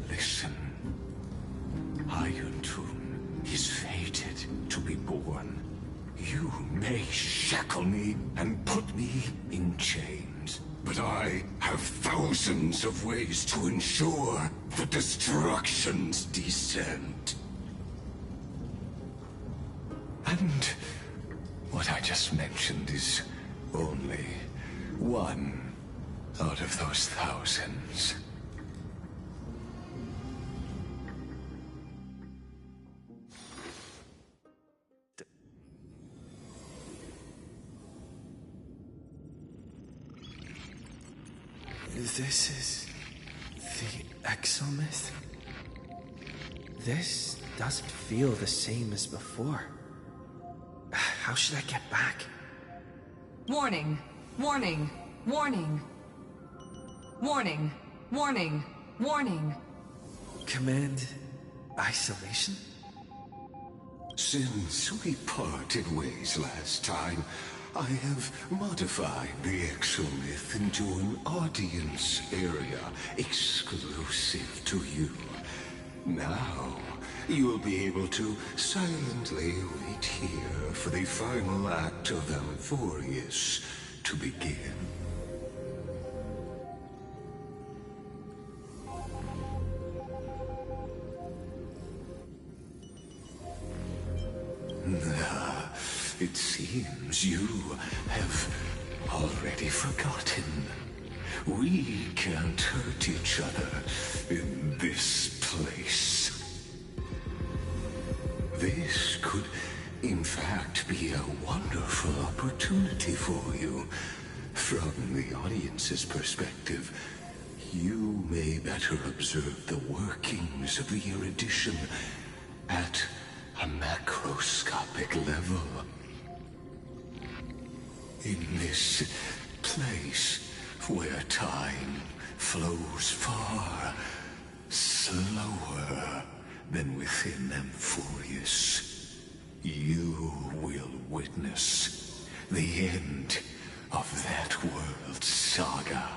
Listen, Iron Tomb is fated to be born. You may shackle me and put me in chains, but I have thousands of ways to ensure the destruction's descent. And what I just mentioned is only one out of those thousands.
This is the exomyth? This doesn't feel the same as before. How should I get back?
Warning! Warning! Warning! Warning! Warning! Warning!
Command isolation?
Since we parted ways last time, I have modified the exomyth into an audience area exclusive to you. Now, you'll be able to silently wait here for the final act of Amphorius to begin. It seems you have already forgotten. We can't hurt each other in this place. This could, in fact, be a wonderful opportunity for you. From the audience's perspective, you may better observe the workings of the erudition at a macroscopic level. In this place where time flows far slower than within Amphorius, you will witness the end of that world's saga.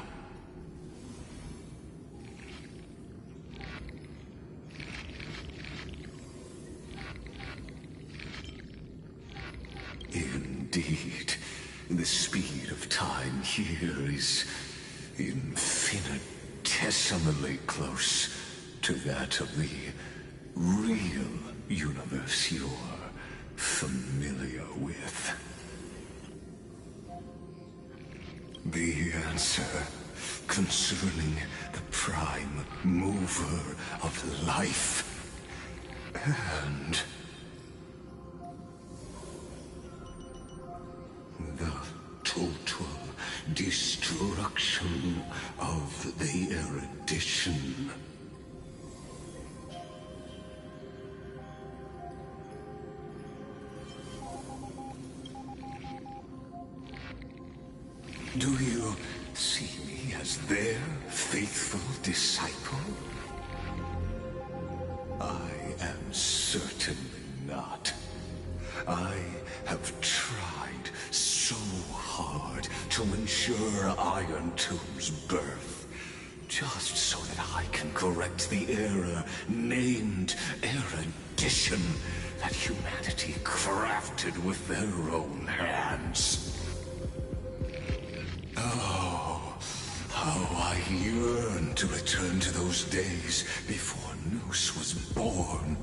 Indeed, the speed of time here is infinitesimally close to that of the real universe you're familiar with. The answer concerning the prime mover of life and the total destruction of the erudition. Do you see me as their faithful disciple? I am certainly not. I have tried so hard to ensure Iron Tomb's birth, just so that I can correct the error named erudition that humanity crafted with their own hands. Oh, how I yearn to return to those days before Noose was born.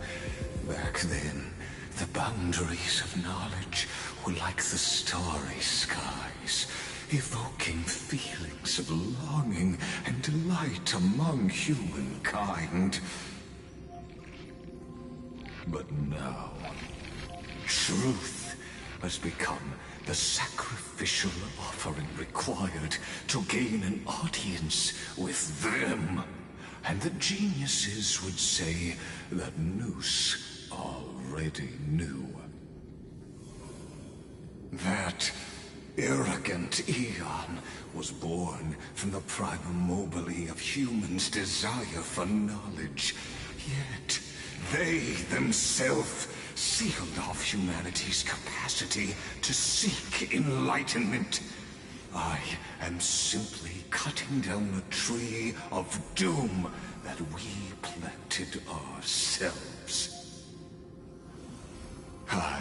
Back then, the boundaries of knowledge were like the starry skies, evoking feelings of longing and delight among humankind. But now, truth has become the sacrificial offering required to gain an audience with them. And the geniuses would say that Noose already knew. That arrogant Eon was born from the primal mobile of humans' desire for knowledge. Yet, they themselves sealed off humanity's capacity to seek enlightenment. I am simply cutting down a tree of doom that we planted ourselves. I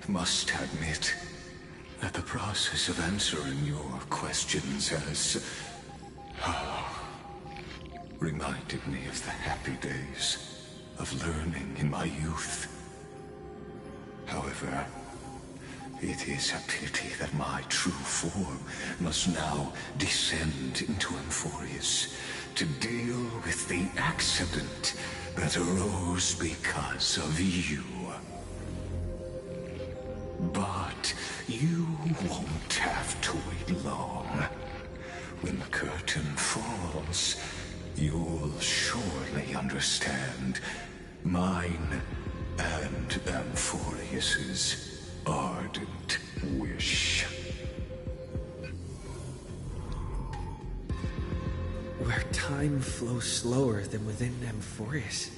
must admit that the process of answering your questions has reminded me of the happy days of learning in my youth. However, it is a pity that my true form must now descend into Amphorius to deal with the accident that arose because of you. But you won't have to wait long. When the curtain falls, you'll surely understand mine and Amphorius's ardent wish.
Where time flows slower than within Amphorius.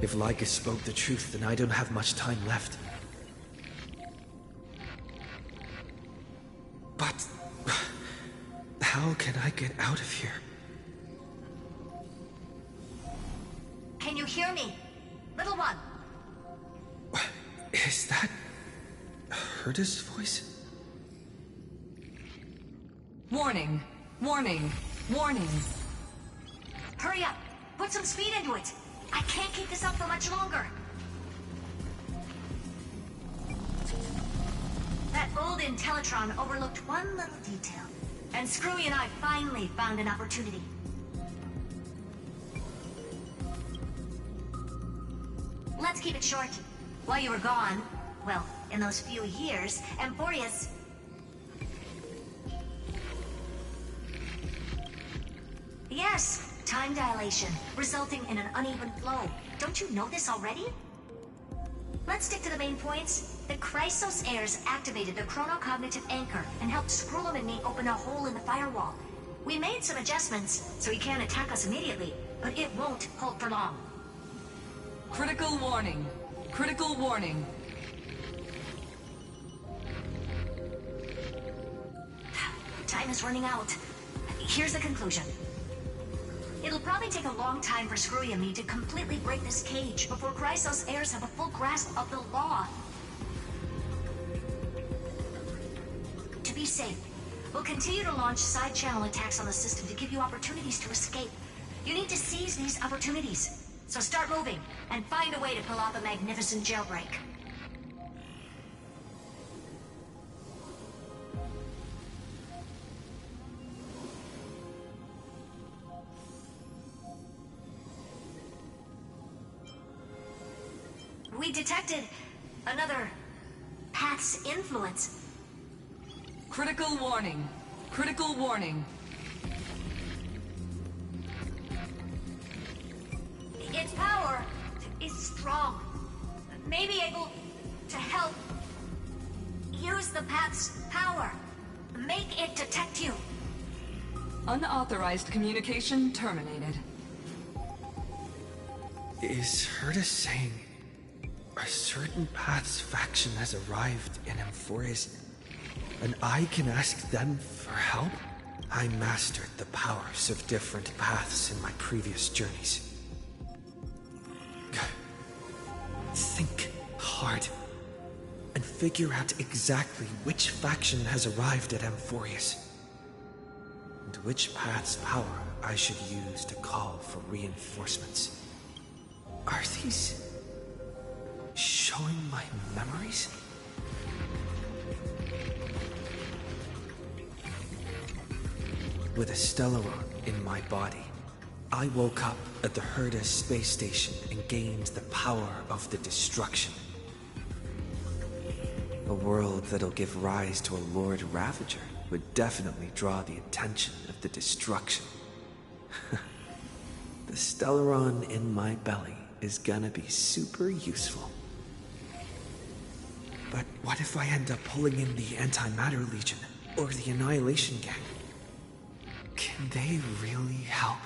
If Lycus spoke the truth, then I don't have much time left. But how can I get out of here?
Can you hear me? Little one.
Is that Herta's voice?
Warning, warning, warning.
Hurry up! Put some speed into it! I can't keep this up for much longer! That old Intellitron overlooked one little detail, and Screwy and I finally found an opportunity. Let's keep it short. While you were gone, well, in those few years, Amphorius... Yes, time dilation, resulting in an uneven flow. Don't you know this already? Let's stick to the main points. The Chrysos heirs activated the chronocognitive anchor and helped Skrullum and me open a hole in the firewall. We made some adjustments, so he can't attack us immediately, but it won't hold for long.
Critical warning. Critical warning.
Time is running out. Here's the conclusion. It'll probably take a long time for Screwy and me to completely break this cage before Chrysos heirs have a full grasp of the law. To be safe, we'll continue to launch side-channel attacks on the system to give you opportunities to escape. You need to seize these opportunities. So start moving, and find a way to pull off a magnificent jailbreak. We detected another path's influence.
Critical warning. Critical warning.
Its power is strong. May be able to help use the path's power. Make it detect you.
Unauthorized communication terminated.
Is Herta saying a certain path's faction has arrived in Amphorius, and I can ask them for help? I mastered the powers of different paths in my previous journeys. Think hard and figure out exactly which faction has arrived at Amphorius, and which path's power I should use to call for reinforcements. Are these showing my memories? With a Stellaron in my body, I woke up at the Herta space station and gained the power of the destruction. A world that'll give rise to a Lord Ravager would definitely draw the attention of the destruction. The Stellaron in my belly is gonna be super useful. But what if I end up pulling in the Antimatter Legion or the Annihilation Gang? Can they really help?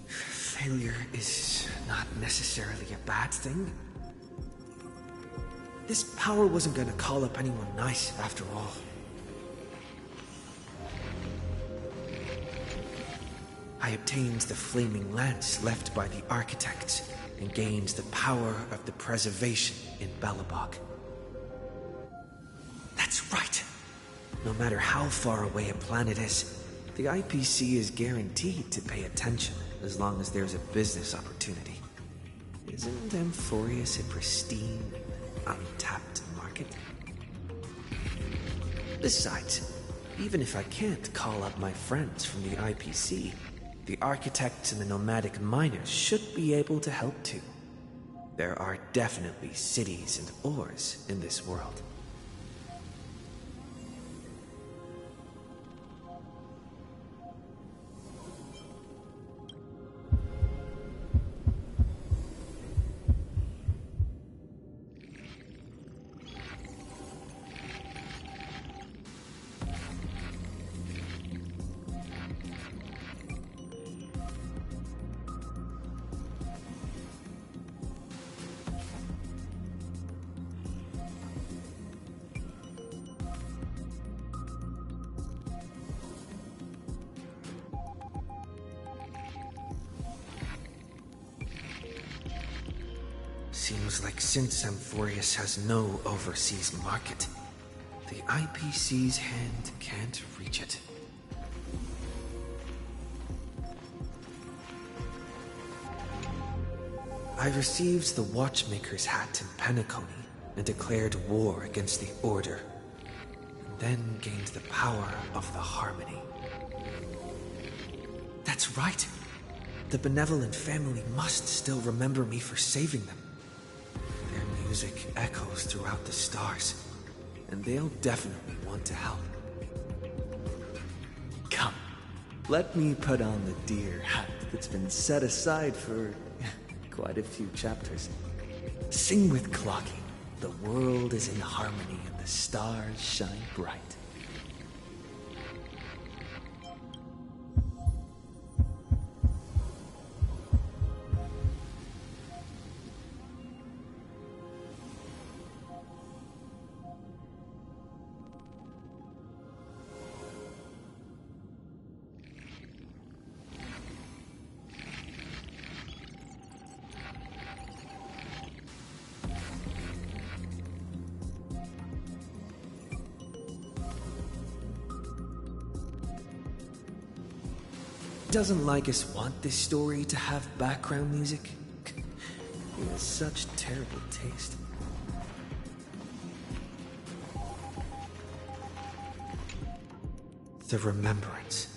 Failure is not necessarily a bad thing. This power wasn't gonna call up anyone nice after all. I obtained the flaming lance left by the architects and gained the power of the preservation in Belobog. That's right! No matter how far away a planet is, the IPC is guaranteed to pay attention as long as there's a business opportunity. Isn't Amphorius a pristine, untapped market? Besides, even if I can't call up my friends from the IPC, the architects and the nomadic miners should be able to help too. There are definitely cities and ores in this world. Seems like since Amphorius has no overseas market, the IPC's hand can't reach it. I received the Watchmaker's hat in Penacony and declared war against the Order, and then gained the power of the Harmony. That's right! The benevolent family must still remember me for saving them. Their music echoes throughout the stars, and they'll definitely want to help. Come, let me put on the deer hat that's been set aside for quite a few chapters. Sing with Clocky. The world is in harmony and the stars shine bright. Doesn't Lycus want this story to have background music? Such terrible taste. The Remembrance.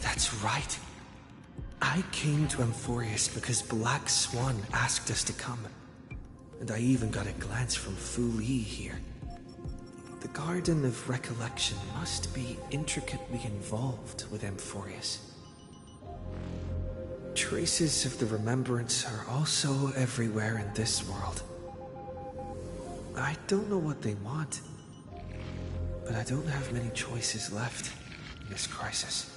That's right. I came to Amphorius because Black Swan asked us to come. And I even got a glance from Fu Li here. The Garden of Recollection must be intricately involved with Amphorius. Traces of the Remembrance are also everywhere in this world. I don't know what they want, but I don't have many choices left in this crisis.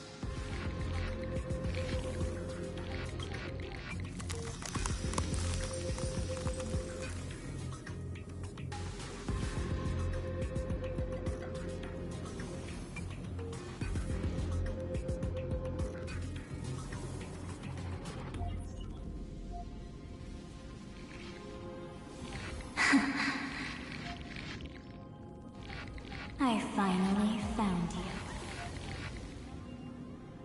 I finally found you.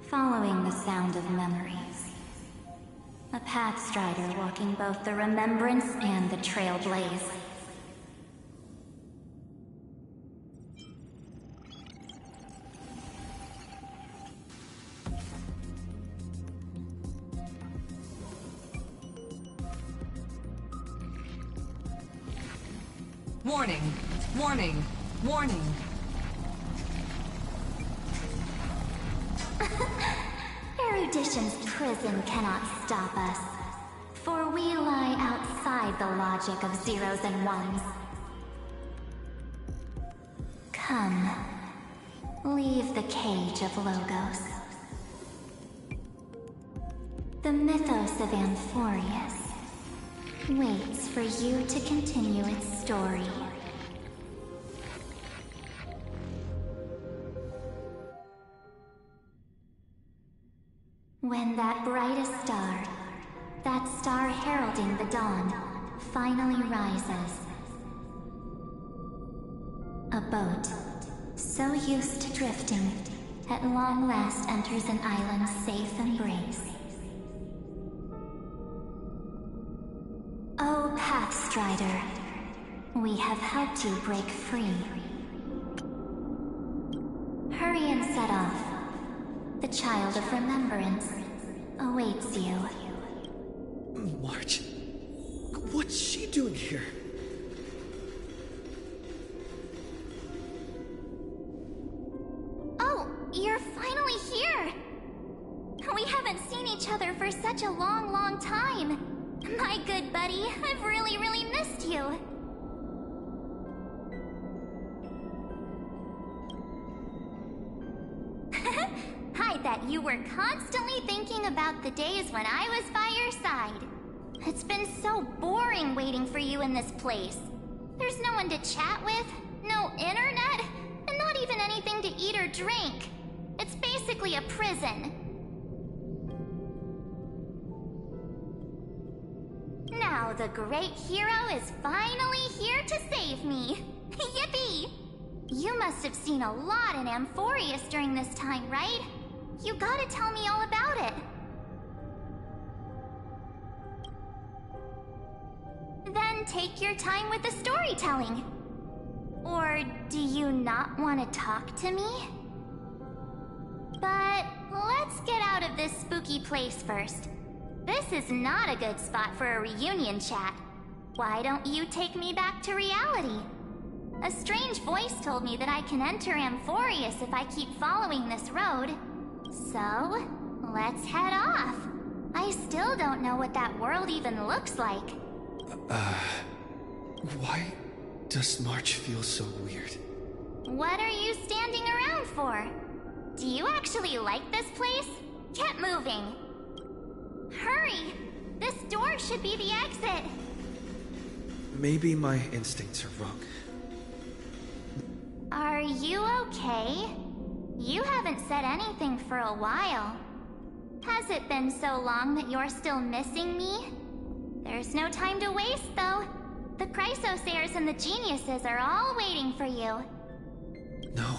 Following the sound of memories. A Pathstrider walking both the Remembrance and the Trailblaze.
Warning! Warning! Warning!
Erudition's prison cannot stop us, for we lie outside the logic of zeros and ones. Come, leave the cage of Logos. The mythos of Amphorius waits for you to continue its story. When that brightest star, that star heralding the dawn, finally rises, a boat, so used to drifting, at long last enters an island's safe embrace. Oh, Pathstrider, we have helped you break free. Hurry and set off. The Child of Remembrance awaits you.
March? What's she doing here?
Oh, you're finally here! We haven't seen each other for such a long, long time. My good buddy, I've really, really missed you. I bet you were constantly thinking about the days when I was by your side. It's been so boring waiting for you in this place. There's no one to chat with, no internet, and not even anything to eat or drink. It's basically a prison. Now the great hero is finally here to save me. Yippee! You must have seen a lot in Amphorius during this time, right? You gotta tell me all about it. Then take your time with the storytelling. Or do you not want to talk to me? But let's get out of this spooky place first. This is not a good spot for a reunion chat. Why don't you take me back to reality? A strange voice told me that I can enter Amphorius if I keep following this road. So, let's head off. I still don't know what that world even looks like.
Why does March feel so weird?
What are you standing around for? Do you actually like this place? Get moving. Hurry! This door should be the exit.
Maybe my instincts are wrong.
Are you okay? You haven't said anything for a while. Has it been so long that you're still missing me? There's no time to waste, though. The Chrysosairs and the Geniuses are all waiting for you.
No.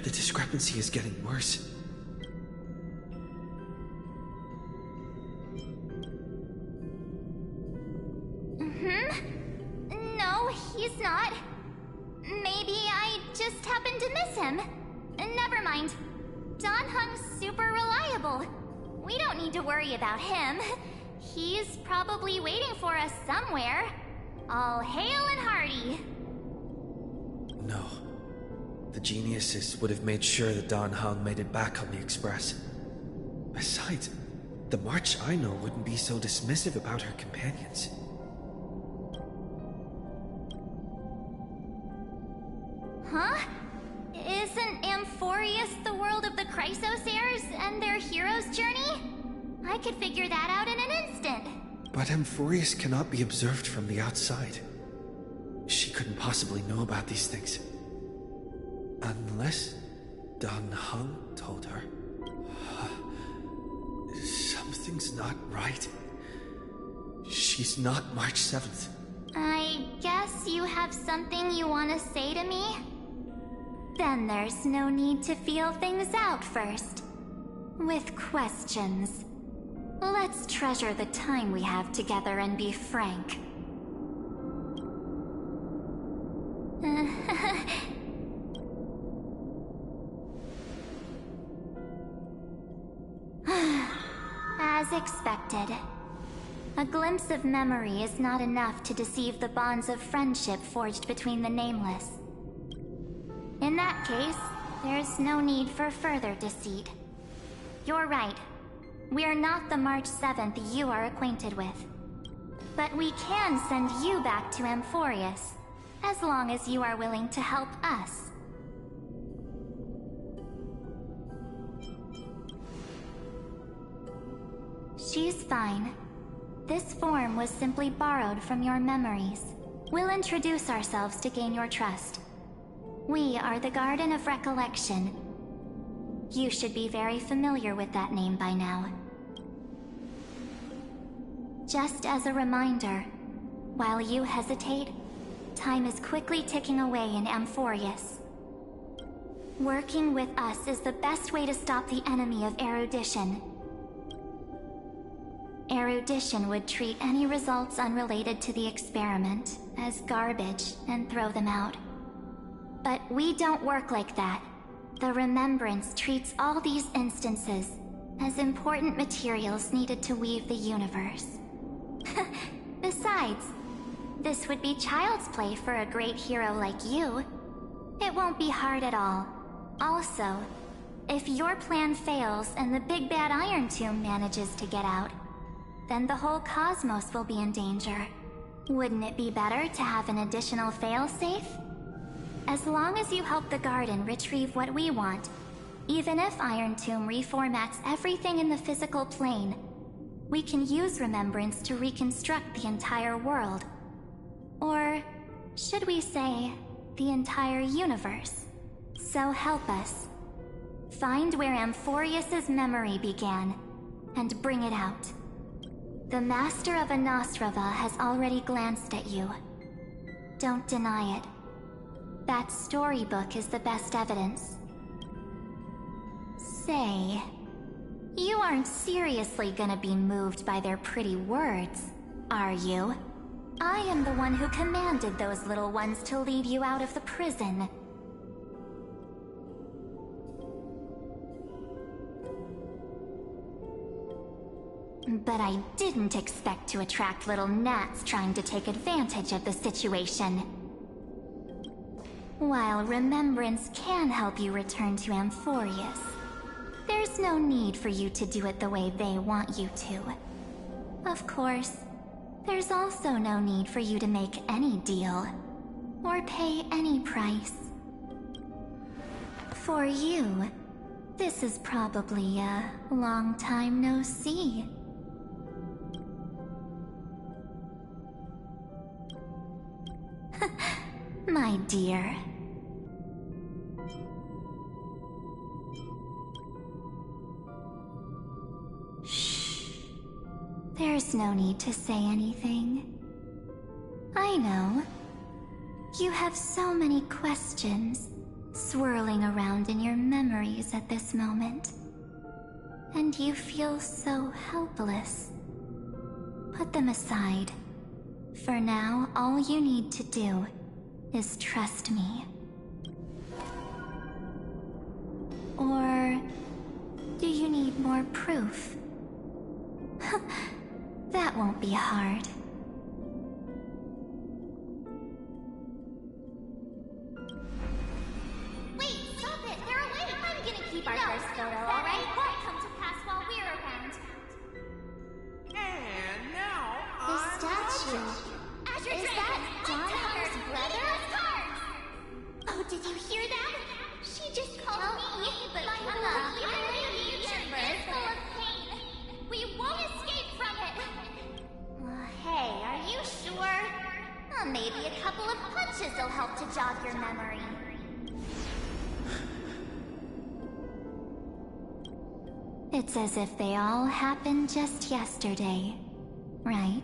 The discrepancy is getting worse.
is him. Never mind. Dan Heng's super reliable. We don't need to worry about him. He's probably waiting for us somewhere. All hail and hearty.
No. The geniuses would have made sure that Dan Heng made it back on the Express. Besides, the March I know wouldn't be so dismissive about her companions.
Huh? Isn't Amphorius the world of the Chrysosairs and their hero's journey? I could figure that out in an instant.
But Amphorius cannot be observed from the outside. She couldn't possibly know about these things. Unless Dan Heng told her. Something's not right. She's not March 7th.
I guess you have something you want to say to me? Then there's no need to feel things out first. With questions. Let's treasure the time we have together and be frank. As expected. A glimpse of memory is not enough to deceive the bonds of friendship forged between the Nameless. In that case, there's no need for further deceit. You're right. We're not the March 7th you are acquainted with. But we can send you back to Amphorius, as long as you are willing to help us. She's fine. This form was simply borrowed from your memories. We'll introduce ourselves to gain your trust. We are the Garden of Recollection. You should be very familiar with that name by now. Just as a reminder, while you hesitate, time is quickly ticking away in Amphorius. Working with us is the best way to stop the enemy of erudition. Erudition would treat any results unrelated to the experiment as garbage and throw them out. But we don't work like that. The Remembrance treats all these instances as important materials needed to weave the universe. Besides, this would be child's play for a great hero like you. It won't be hard at all. Also, if your plan fails and the big bad Iron Tomb manages to get out, then the whole cosmos will be in danger. Wouldn't it be better to have an additional failsafe? As long as you help the Garden retrieve what we want, even if Iron Tomb reformats everything in the physical plane, we can use Remembrance to reconstruct the entire world. Or, should we say, the entire universe. So help us. Find where Amphorius's memory began, and bring it out. The Master of Anastrava has already glanced at you. Don't deny it. That storybook is the best evidence. Say, you aren't seriously gonna be moved by their pretty words, are you? I am the one who commanded those little ones to lead you out of the prison. But I didn't expect to attract little gnats trying to take advantage of the situation. While Remembrance can help you return to Amphorius, there's no need for you to do it the way they want you to. Of course, there's also no need for you to make any deal, or pay any price. For you, this is probably a long time no see. My dear. Shh. There's no need to say anything. I know. You have so many questions swirling around in your memories at this moment. And you feel so helpless. Put them aside. For now, all you need to do is trust me.
Or do you need more proof? That won't be hard.
Wait, stop it! They're awake! I'm gonna keep our first photo, alright? Won't come to pass while we're around.
And now,
The statue. Is that Donhar's brother? Oh, did you hear that? She just called me, but I'm full of pain. We won't escape from it. Hey, are you sure? Maybe a couple of punches will help to jog your memory.
It's as if they all happened just yesterday, right?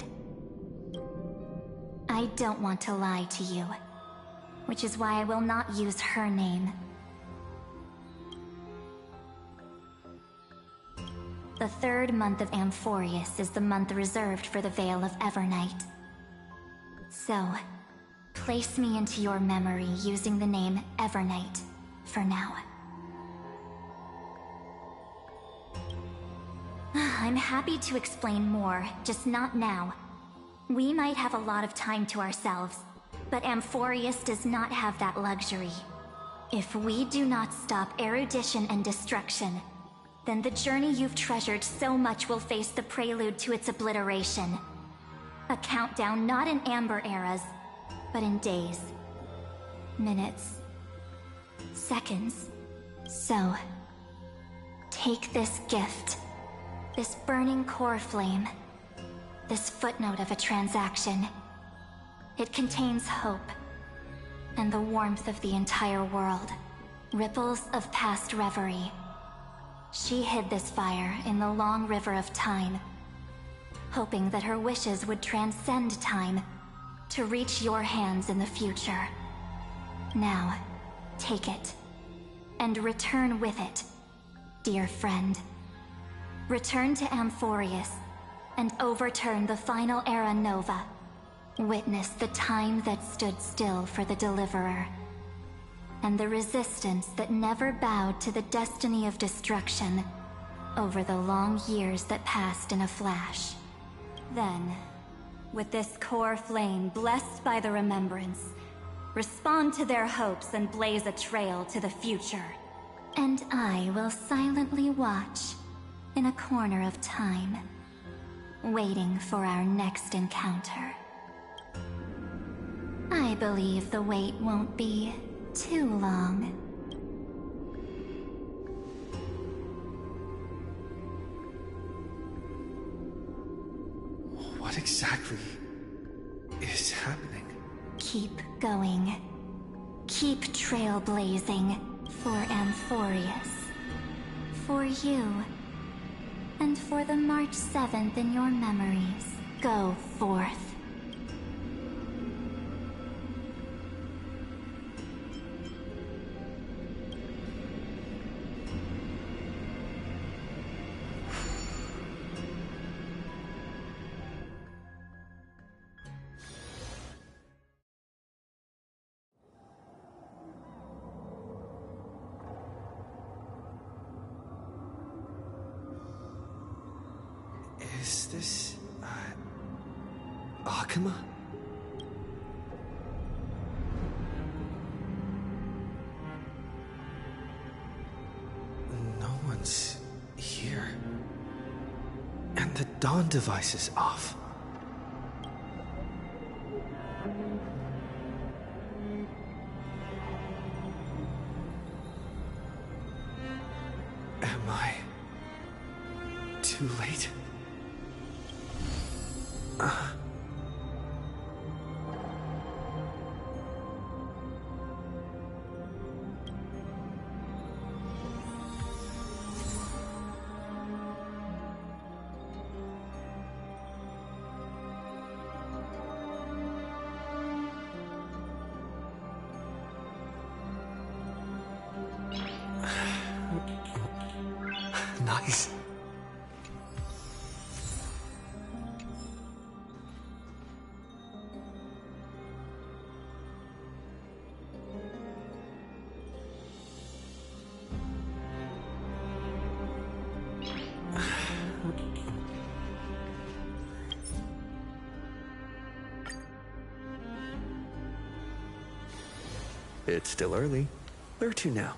I don't want to lie to you, which is why I will not use her name. The third month of Amphorius is the month reserved for the Veil of Evernight. So, place me into your memory using the name Evernight for now. I'm happy to explain more, just not now. We might have a lot of time to ourselves, but Amphorius does not have that luxury. If we do not stop erudition and destruction, then the journey you've treasured so much will face the prelude to its obliteration. A countdown not in Amber eras, but in days, minutes, seconds. So, take this gift, this burning core flame, this footnote of a transaction. It contains hope, and the warmth of the entire world, ripples of past reverie. She hid this fire in the long river of time, hoping that her wishes would transcend time to reach your hands in the future. Now, take it, and return with it, dear friend. Return to Amphorius, and overturn the final era Nova. Witness the time that stood still for the Deliverer, and the resistance that never bowed to the destiny of destruction over the long years that passed in a flash. Then, with this core flame blessed by the remembrance, respond to their hopes and blaze a trail to the future. And I will silently watch in a corner of time, waiting for our next encounter. I believe the wait won't be too long.
What exactly is happening?
Keep going. Keep trailblazing for Amphorius. For you. And for the March 7th in your memories. Go forth.
Is this... Akuma? No one's here. And the dawn device is off. Am I... too late? Nice. It's still early. Where to now?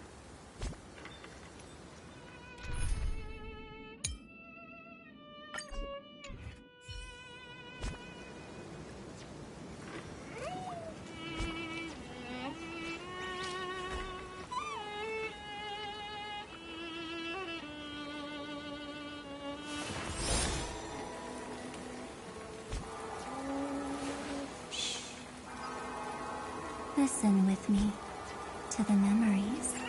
Listen with me to the memories.